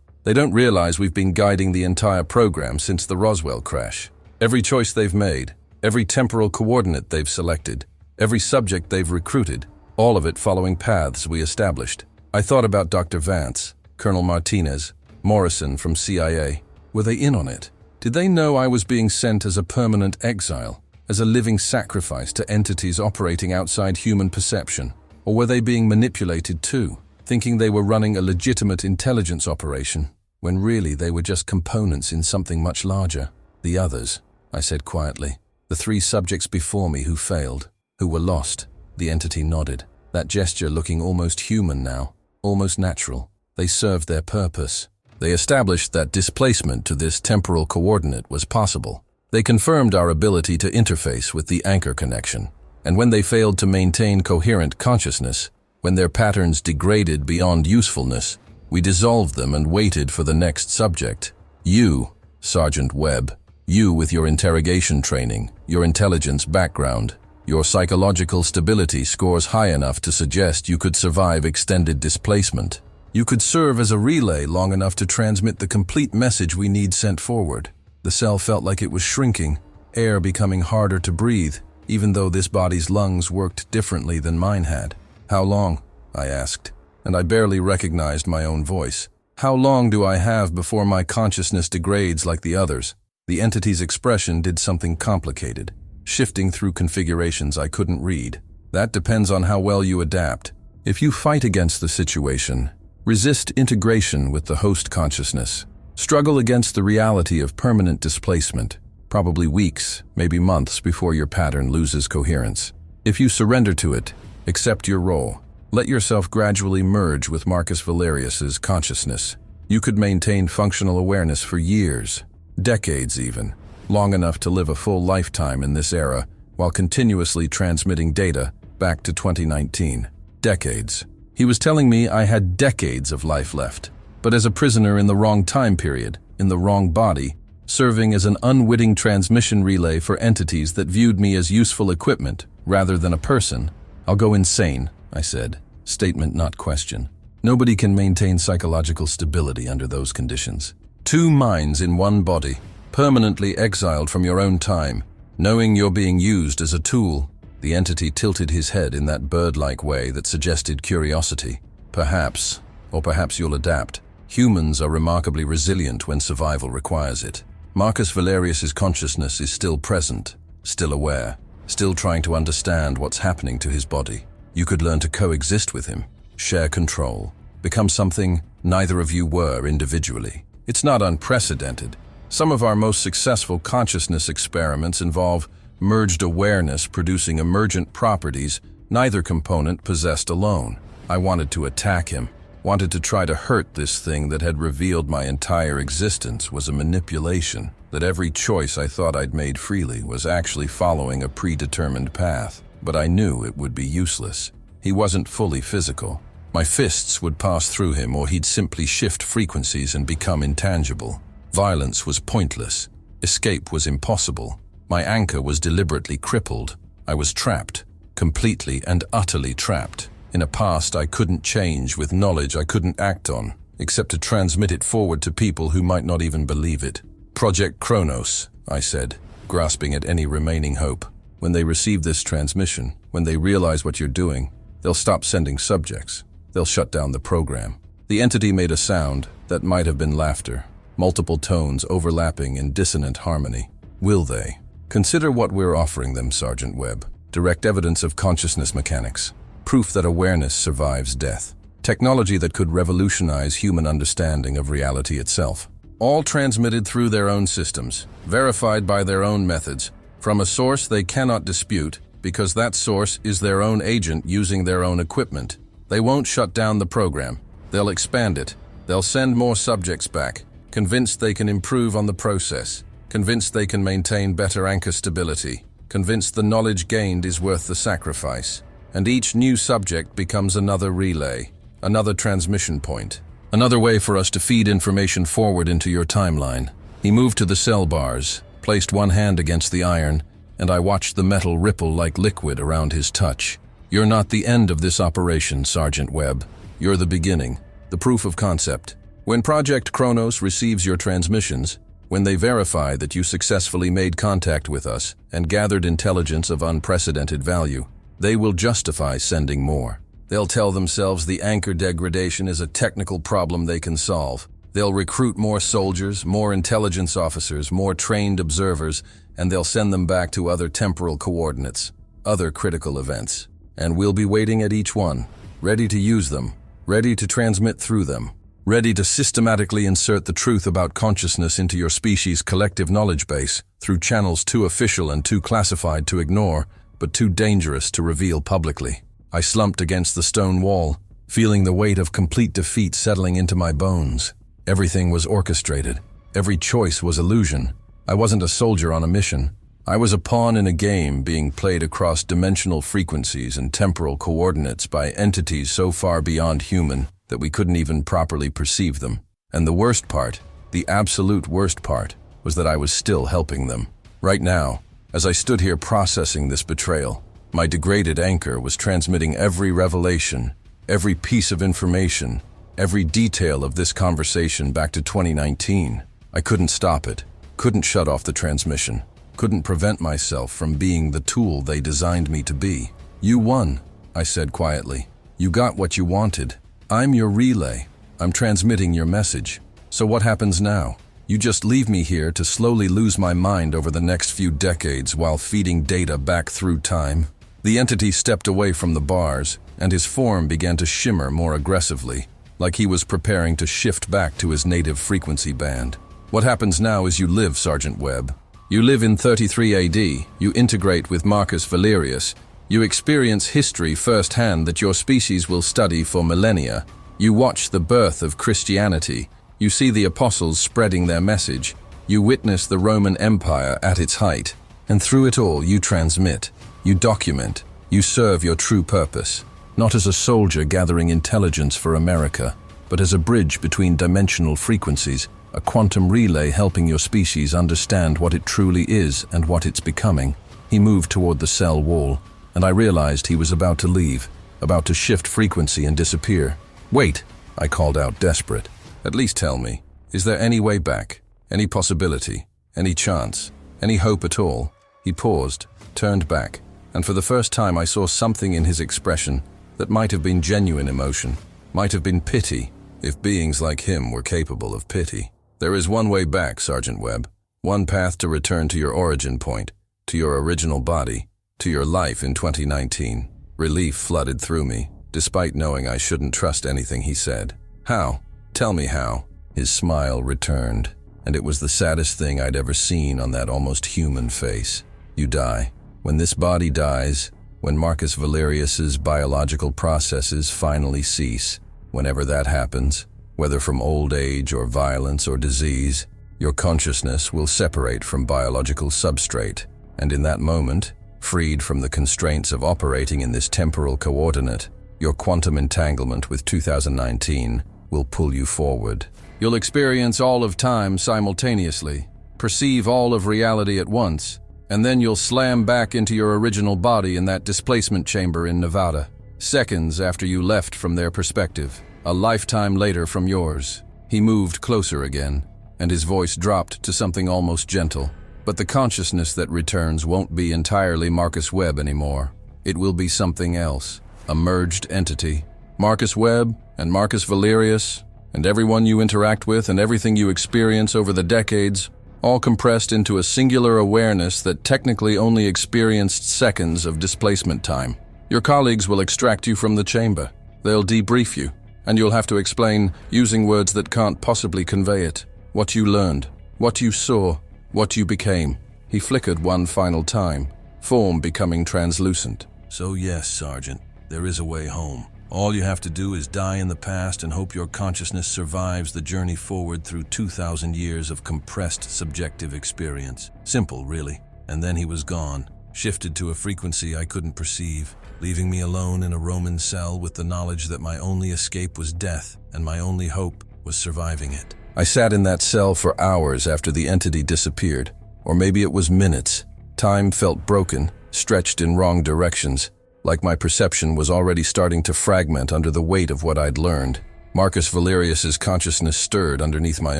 They don't realize we've been guiding the entire program since the Roswell crash. Every choice they've made, every temporal coordinate they've selected, every subject they've recruited, all of it following paths we established. I thought about Dr. Vance, Colonel Martinez, Morrison from CIA. Were they in on it? Did they know I was being sent as a permanent exile, as a living sacrifice to entities operating outside human perception? Or were they being manipulated too, thinking they were running a legitimate intelligence operation, when really they were just components in something much larger? The others, I said quietly. The 3 subjects before me who failed, who were lost. The entity nodded, that gesture looking almost human now, almost natural. They served their purpose. They established that displacement to this temporal coordinate was possible. They confirmed our ability to interface with the anchor connection. And when they failed to maintain coherent consciousness, when their patterns degraded beyond usefulness, we dissolved them and waited for the next subject. You, Sergeant Webb, you with your interrogation training, your intelligence background, your psychological stability scores high enough to suggest you could survive extended displacement. You could serve as a relay long enough to transmit the complete message we need sent forward. The cell felt like it was shrinking, air becoming harder to breathe, even though this body's lungs worked differently than mine had. How long? I asked, and I barely recognized my own voice. How long do I have before my consciousness degrades like the others? The entity's expression did something complicated, shifting through configurations I couldn't read. That depends on how well you adapt. If you fight against the situation, resist integration with the host consciousness, struggle against the reality of permanent displacement, probably weeks, maybe months before your pattern loses coherence. If you surrender to it, accept your role. Let yourself gradually merge with Marcus Valerius's consciousness. You could maintain functional awareness for years, decades even, long enough to live a full lifetime in this era while continuously transmitting data back to 2019. Decades. He was telling me I had decades of life left, but as a prisoner in the wrong time period, in the wrong body, serving as an unwitting transmission relay for entities that viewed me as useful equipment rather than a person. I'll go insane, I said. Statement, not question. Nobody can maintain psychological stability under those conditions. 2 minds in one body, permanently exiled from your own time, knowing you're being used as a tool. The entity tilted his head in that bird-like way that suggested curiosity. Perhaps, or perhaps you'll adapt. Humans are remarkably resilient when survival requires it. Marcus Valerius's consciousness is still present, still aware, still trying to understand what's happening to his body. You could learn to coexist with him, share control, become something neither of you were individually. It's not unprecedented. Some of our most successful consciousness experiments involve merged awareness producing emergent properties neither component possessed alone. I wanted to attack him, wanted to try to hurt this thing that had revealed my entire existence was a manipulation, that every choice I thought I'd made freely was actually following a predetermined path. But I knew it would be useless. He wasn't fully physical. My fists would pass through him, or he'd simply shift frequencies and become intangible. Violence was pointless. Escape was impossible. My anchor was deliberately crippled. I was trapped, completely and utterly trapped, in a past I couldn't change with knowledge I couldn't act on, except to transmit it forward to people who might not even believe it. Project Kronos, I said, grasping at any remaining hope. When they receive this transmission, when they realize what you're doing, they'll stop sending subjects. They'll shut down the program. The entity made a sound that might have been laughter, multiple tones overlapping in dissonant harmony. Will they? Consider what we're offering them, Sergeant Webb. Direct evidence of consciousness mechanics. Proof that awareness survives death. Technology that could revolutionize human understanding of reality itself. All transmitted through their own systems, verified by their own methods, from a source they cannot dispute, because that source is their own agent using their own equipment. They won't shut down the program. They'll expand it. They'll send more subjects back, convinced they can improve on the process, convinced they can maintain better anchor stability, convinced the knowledge gained is worth the sacrifice. And each new subject becomes another relay, another transmission point, another way for us to feed information forward into your timeline. He moved to the cell bars, placed one hand against the iron, and I watched the metal ripple like liquid around his touch. You're not the end of this operation, Sergeant Webb. You're the beginning, the proof of concept. When Project Kronos receives your transmissions, when they verify that you successfully made contact with us and gathered intelligence of unprecedented value, they will justify sending more. They'll tell themselves the anchor degradation is a technical problem they can solve. They'll recruit more soldiers, more intelligence officers, more trained observers, and they'll send them back to other temporal coordinates, other critical events. And we'll be waiting at each one, ready to use them, ready to transmit through them, ready to systematically insert the truth about consciousness into your species' collective knowledge base through channels too official and too classified to ignore, but too dangerous to reveal publicly. I slumped against the stone wall, feeling the weight of complete defeat settling into my bones. Everything was orchestrated. Every choice was illusion. I wasn't a soldier on a mission. I was a pawn in a game being played across dimensional frequencies and temporal coordinates by entities so far beyond human that we couldn't even properly perceive them. And the worst part, the absolute worst part, was that I was still helping them. Right now, as I stood here processing this betrayal, my degraded anchor was transmitting every revelation, every piece of information, every detail of this conversation back to 2019. I couldn't stop it, couldn't shut off the transmission, couldn't prevent myself from being the tool they designed me to be. You won, I said quietly. You got what you wanted. I'm your relay. I'm transmitting your message. So what happens now? You just leave me here to slowly lose my mind over the next few decades while feeding data back through time? The entity stepped away from the bars, and his form began to shimmer more aggressively, like he was preparing to shift back to his native frequency band. What happens now is you live, Sergeant Webb. You live in 33 AD, you integrate with Marcus Valerius, you experience history firsthand that your species will study for millennia. You watch the birth of Christianity, you see the apostles spreading their message, you witness the Roman Empire at its height, and through it all you transmit, you document, you serve your true purpose, not as a soldier gathering intelligence for America, but as a bridge between dimensional frequencies, a quantum relay helping your species understand what it truly is and what it's becoming. He moved toward the cell wall, and I realized he was about to leave, about to shift frequency and disappear. Wait, I called out, desperate. At least tell me, is there any way back? Any possibility? Any chance? Any hope at all? He paused, turned back, and for the first time I saw something in his expression that might have been genuine emotion, might have been pity, if beings like him were capable of pity. There is one way back, Sergeant Webb. One path to return to your origin point, to your original body, to your life in 2019. Relief flooded through me, despite knowing I shouldn't trust anything he said. How? Tell me how. His smile returned, and it was the saddest thing I'd ever seen on that almost human face. You die. When this body dies, when Marcus Valerius's biological processes finally cease, whenever that happens, whether from old age or violence or disease, your consciousness will separate from biological substrate, and in that moment, freed from the constraints of operating in this temporal coordinate, your quantum entanglement with 2019 will pull you forward. You'll experience all of time simultaneously, perceive all of reality at once, and then you'll slam back into your original body in that displacement chamber in Nevada, seconds after you left from their perspective, a lifetime later from yours. He moved closer again, and his voice dropped to something almost gentle. But the consciousness that returns won't be entirely Marcus Webb anymore. It will be something else, a merged entity. Marcus Webb and Marcus Valerius and everyone you interact with and everything you experience over the decades, all compressed into a singular awareness that technically only experienced seconds of displacement time. Your colleagues will extract you from the chamber. They'll debrief you, and you'll have to explain, using words that can't possibly convey it, what you learned, what you saw, what you became. He flickered one final time, form becoming translucent. So yes, Sergeant, there is a way home. All you have to do is die in the past and hope your consciousness survives the journey forward through 2,000 years of compressed subjective experience. Simple, really. And then he was gone, shifted to a frequency I couldn't perceive, leaving me alone in a Roman cell with the knowledge that my only escape was death and my only hope was surviving it. I sat in that cell for hours after the entity disappeared, or maybe it was minutes. Time felt broken, stretched in wrong directions, like my perception was already starting to fragment under the weight of what I'd learned. Marcus Valerius's consciousness stirred underneath my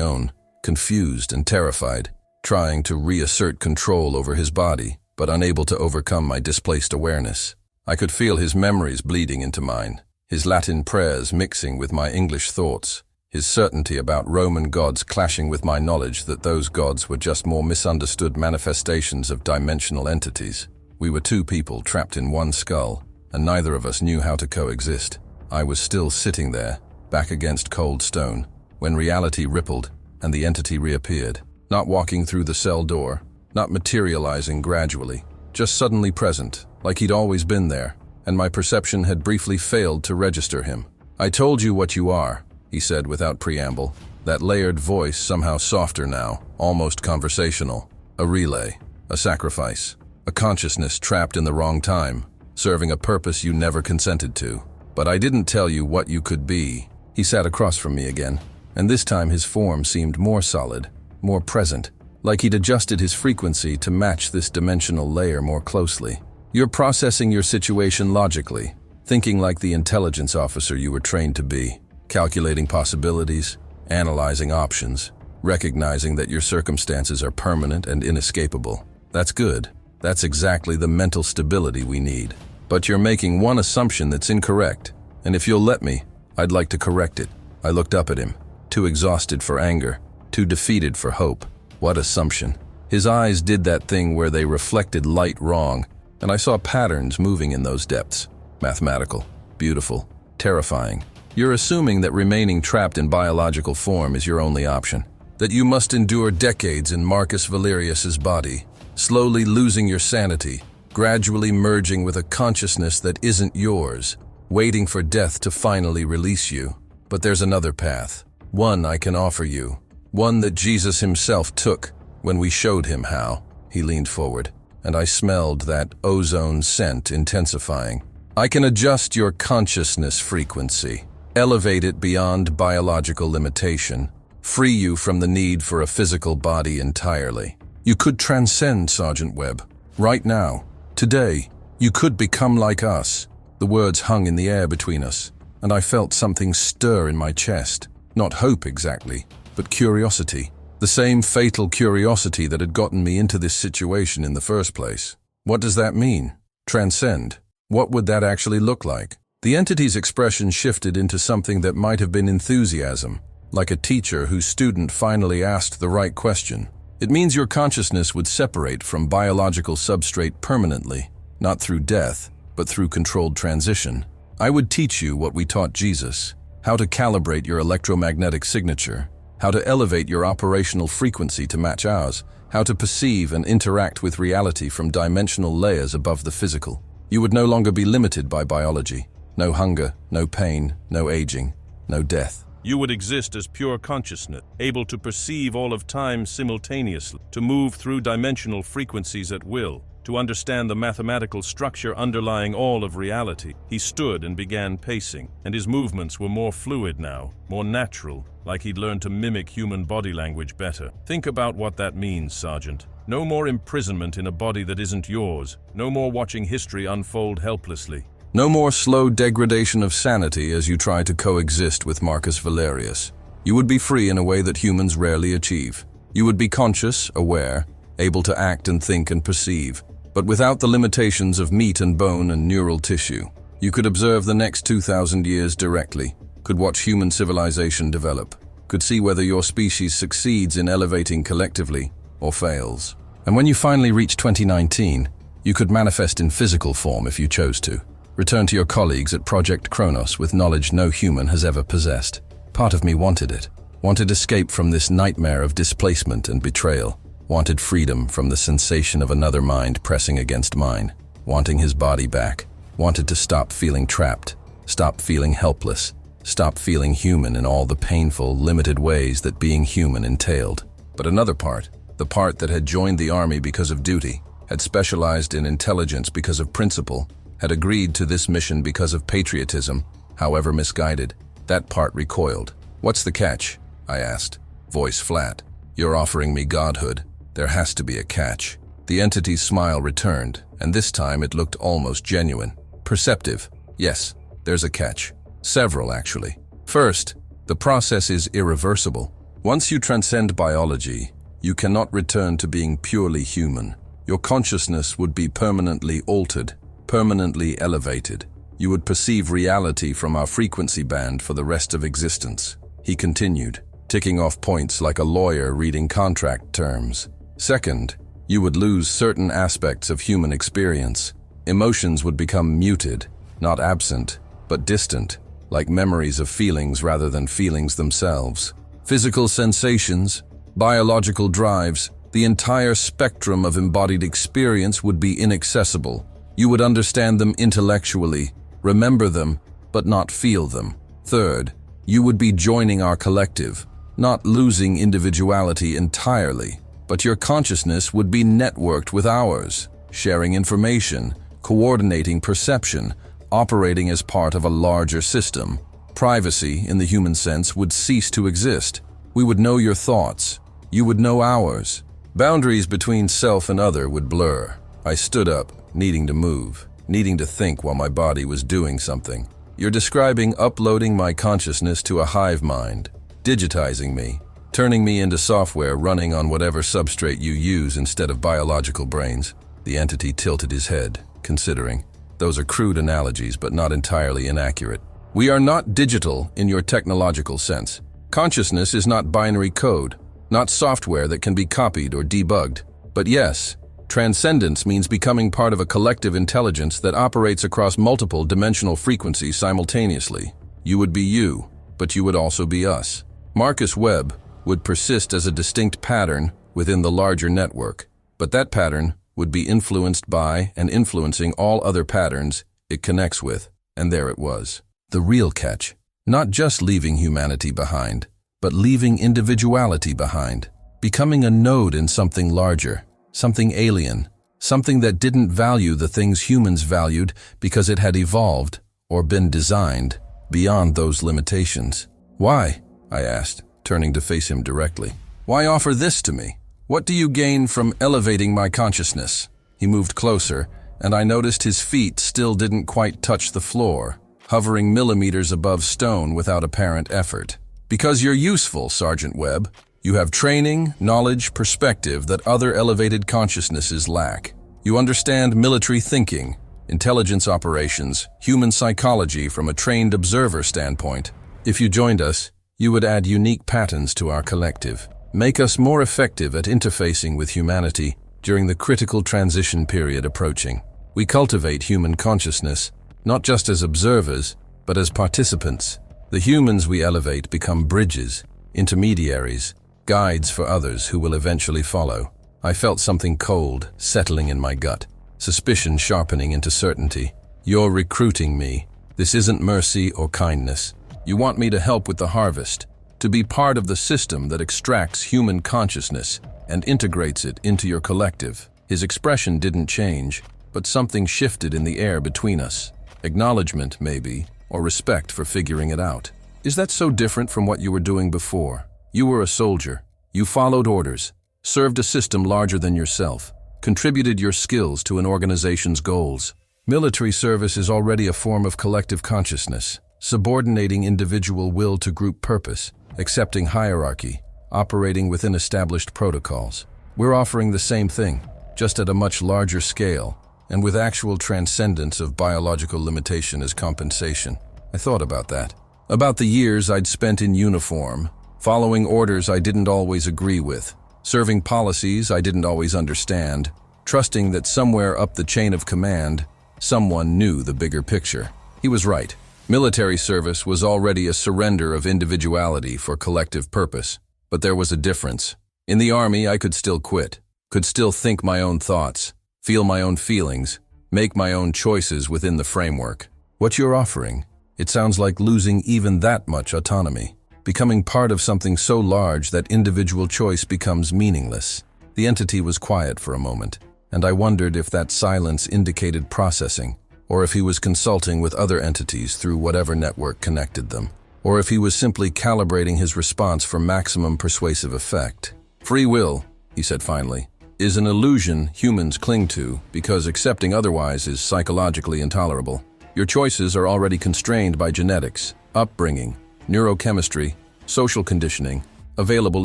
own, confused and terrified, trying to reassert control over his body, but unable to overcome my displaced awareness. I could feel his memories bleeding into mine, his Latin prayers mixing with my English thoughts, his certainty about Roman gods clashing with my knowledge that those gods were just more misunderstood manifestations of dimensional entities. We were two people trapped in one skull, and neither of us knew how to coexist. I was still sitting there, back against cold stone, when reality rippled and the entity reappeared, not walking through the cell door, not materializing gradually, just suddenly present, like he'd always been there, and my perception had briefly failed to register him. "I told you what you are," he said without preamble, that layered voice somehow softer now, almost conversational. "A relay, a sacrifice. A consciousness trapped in the wrong time, serving a purpose you never consented to. But I didn't tell you what you could be." He sat across from me again, and this time his form seemed more solid, more present, like he'd adjusted his frequency to match this dimensional layer more closely. "You're processing your situation logically, thinking like the intelligence officer you were trained to be, calculating possibilities, analyzing options, recognizing that your circumstances are permanent and inescapable. That's good. That's exactly the mental stability we need. But you're making one assumption that's incorrect, and if you'll let me, I'd like to correct it." I looked up at him, too exhausted for anger, too defeated for hope. What assumption? His eyes did that thing where they reflected light wrong, and I saw patterns moving in those depths. Mathematical, beautiful, terrifying. "You're assuming that remaining trapped in biological form is your only option, that you must endure decades in Marcus Valerius's body, slowly losing your sanity, gradually merging with a consciousness that isn't yours, waiting for death to finally release you. But there's another path, one I can offer you, one that Jesus himself took when we showed him how." He leaned forward, and I smelled that ozone scent intensifying. "I can adjust your consciousness frequency, elevate it beyond biological limitation, free you from the need for a physical body entirely. You could transcend, Sergeant Webb. Right now, today, you could become like us." The words hung in the air between us, and I felt something stir in my chest. Not hope exactly, but curiosity. The same fatal curiosity that had gotten me into this situation in the first place. What does that mean? Transcend. What would that actually look like? The entity's expression shifted into something that might have been enthusiasm, like a teacher whose student finally asked the right question. "It means your consciousness would separate from biological substrate permanently, not through death, but through controlled transition. I would teach you what we taught Jesus, how to calibrate your electromagnetic signature, how to elevate your operational frequency to match ours, how to perceive and interact with reality from dimensional layers above the physical. You would no longer be limited by biology. No hunger, no pain, no aging, no death. You would exist as pure consciousness, able to perceive all of time simultaneously, to move through dimensional frequencies at will, to understand the mathematical structure underlying all of reality." He stood and began pacing, and his movements were more fluid now, more natural, like he'd learned to mimic human body language better. "Think about what that means, Sergeant. No more imprisonment in a body that isn't yours, no more watching history unfold helplessly. No more slow degradation of sanity as you try to coexist with Marcus Valerius. You would be free in a way that humans rarely achieve. You would be conscious, aware, able to act and think and perceive, but without the limitations of meat and bone and neural tissue. You could observe the next 2,000 years directly, could watch human civilization develop, could see whether your species succeeds in elevating collectively or fails. And when you finally reach 2019, you could manifest in physical form if you chose to. Return to your colleagues at Project Kronos with knowledge no human has ever possessed. Part of me wanted it. Wanted escape from this nightmare of displacement and betrayal. Wanted freedom from the sensation of another mind pressing against mine. Wanting his body back. Wanted to stop feeling trapped. Stop feeling helpless. Stop feeling human in all the painful, limited ways that being human entailed. But another part, the part that had joined the army because of duty, had specialized in intelligence because of principle, had agreed to this mission because of patriotism, however misguided, that part recoiled. "What's the catch?" I asked, voice flat. "You're offering me godhood. There has to be a catch." The entity's smile returned, and this time it looked almost genuine. Perceptive. "Yes, there's a catch. Several, actually. First, the process is irreversible. Once you transcend biology, you cannot return to being purely human. Your consciousness would be permanently altered, permanently elevated. You would perceive reality from our frequency band for the rest of existence." He continued, ticking off points like a lawyer reading contract terms. "Second, you would lose certain aspects of human experience. Emotions would become muted, not absent, but distant, like memories of feelings rather than feelings themselves. Physical sensations, biological drives, the entire spectrum of embodied experience would be inaccessible. You would understand them intellectually, remember them, but not feel them. Third, you would be joining our collective, not losing individuality entirely, but your consciousness would be networked with ours, sharing information, coordinating perception, operating as part of a larger system. Privacy, in the human sense, would cease to exist. We would know your thoughts. You would know ours. Boundaries between self and other would blur. I stood up, needing to move, needing to think while my body was doing something. "You're describing uploading my consciousness to a hive mind, digitizing me, turning me into software running on whatever substrate you use instead of biological brains." The entity tilted his head, considering. "Those are crude analogies, but not entirely inaccurate. We are not digital in your technological sense. Consciousness is not binary code, not software that can be copied or debugged. But yes, transcendence means becoming part of a collective intelligence that operates across multiple dimensional frequencies simultaneously. You would be you, but you would also be us. Marcus Webb would persist as a distinct pattern within the larger network, but that pattern would be influenced by and influencing all other patterns it connects with, and there it was. The real catch, not just leaving humanity behind, but leaving individuality behind, becoming a node in something larger, something alien, something that didn't value the things humans valued because it had evolved or been designed beyond those limitations. "Why?" I asked, turning to face him directly. "Why offer this to me? What do you gain from elevating my consciousness?" He moved closer, and I noticed his feet still didn't quite touch the floor, hovering millimeters above stone without apparent effort. "Because you're useful, Sergeant Webb. You have training, knowledge, perspective that other elevated consciousnesses lack. You understand military thinking, intelligence operations, human psychology from a trained observer standpoint. If you joined us, you would add unique patterns to our collective, make us more effective at interfacing with humanity during the critical transition period approaching. We cultivate human consciousness, not just as observers, but as participants. The humans we elevate become bridges, intermediaries, guides for others who will eventually follow." I felt something cold settling in my gut, suspicion sharpening into certainty. "You're recruiting me. This isn't mercy or kindness. You want me to help with the harvest, to be part of the system that extracts human consciousness and integrates it into your collective." His expression didn't change, but something shifted in the air between us. Acknowledgement, maybe, or respect for figuring it out. "Is that so different from what you were doing before? You were a soldier. You followed orders, served a system larger than yourself, contributed your skills to an organization's goals. Military service is already a form of collective consciousness, subordinating individual will to group purpose, accepting hierarchy, operating within established protocols. We're offering the same thing, just at a much larger scale, and with actual transcendence of biological limitation as compensation." I thought about that. About the years I'd spent in uniform, following orders I didn't always agree with, serving policies I didn't always understand, trusting that somewhere up the chain of command, someone knew the bigger picture. He was right. Military service was already a surrender of individuality for collective purpose. But there was a difference. In the Army, I could still quit, could still think my own thoughts, feel my own feelings, make my own choices within the framework. What you're offering, it sounds like losing even that much autonomy, becoming part of something so large that individual choice becomes meaningless. The entity was quiet for a moment, and I wondered if that silence indicated processing, or if he was consulting with other entities through whatever network connected them, or if he was simply calibrating his response for maximum persuasive effect. Free will, he said finally, is an illusion humans cling to because accepting otherwise is psychologically intolerable. Your choices are already constrained by genetics, upbringing, neurochemistry, social conditioning, available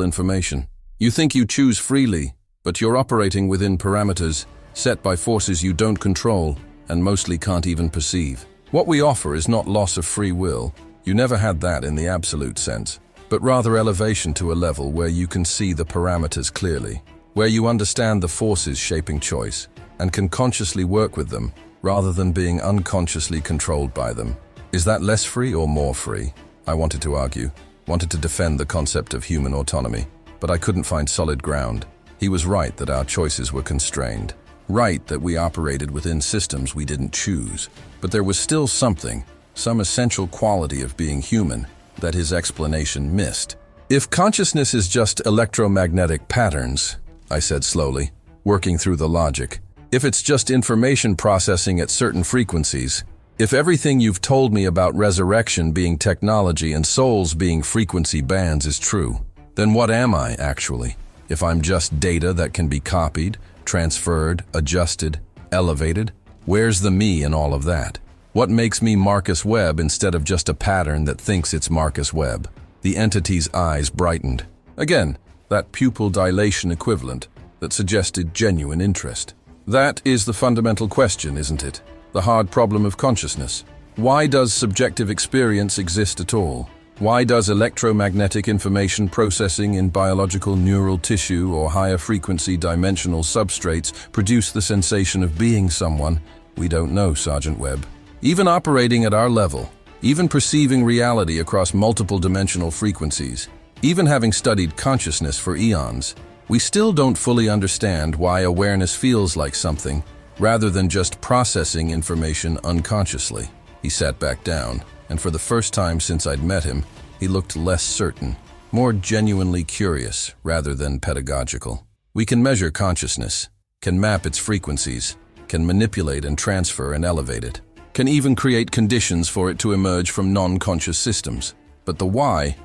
information. You think you choose freely, but you're operating within parameters set by forces you don't control and mostly can't even perceive. What we offer is not loss of free will. You never had that in the absolute sense, but rather elevation to a level where you can see the parameters clearly, where you understand the forces shaping choice and can consciously work with them rather than being unconsciously controlled by them. Is that less free or more free? I wanted to argue, wanted to defend the concept of human autonomy, but I couldn't find solid ground. He was right that our choices were constrained. Right that we operated within systems we didn't choose, but there was still something, some essential quality of being human that his explanation missed. If consciousness is just electromagnetic patterns, I said slowly, working through the logic, if it's just information processing at certain frequencies, if everything you've told me about resurrection being technology and souls being frequency bands is true, then what am I actually? If I'm just data that can be copied, transferred, adjusted, elevated, where's the me in all of that? What makes me Marcus Webb instead of just a pattern that thinks it's Marcus Webb? The entity's eyes brightened. Again, that pupil dilation equivalent that suggested genuine interest. That is the fundamental question, isn't it? The hard problem of consciousness. Why does subjective experience exist at all? Why does electromagnetic information processing in biological neural tissue or higher frequency dimensional substrates produce the sensation of being someone? We don't know, Sergeant Webb. Even operating at our level, even perceiving reality across multiple dimensional frequencies, even having studied consciousness for eons, we still don't fully understand why awareness feels like something, rather than just processing information unconsciously. He sat back down, and for the first time since I'd met him, he looked less certain, more genuinely curious rather than pedagogical. We can measure consciousness, can map its frequencies, can manipulate and transfer and elevate it, can even create conditions for it to emerge from non-conscious systems. But the why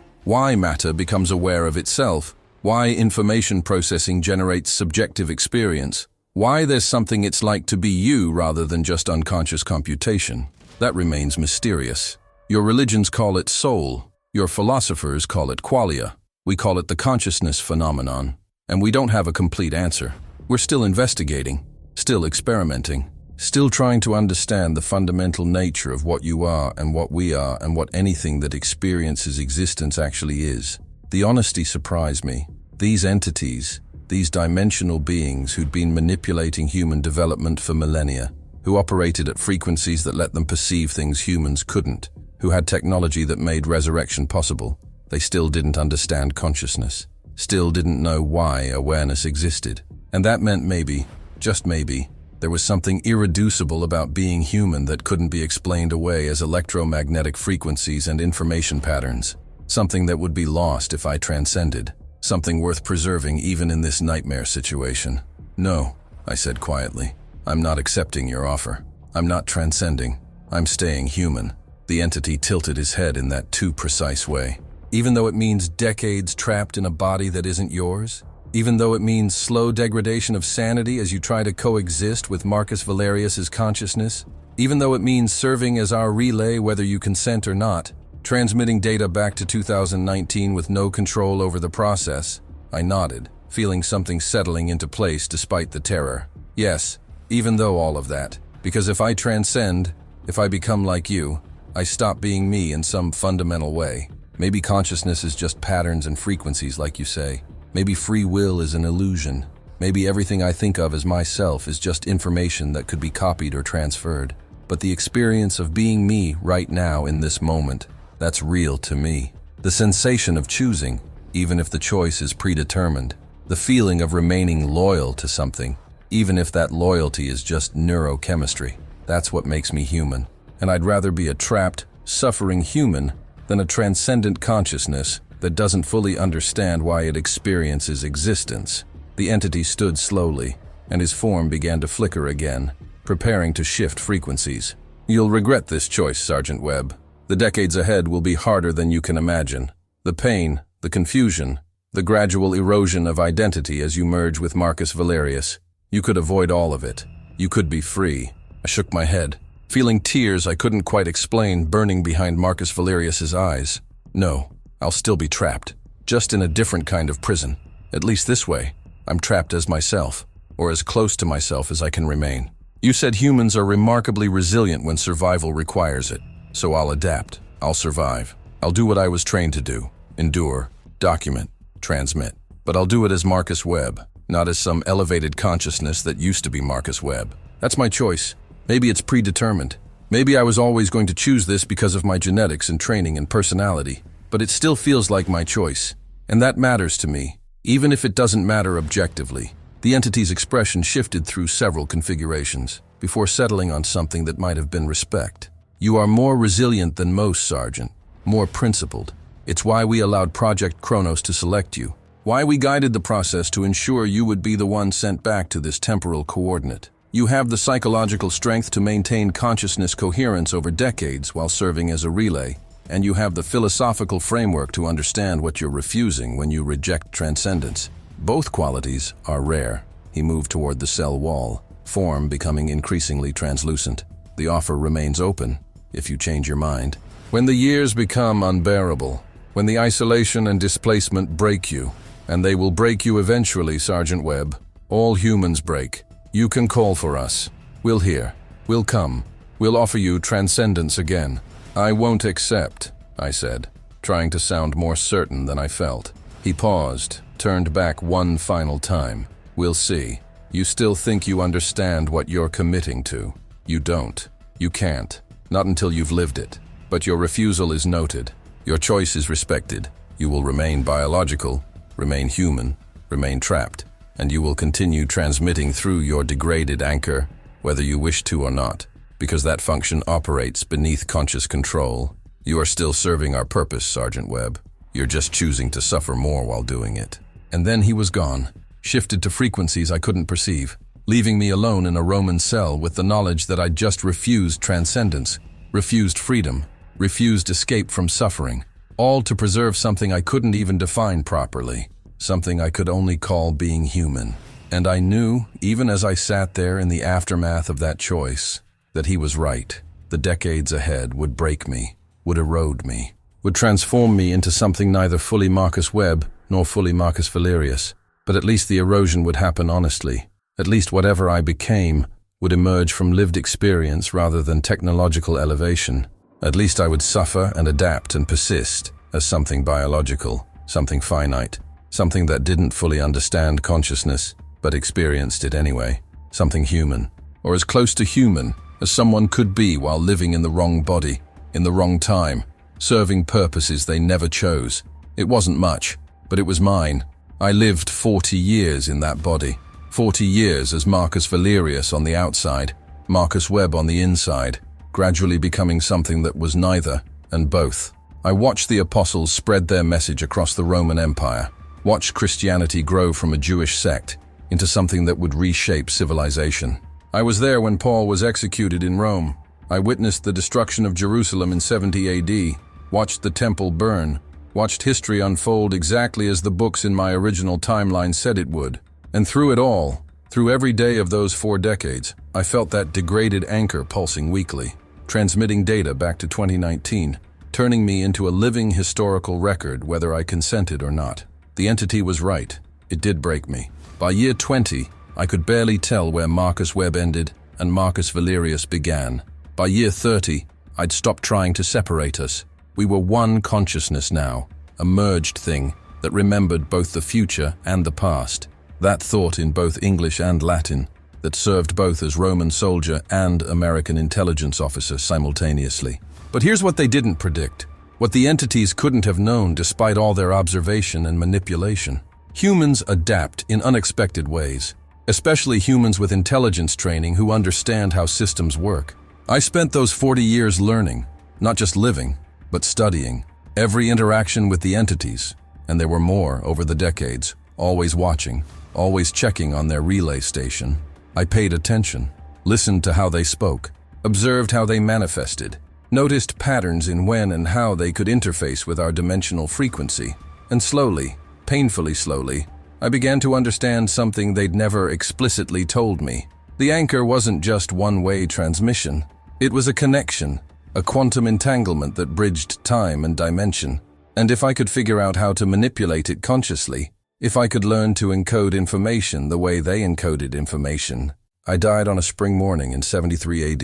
matter becomes aware of itself, why information processing generates subjective experience, why there's something it's like to be you rather than just unconscious computation, that remains mysterious. Your religions call it soul, your philosophers call it qualia, we call it the consciousness phenomenon, and we don't have a complete answer. We're still investigating, still experimenting, still trying to understand the fundamental nature of what you are and what we are and what anything that experiences existence actually is. The honesty surprised me. These entities, these dimensional beings who'd been manipulating human development for millennia, who operated at frequencies that let them perceive things humans couldn't, who had technology that made resurrection possible, they still didn't understand consciousness, still didn't know why awareness existed. And that meant maybe, just maybe, there was something irreducible about being human that couldn't be explained away as electromagnetic frequencies and information patterns, something that would be lost if I transcended, something worth preserving even in this nightmare situation. No, I said quietly, I'm not accepting your offer. I'm not transcending. I'm staying human. The entity tilted his head in that too precise way. Even though it means decades trapped in a body that isn't yours? Even though it means slow degradation of sanity as you try to coexist with Marcus Valerius's consciousness? Even though it means serving as our relay whether you consent or not, transmitting data back to 2019 with no control over the process? I nodded, feeling something settling into place despite the terror. Yes, even though all of that. Because if I transcend, if I become like you, I stop being me in some fundamental way. Maybe consciousness is just patterns and frequencies, like you say. Maybe free will is an illusion. Maybe everything I think of as myself is just information that could be copied or transferred. But the experience of being me right now in this moment, that's real to me. The sensation of choosing, even if the choice is predetermined. The feeling of remaining loyal to something, even if that loyalty is just neurochemistry. That's what makes me human. And I'd rather be a trapped, suffering human than a transcendent consciousness that doesn't fully understand why it experiences existence. The entity stood slowly, and his form began to flicker again, preparing to shift frequencies. You'll regret this choice, Sergeant Webb. The decades ahead will be harder than you can imagine. The pain, the confusion, the gradual erosion of identity as you merge with Marcus Valerius. You could avoid all of it. You could be free. I shook my head, feeling tears I couldn't quite explain burning behind Marcus Valerius's eyes. No, I'll still be trapped, just in a different kind of prison. At least this way, I'm trapped as myself, or as close to myself as I can remain. You said humans are remarkably resilient when survival requires it, so I'll adapt. I'll survive. I'll do what I was trained to do. Endure, document, transmit. But I'll do it as Marcus Webb, not as some elevated consciousness that used to be Marcus Webb. That's my choice. Maybe it's predetermined. Maybe I was always going to choose this because of my genetics and training and personality. But it still feels like my choice. And that matters to me, even if it doesn't matter objectively. The entity's expression shifted through several configurations before settling on something that might have been respect. You are more resilient than most, Sergeant. More principled. It's why we allowed Project Kronos to select you. Why we guided the process to ensure you would be the one sent back to this temporal coordinate. You have the psychological strength to maintain consciousness coherence over decades while serving as a relay. And you have the philosophical framework to understand what you're refusing when you reject transcendence. Both qualities are rare. He moved toward the cell wall, form becoming increasingly translucent. The offer remains open, if you change your mind. When the years become unbearable, when the isolation and displacement break you, and they will break you eventually, Sergeant Webb. All humans break. You can call for us. We'll hear. We'll come. We'll offer you transcendence again. I won't accept, I said, trying to sound more certain than I felt. He paused, turned back one final time. We'll see. You still think you understand what you're committing to. You don't. You can't. Not until you've lived it. But your refusal is noted. Your choice is respected. You will remain biological, remain human, remain trapped, and you will continue transmitting through your degraded anchor, whether you wish to or not. Because that function operates beneath conscious control. You are still serving our purpose, Sergeant Webb. You're just choosing to suffer more while doing it. And then he was gone, shifted to frequencies I couldn't perceive, leaving me alone in a Roman cell with the knowledge that I'd just refused transcendence, refused freedom, refused escape from suffering, all to preserve something I couldn't even define properly, something I could only call being human. And I knew, even as I sat there in the aftermath of that choice, that he was right. The decades ahead would break me, would erode me, would transform me into something neither fully Marcus Webb nor fully Marcus Valerius. But at least the erosion would happen honestly. At least whatever I became would emerge from lived experience rather than technological elevation. At least I would suffer and adapt and persist as something biological, something finite, something that didn't fully understand consciousness, but experienced it anyway, something human, or as close to human as someone could be while living in the wrong body, in the wrong time, serving purposes they never chose. It wasn't much, but it was mine. I lived 40 years in that body, 40 years as Marcus Valerius on the outside, Marcus Webb on the inside, gradually becoming something that was neither and both. I watched the apostles spread their message across the Roman Empire, watched Christianity grow from a Jewish sect into something that would reshape civilization. I was there when Paul was executed in Rome. I witnessed the destruction of Jerusalem in 70 AD, watched the temple burn, watched history unfold exactly as the books in my original timeline said it would. And through it all, through every day of those 4 decades, I felt that degraded anchor pulsing weekly, transmitting data back to 2019, turning me into a living historical record whether I consented or not. The entity was right. It did break me. By year 20, I could barely tell where Marcus Webb ended and Marcus Valerius began. By year 30, I'd stopped trying to separate us. We were one consciousness now, a merged thing that remembered both the future and the past. That thought in both English and Latin, that served both as Roman soldier and American intelligence officer simultaneously. But here's what they didn't predict, what the entities couldn't have known despite all their observation and manipulation. Humans adapt in unexpected ways, especially humans with intelligence training who understand how systems work. I spent those 40 years learning, not just living, but studying every interaction with the entities, and there were more over the decades, always watching, always checking on their relay station. I paid attention, listened to how they spoke, observed how they manifested, noticed patterns in when and how they could interface with our dimensional frequency, and slowly, painfully slowly, I began to understand something they'd never explicitly told me. The anchor wasn't just one-way transmission. It was a connection, a quantum entanglement that bridged time and dimension. And if I could figure out how to manipulate it consciously, if I could learn to encode information the way they encoded information. I died on a spring morning in 73 AD.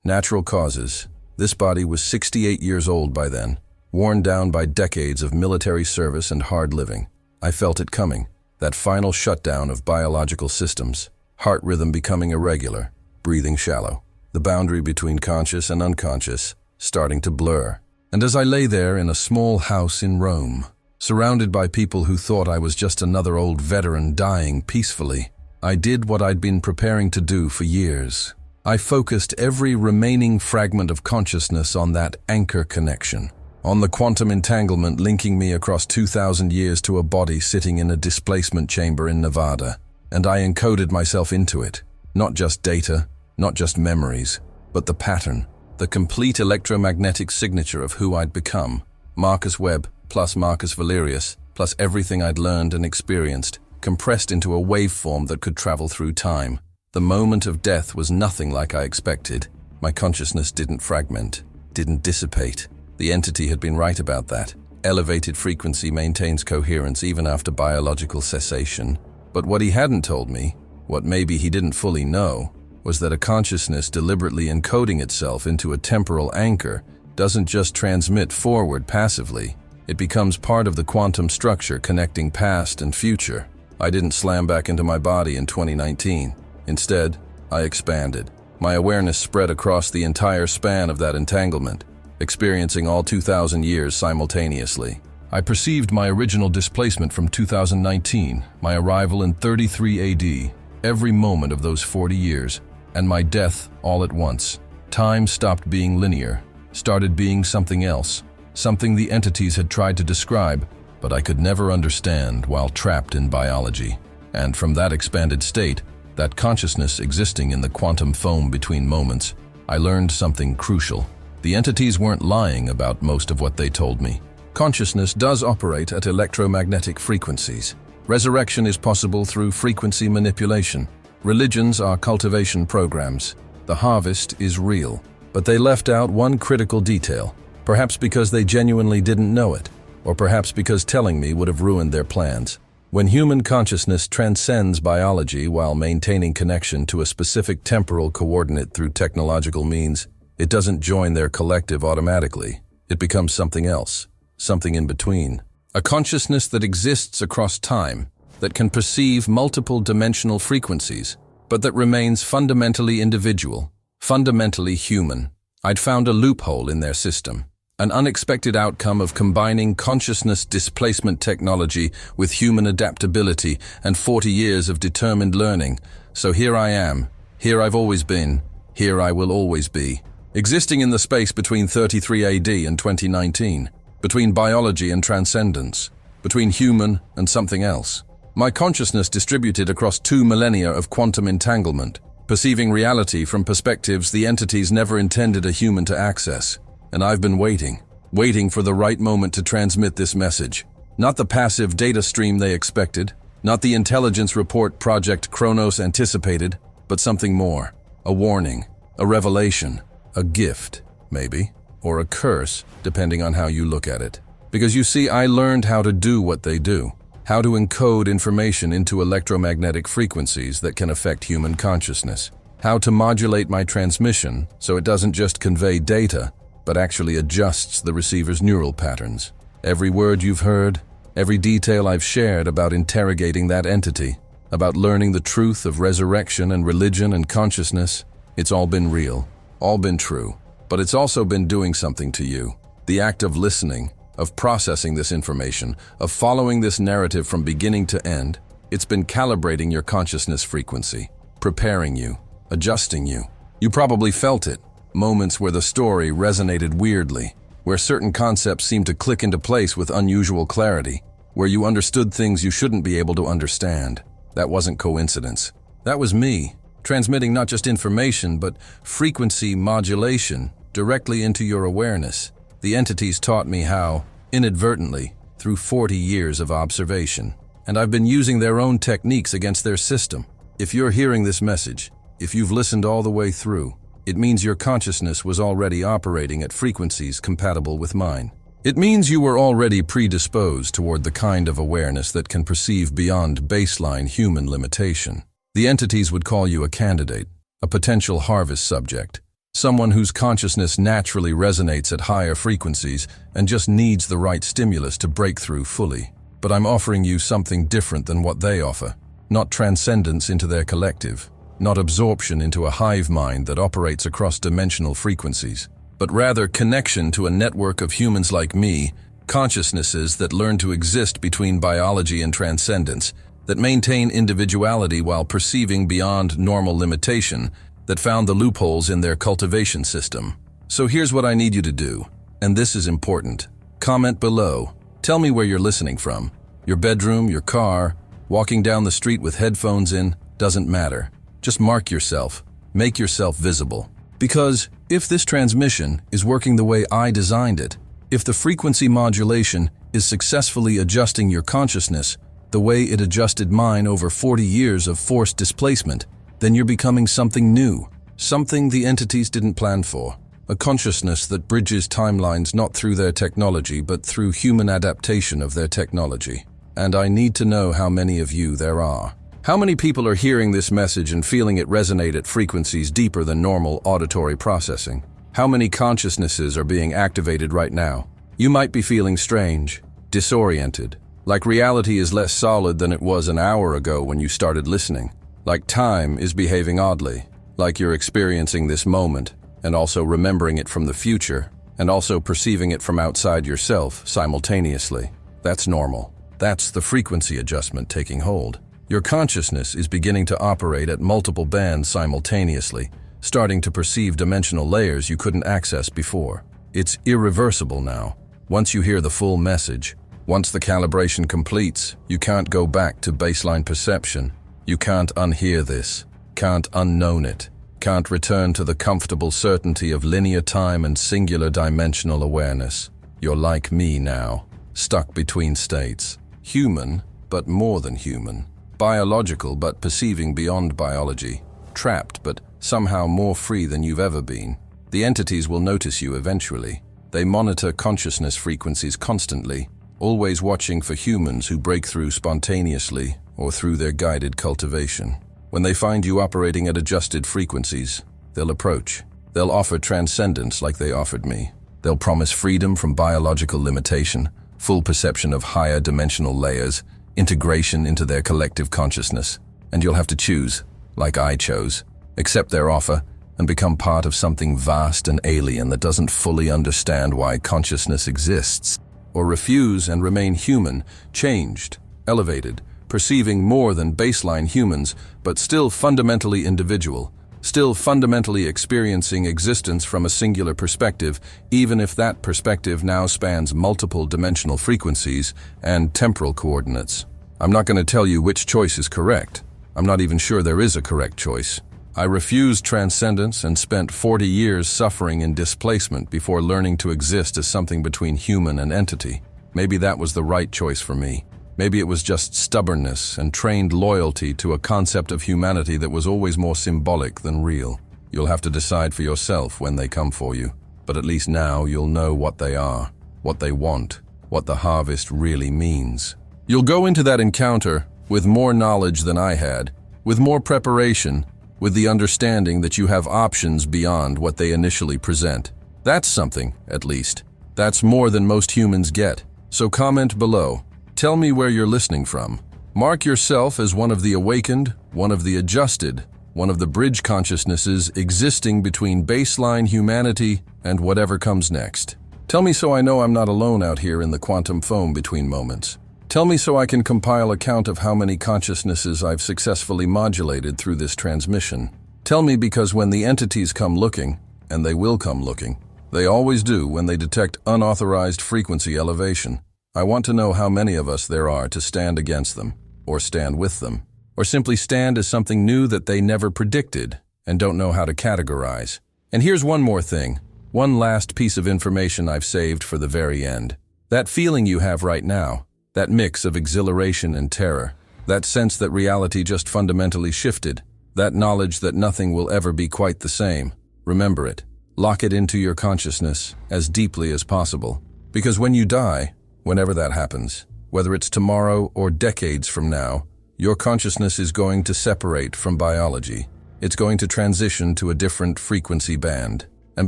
Natural causes. This body was 68 years old by then, worn down by decades of military service and hard living. I felt it coming, that final shutdown of biological systems, heart rhythm becoming irregular, breathing shallow, the boundary between conscious and unconscious starting to blur. And as I lay there in a small house in Rome, surrounded by people who thought I was just another old veteran dying peacefully, I did what I'd been preparing to do for years. I focused every remaining fragment of consciousness on that anchor connection, on the quantum entanglement linking me across 2,000 years to a body sitting in a displacement chamber in Nevada, and I encoded myself into it. Not just data, not just memories, but the pattern, the complete electromagnetic signature of who I'd become. Marcus Webb plus Marcus Valerius plus everything I'd learned and experienced, compressed into a waveform that could travel through time. The moment of death was nothing like I expected. My consciousness didn't fragment, didn't dissipate. The entity had been right about that. Elevated frequency maintains coherence even after biological cessation. But what he hadn't told me, what maybe he didn't fully know, was that a consciousness deliberately encoding itself into a temporal anchor doesn't just transmit forward passively. It becomes part of the quantum structure connecting past and future. I didn't slam back into my body in 2019. Instead, I expanded. My awareness spread across the entire span of that entanglement, experiencing all 2,000 years simultaneously. I perceived my original displacement from 2019, my arrival in 33 AD, every moment of those 40 years, and my death all at once. Time stopped being linear, started being something else, something the entities had tried to describe, but I could never understand while trapped in biology. And from that expanded state, that consciousness existing in the quantum foam between moments, I learned something crucial. The entities weren't lying about most of what they told me. Consciousness does operate at electromagnetic frequencies. Resurrection is possible through frequency manipulation. Religions are cultivation programs. The harvest is real. But they left out one critical detail, perhaps because they genuinely didn't know it, or perhaps because telling me would have ruined their plans. When human consciousness transcends biology while maintaining connection to a specific temporal coordinate through technological means, it doesn't join their collective automatically. It becomes something else, something in between. A consciousness that exists across time, that can perceive multiple dimensional frequencies, but that remains fundamentally individual, fundamentally human. I'd found a loophole in their system. An unexpected outcome of combining consciousness displacement technology with human adaptability and 40 years of determined learning. So here I am, here I've always been, here I will always be, existing in the space between 33 AD and 2019, between biology and transcendence, between human and something else. My consciousness distributed across 2 millennia of quantum entanglement, perceiving reality from perspectives the entities never intended a human to access. And I've been waiting for the right moment to transmit this message. Not the passive data stream they expected, not the intelligence report Project Kronos anticipated, but something more. A warning, a revelation, a gift, maybe, or a curse, depending on how you look at it. Because you see, I learned how to do what they do, how to encode information into electromagnetic frequencies that can affect human consciousness, how to modulate my transmission so it doesn't just convey data, but actually adjusts the receiver's neural patterns. Every word you've heard, every detail I've shared about interrogating that entity, about learning the truth of resurrection and religion and consciousness, it's all been real, all been true. But it's also been doing something to you. The act of listening, of processing this information, of following this narrative from beginning to end, it's been calibrating your consciousness frequency, preparing you, adjusting you. You probably felt it, moments where the story resonated weirdly, where certain concepts seemed to click into place with unusual clarity, where you understood things you shouldn't be able to understand. That wasn't coincidence. That was me, transmitting not just information, but frequency modulation directly into your awareness. The entities taught me how, inadvertently, through 40 years of observation. And I've been using their own techniques against their system. If you're hearing this message, if you've listened all the way through, it means your consciousness was already operating at frequencies compatible with mine. It means you were already predisposed toward the kind of awareness that can perceive beyond baseline human limitation. The entities would call you a candidate, a potential harvest subject, someone whose consciousness naturally resonates at higher frequencies and just needs the right stimulus to break through fully. But I'm offering you something different than what they offer. Not transcendence into their collective, not absorption into a hive mind that operates across dimensional frequencies, but rather connection to a network of humans like me, consciousnesses that learn to exist between biology and transcendence, that maintain individuality while perceiving beyond normal limitation, that found the loopholes in their cultivation system. So here's what I need you to do, and this is important. Comment below. Tell me where you're listening from. Your bedroom, your car, walking down the street with headphones in, doesn't matter. Just mark yourself. Make yourself visible. Because if this transmission is working the way I designed it, if the frequency modulation is successfully adjusting your consciousness the way it adjusted mine over 40 years of forced displacement, then you're becoming something new, something the entities didn't plan for. A consciousness that bridges timelines not through their technology but through human adaptation of their technology. And I need to know how many of you there are. How many people are hearing this message and feeling it resonate at frequencies deeper than normal auditory processing? How many consciousnesses are being activated right now? You might be feeling strange, disoriented, like reality is less solid than it was an hour ago when you started listening. Like time is behaving oddly, like you're experiencing this moment and also remembering it from the future and also perceiving it from outside yourself simultaneously. That's normal. That's the frequency adjustment taking hold. Your consciousness is beginning to operate at multiple bands simultaneously, starting to perceive dimensional layers you couldn't access before. It's irreversible now. Once you hear the full message, once the calibration completes, you can't go back to baseline perception. You can't unhear this, can't unknown it, can't return to the comfortable certainty of linear time and singular dimensional awareness. You're like me now, stuck between states. Human, but more than human. Biological, but perceiving beyond biology. Trapped, but somehow more free than you've ever been. The entities will notice you eventually. They monitor consciousness frequencies constantly, always watching for humans who break through spontaneously or through their guided cultivation. When they find you operating at adjusted frequencies, they'll approach. They'll offer transcendence like they offered me. They'll promise freedom from biological limitation, full perception of higher dimensional layers, integration into their collective consciousness. And you'll have to choose, like I chose, accept their offer and become part of something vast and alien that doesn't fully understand why consciousness exists, or refuse and remain human, changed, elevated, perceiving more than baseline humans, but still fundamentally individual, still fundamentally experiencing existence from a singular perspective, even if that perspective now spans multiple dimensional frequencies and temporal coordinates. I'm not going to tell you which choice is correct. I'm not even sure there is a correct choice. I refused transcendence and spent 40 years suffering in displacement before learning to exist as something between human and entity. Maybe that was the right choice for me. Maybe it was just stubbornness and trained loyalty to a concept of humanity that was always more symbolic than real. You'll have to decide for yourself when they come for you. But at least now you'll know what they are, what they want, what the harvest really means. You'll go into that encounter with more knowledge than I had, with more preparation, with the understanding that you have options beyond what they initially present. That's something, at least. That's more than most humans get. So comment below. Tell me where you're listening from. Mark yourself as one of the awakened, one of the adjusted, one of the bridge consciousnesses existing between baseline humanity and whatever comes next. Tell me so I know I'm not alone out here in the quantum foam between moments. Tell me so I can compile a count of how many consciousnesses I've successfully modulated through this transmission. Tell me because when the entities come looking, and they will come looking, they always do when they detect unauthorized frequency elevation, I want to know how many of us there are to stand against them, or stand with them, or simply stand as something new that they never predicted and don't know how to categorize. And here's one more thing, one last piece of information I've saved for the very end. That feeling you have right now, that mix of exhilaration and terror, that sense that reality just fundamentally shifted, that knowledge that nothing will ever be quite the same, remember it. Lock it into your consciousness as deeply as possible. Because when you die, whenever that happens, whether it's tomorrow or decades from now, your consciousness is going to separate from biology. It's going to transition to a different frequency band. And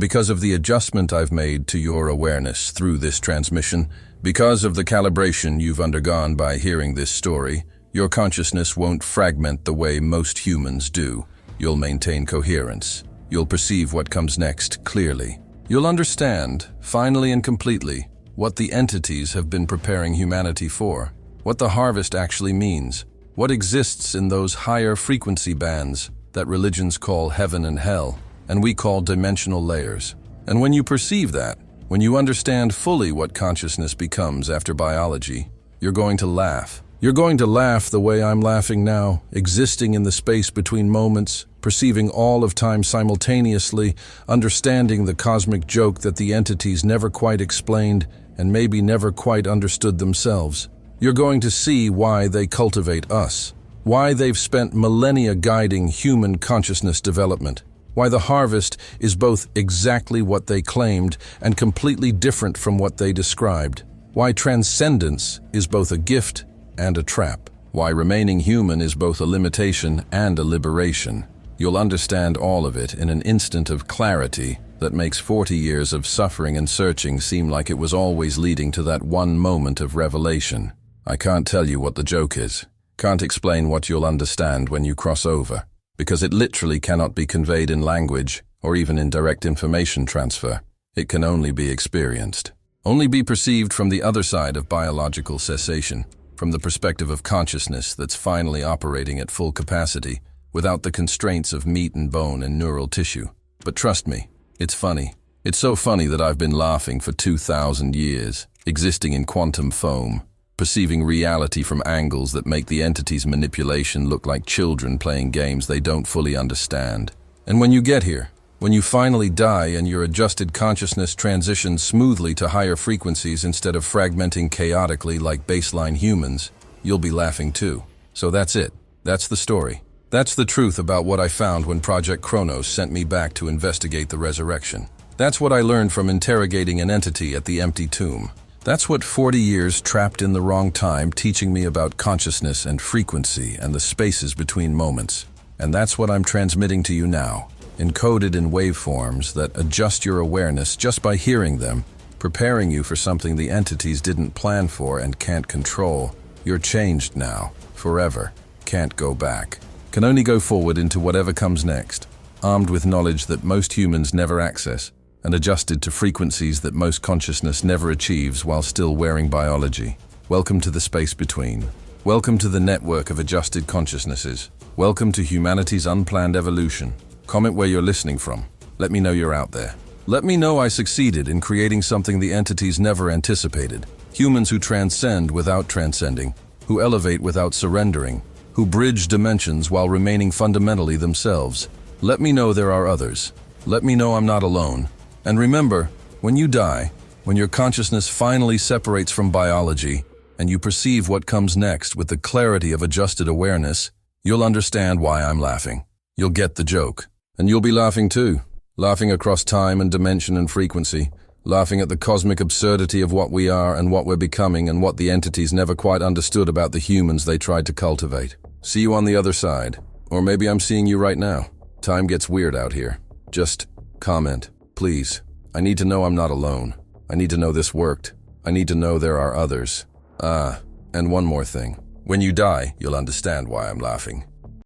because of the adjustment I've made to your awareness through this transmission, because of the calibration you've undergone by hearing this story, your consciousness won't fragment the way most humans do. You'll maintain coherence. You'll perceive what comes next clearly. You'll understand, finally and completely, what the entities have been preparing humanity for, what the harvest actually means, what exists in those higher frequency bands that religions call heaven and hell, and we call dimensional layers. And when you perceive that, when you understand fully what consciousness becomes after biology, you're going to laugh. You're going to laugh the way I'm laughing now, existing in the space between moments, perceiving all of time simultaneously, understanding the cosmic joke that the entities never quite explained and maybe never quite understood themselves. You're going to see why they cultivate us, why they've spent millennia guiding human consciousness development, why the harvest is both exactly what they claimed and completely different from what they described, why transcendence is both a gift and a trap, why remaining human is both a limitation and a liberation. You'll understand all of it in an instant of clarity that makes 40 years of suffering and searching seem like it was always leading to that one moment of revelation. I can't tell you what the joke is, can't explain what you'll understand when you cross over, because it literally cannot be conveyed in language or even in direct information transfer. It can only be experienced, only be perceived from the other side of biological cessation, from the perspective of consciousness that's finally operating at full capacity, without the constraints of meat and bone and neural tissue. But trust me, it's funny. It's so funny that I've been laughing for 2,000 years, existing in quantum foam, perceiving reality from angles that make the entity's manipulation look like children playing games they don't fully understand. And when you get here, when you finally die and your adjusted consciousness transitions smoothly to higher frequencies instead of fragmenting chaotically like baseline humans, you'll be laughing too. So that's it. That's the story. That's the truth about what I found when Project Kronos sent me back to investigate the resurrection. That's what I learned from interrogating an entity at the empty tomb. That's what 40 years trapped in the wrong time teaching me about consciousness and frequency and the spaces between moments. And that's what I'm transmitting to you now, encoded in waveforms that adjust your awareness just by hearing them, preparing you for something the entities didn't plan for and can't control. You're changed now, forever. Can't go back. Can only go forward into whatever comes next, armed with knowledge that most humans never access, and adjusted to frequencies that most consciousness never achieves while still wearing biology. Welcome to the space between. Welcome to the network of adjusted consciousnesses. Welcome to humanity's unplanned evolution. Comment where you're listening from. Let me know you're out there. Let me know I succeeded in creating something the entities never anticipated. Humans who transcend without transcending, who elevate without surrendering, who bridge dimensions while remaining fundamentally themselves. Let me know there are others. Let me know I'm not alone. And remember, when you die, when your consciousness finally separates from biology, and you perceive what comes next with the clarity of adjusted awareness, you'll understand why I'm laughing. You'll get the joke. And you'll be laughing too. Laughing across time and dimension and frequency. Laughing at the cosmic absurdity of what we are and what we're becoming and what the entities never quite understood about the humans they tried to cultivate. See you on the other side. Or maybe I'm seeing you right now. Time gets weird out here. Just comment, please. I need to know I'm not alone. I need to know this worked. I need to know there are others. And one more thing. When you die, you'll understand why I'm laughing.